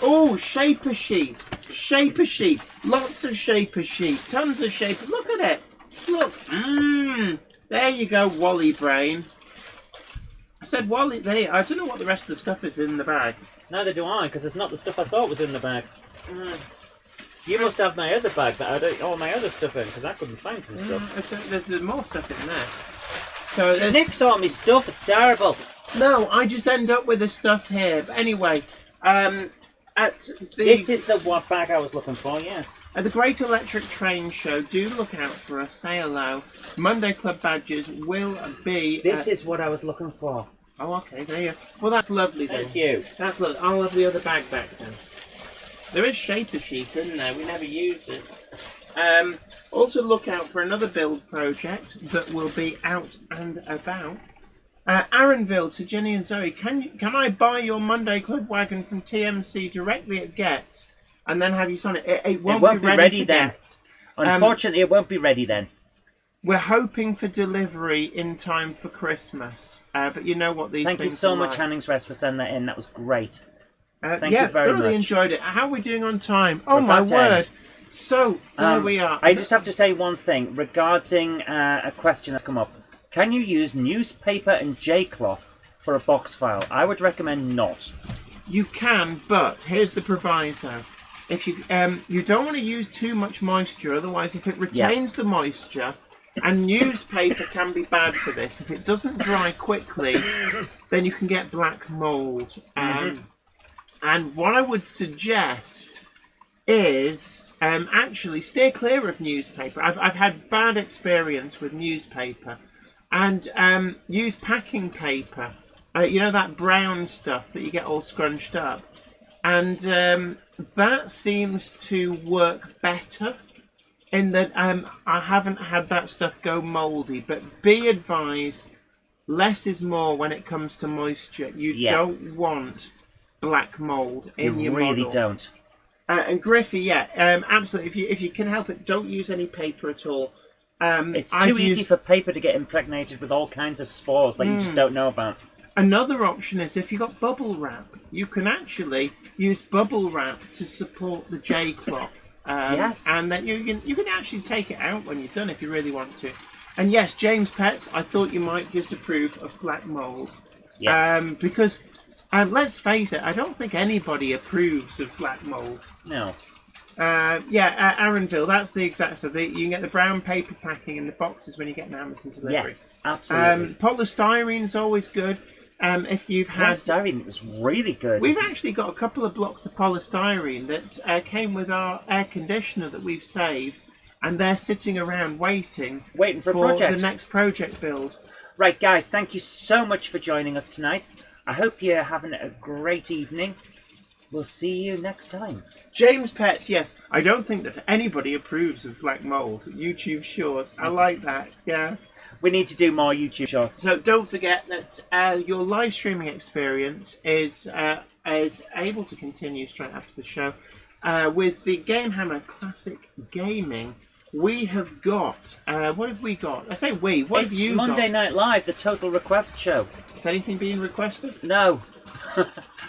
Oh, shaper sheet. Shaper sheet. Lots of shaper sheet. Tons of shaper. Look at it. Look. There you go, Wally Brain. I said Wally. There. I don't know what the rest of the stuff is in the bag.
Neither do I, because it's not the stuff I thought was in the bag. You must have my other bag that I had all my other stuff in, because I couldn't find some stuff.
There's more stuff in there. So
She nicks all my stuff, it's terrible.
No, I just end up with the stuff here. But anyway,
This is the what bag I was looking for, yes.
At the Great Electric Train Show, do look out for a sale. Monday Club badges will be...
This is what I was looking for.
Oh, okay, there you go. Well, that's lovely then.
Thank you.
That's lovely. I'll have the other bag back then. There is shaper sheet in there. We never used it. Also look out for another build project that will be out and about. Aaronville to Jenny and Zoe. Can I buy your Monday Club wagon from TMC directly at Getz and then have you sign it? It won't be ready
then.
Getz.
Unfortunately, it won't be ready then.
We're hoping for delivery in time for Christmas, but you know what these
Thank
things
you so
are
much,
like.
Hanning's Rest, for sending that in. That was great. Thank
yeah,
you very
thoroughly
much.
enjoyed it. How are we doing on time? Oh
We're
my
about to
word!
end.
So, there we are.
I just have to say one thing regarding a question that's come up. Can you use newspaper and J-cloth for a box file? I would recommend not.
You can, but here's the proviso. If you you don't want to use too much moisture, otherwise if it retains the moisture, and newspaper can be bad for this, if it doesn't dry quickly, then you can get black mold. And what I would suggest is actually steer clear of newspaper. I've had bad experience with newspaper, and use packing paper. You know, that brown stuff that you get all scrunched up, and that seems to work better. In that I haven't had that stuff go mouldy, but be advised, less is more when it comes to moisture. You don't want black mold in your model.
You really don't.
And Griffey, absolutely. If you can help it, don't use any paper at all.
It's too easy for paper to get impregnated with all kinds of spores that you just don't know about.
Another option is if you've got bubble wrap, you can actually use bubble wrap to support the J-cloth.
Yes.
And then you can actually take it out when you're done if you really want to. And yes, James Pets, I thought you might disapprove of black mold.
Yes.
Because let's face it, I don't think anybody approves of black mold.
No.
Arronville, that's the exact stuff. You can get the brown paper packing in the boxes when you get an Amazon delivery.
Yes, absolutely.
Polystyrene's always good. If you've had
polystyrene, was really good.
We've actually got a couple of blocks of polystyrene that came with our air conditioner that we've saved, and they're sitting around waiting
for the
next project build.
Right, guys, thank you so much for joining us tonight. I hope you're having a great evening. We'll see you next time.
James Pets, yes. I don't think that anybody approves of black mold. YouTube short. I like that, yeah.
We need to do more YouTube shorts.
So don't forget that your live streaming experience is able to continue straight after the show. With the Game Hammer Classic Gaming, we have got... what have we got? I say we. What have you got?
It's Monday Night Live, the Total Request show.
Is anything being requested?
No.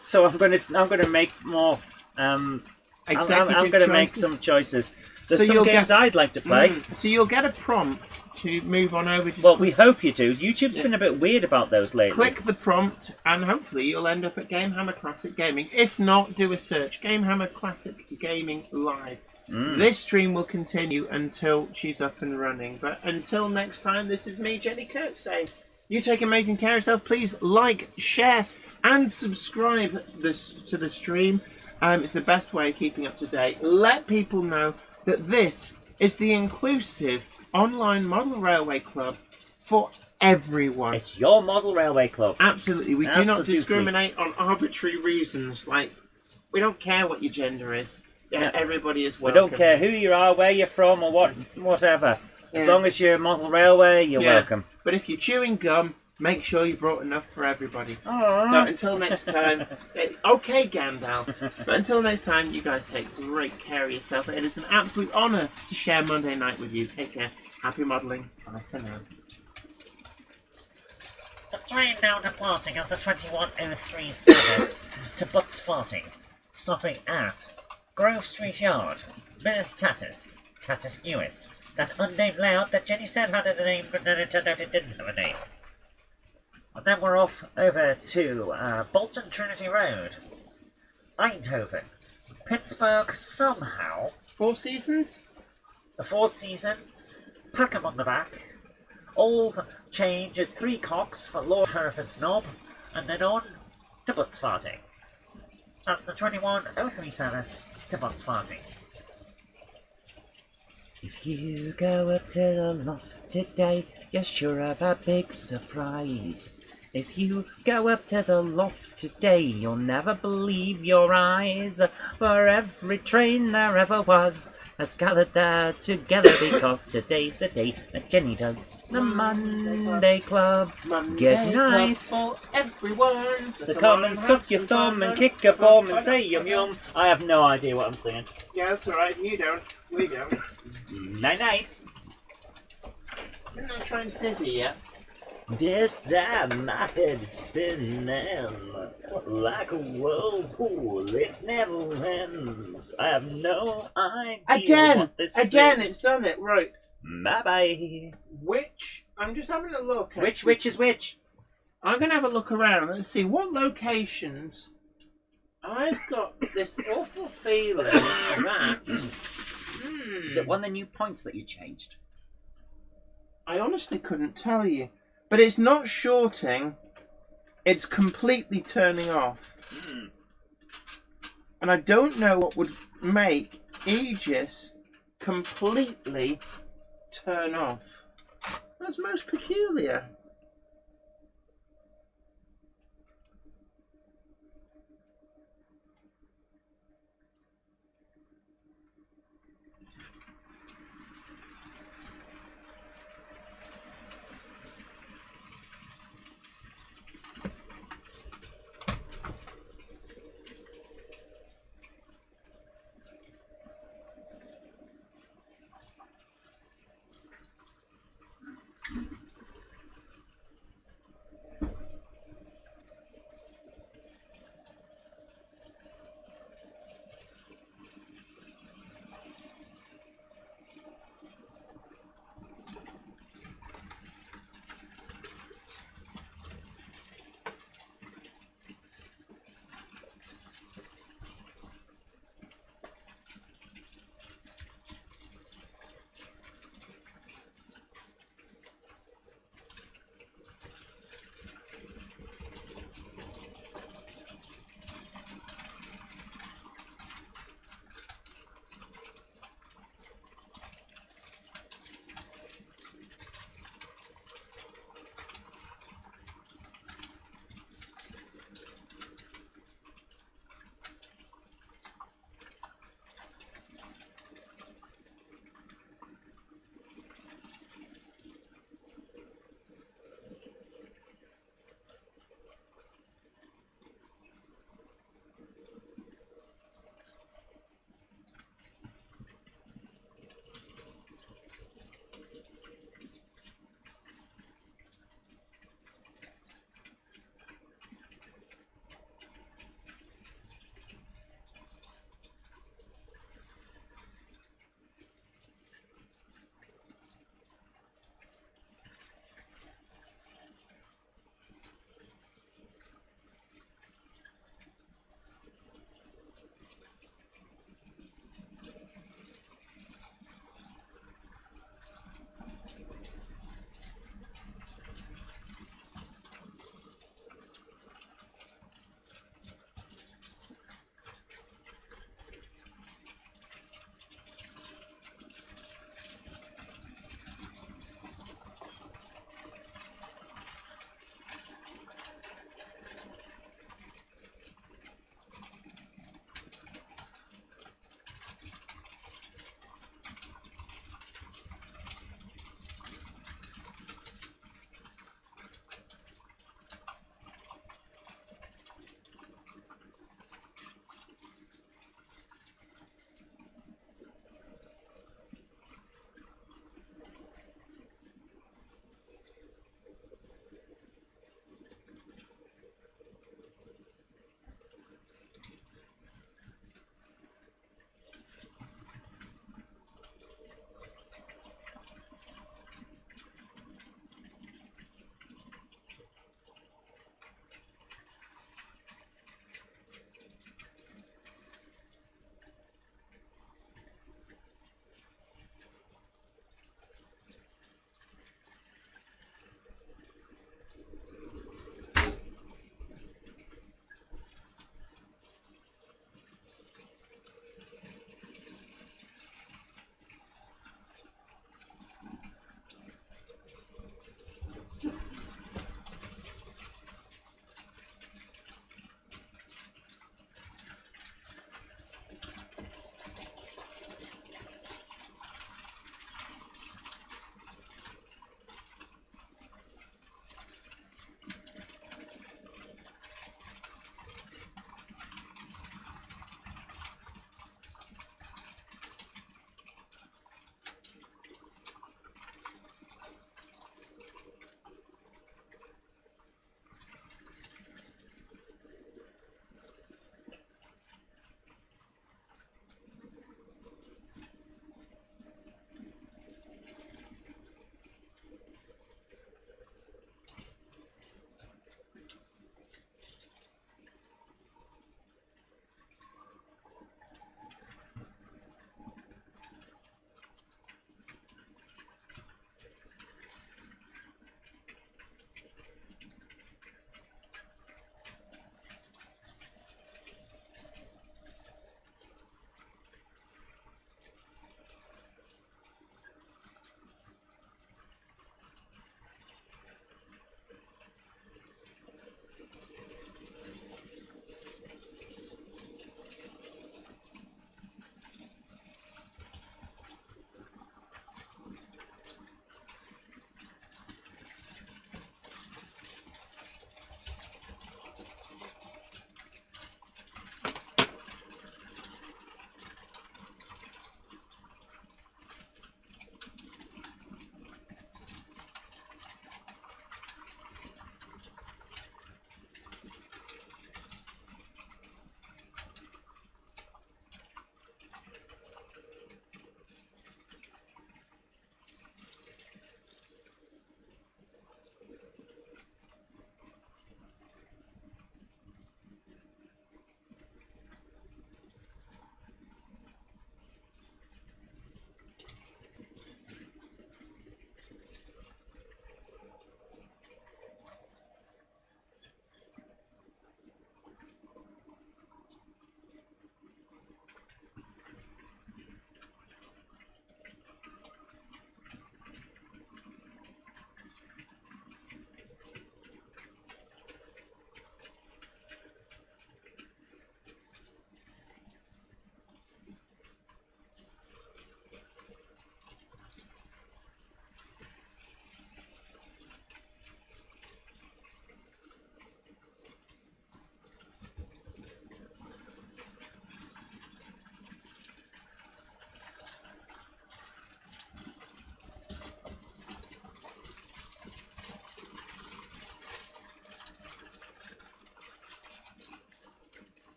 So I'm gonna make more. I'm gonna make some choices. There's some games I'd like to play.
So you'll get a prompt to move on over.
Well, we hope you do. YouTube's been a bit weird about those lately.
Click the prompt, and hopefully you'll end up at Game Hammer Classic Gaming. If not, do a search. Game Hammer Classic Gaming Live. This stream will continue until she's up and running. But until next time, this is me, Jenny Kirk, saying, you take amazing care of yourself. Please like, share, and subscribe to the stream. It's the best way of keeping up to date. Let people know that this is the inclusive online model railway club for everyone.
It's your model railway club.
Absolutely. We do not discriminate on arbitrary reasons. Like, we don't care what your gender is. Yeah, everybody is welcome.
We don't care who you are, where you're from, or whatever. As long as you're a model railway, you're welcome.
But if you're chewing gum, make sure you brought enough for everybody. So until next time, okay, Gandalf. But until next time, you guys take great care of yourself. It is an absolute honour to share Monday night with you. Take care. Happy modelling. Bye for now.
The train now departing as the 2103 service to Butts Farting, stopping at Grove Street Yard, Beth Tatus Newith. That unnamed layout that Jenny said had a name, but then it turned out it didn't have a name. And then we're off over to Bolton Trinity Road, Eindhoven, Pittsburgh somehow.
Four Seasons?
The Four Seasons, Packham on the back, all change at 3 cocks for Lord Hereford's knob, and then on to Butts Farting. That's the 2103 service to Butts Farting.
If you go up to the loft today, you're sure of a big surprise. If you go up to the loft today, you'll never believe your eyes. For every train there ever was has gathered there together, because today's the day that Jenny does the Monday Club. Good night.
For everyone.
So come and suck your thumb and kick a bum and say yum yum. I have no idea what I'm singing.
Yeah, that's alright. You don't. We don't.
Night night.
Isn't that train's dizzy yet?
Decide my head spinning like a whirlpool. It never ends. I have no idea what this
Again,
is.
it's done it. Right.
Bye bye.
Which? I'm just having a look.
Which is which?
I'm going to have a look around. Let's see what locations. I've got this awful feeling that.
Is it one of the new points that you changed?
I honestly couldn't tell you. But it's not shorting. It's completely turning off. And I don't know what would make Aegis completely turn off. That's most peculiar.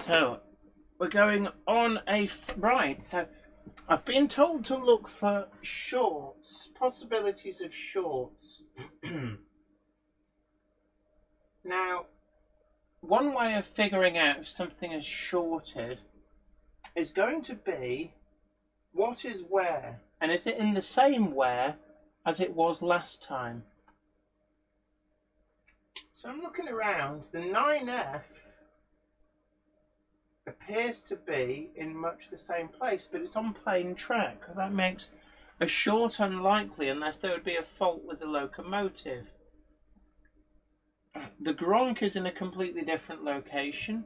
So, we're going on a right. So, I've been told to look for shorts, possibilities of shorts. Now, one way of figuring out if something is shorted is going to be what is where, and is it in the same where as it was last time? So I'm looking around. The 9F appears to be in much the same place, but it's on plain track. That makes a short unlikely unless there would be a fault with the locomotive. The Gronk is in a completely different location.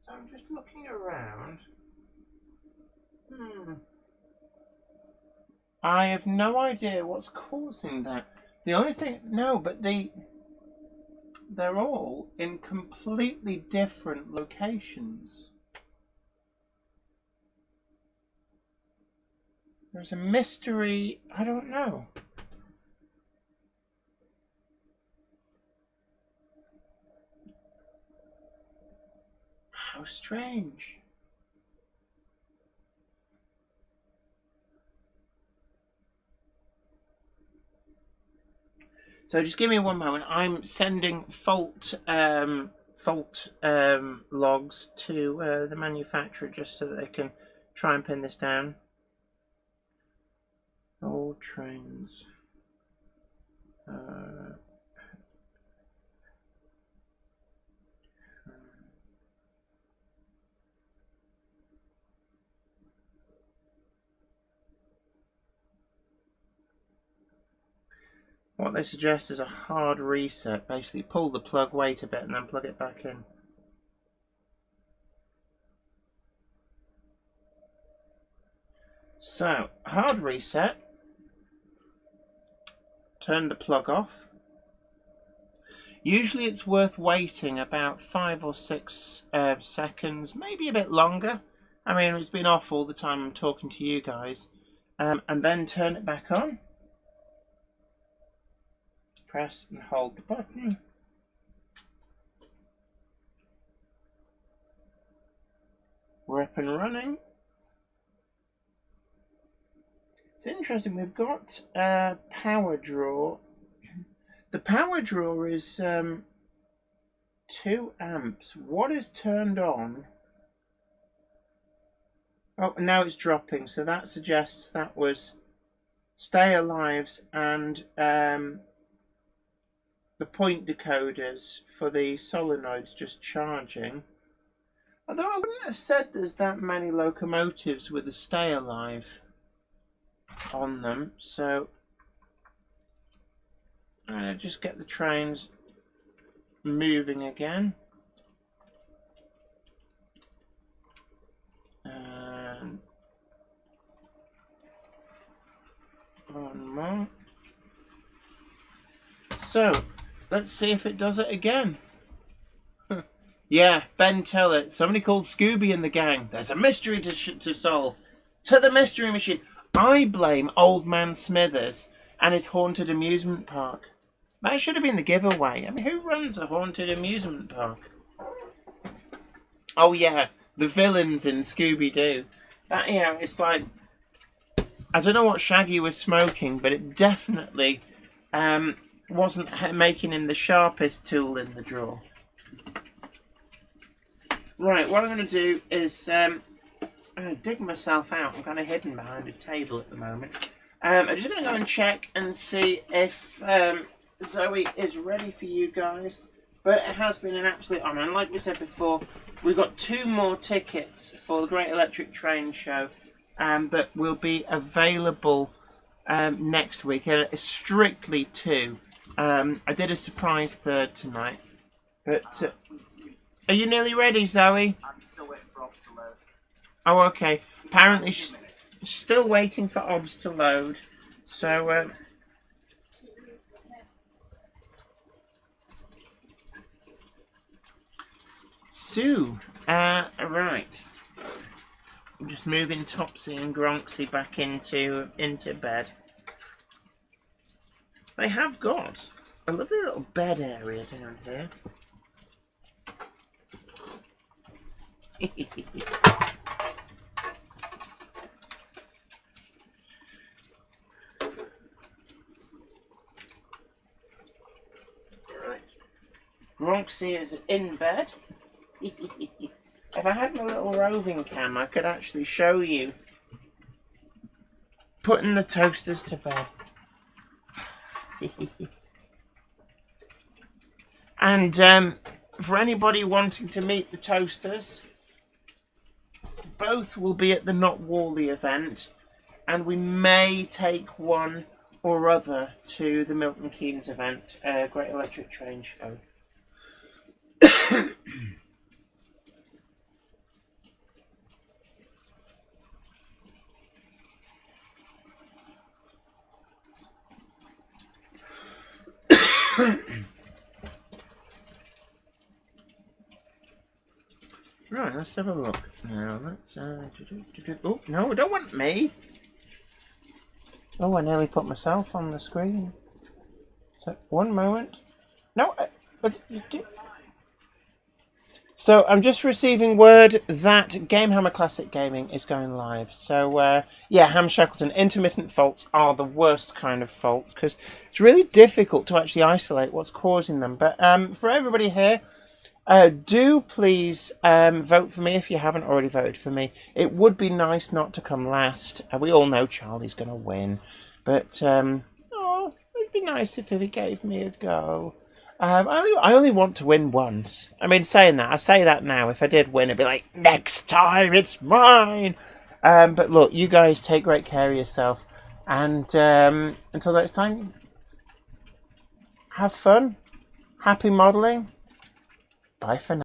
So I'm just looking around. I have no idea what's causing that. The only thing, no, but they're all in completely different locations. There's a mystery, I don't know. How strange. So just give me one moment. I'm sending fault logs to the manufacturer just so that they can try and pin this down. All trains. What they suggest is a hard reset. Basically pull the plug, wait a bit, and then plug it back in. So, hard reset. Turn the plug off. Usually it's worth waiting about 5 or 6 seconds, maybe a bit longer. I mean, it's been off all the time I'm talking to you guys. And then turn it back on. Press and hold the button. We're up and running. It's interesting, we've got power draw. The power draw is 2 amps. What is turned on? Oh, now it's dropping, so that suggests that was Stay Alives and the point decoders for the solenoids just charging. Although I wouldn't have said there's that many locomotives with a Stay Alive on them, so I'm going to just get the trains moving again. And one more. So, let's see if it does it again. Yeah, Ben, tell it. Somebody called Scooby and the gang. There's a mystery to solve. To the mystery machine. I blame Old Man Smithers and his haunted amusement park. That should have been the giveaway. I mean, who runs a haunted amusement park? Oh yeah, the villains in Scooby-Doo. That, you know, it's like, I don't know what Shaggy was smoking, but it definitely wasn't making him the sharpest tool in the drawer. Right, what I'm going to do is I'm going to dig myself out. I'm kind of hidden behind a table at the moment. I'm just going to go and check and see if Zoe is ready for you guys. But it has been an absolute honour. And like we said before, we've got 2 more tickets for the Great Electric Train Show that will be available next week. And it's strictly 2. I did a surprise third tonight. But are you nearly ready, Zoe?
I'm still waiting for obs to load.
Oh, okay. Apparently, she's still waiting for obs to load. So, right. I'm just moving Topsy and Gronksy back into bed. They have got a lovely little bed area down here. Right. Gronksy is in bed. If I had my little roving cam, I could actually show you putting the toasters to bed. And for anybody wanting to meet the toasters, both will be at the Not Wally event, and we may take one or other to the Milton Keynes event, Great Electric Train Show. Right, let's have a look. Now, let's... Oh, no, I don't want me! Oh, I nearly put myself on the screen. So, one moment. No, So, I'm just receiving word that Gamehammer Classic Gaming is going live. So, yeah, Ham Shackleton, intermittent faults are the worst kind of faults, because it's really difficult to actually isolate what's causing them. But for everybody here, do please vote for me if you haven't already voted for me. It would be nice not to come last. We all know Charlie's going to win. But, oh, it'd be nice if he gave me a go. I only want to win once. I mean, saying that, I say that now. If I did win, it'd be like, next time, it's mine. But look, you guys take great care of yourself. And until next time, have fun. Happy modelling. Bye for now.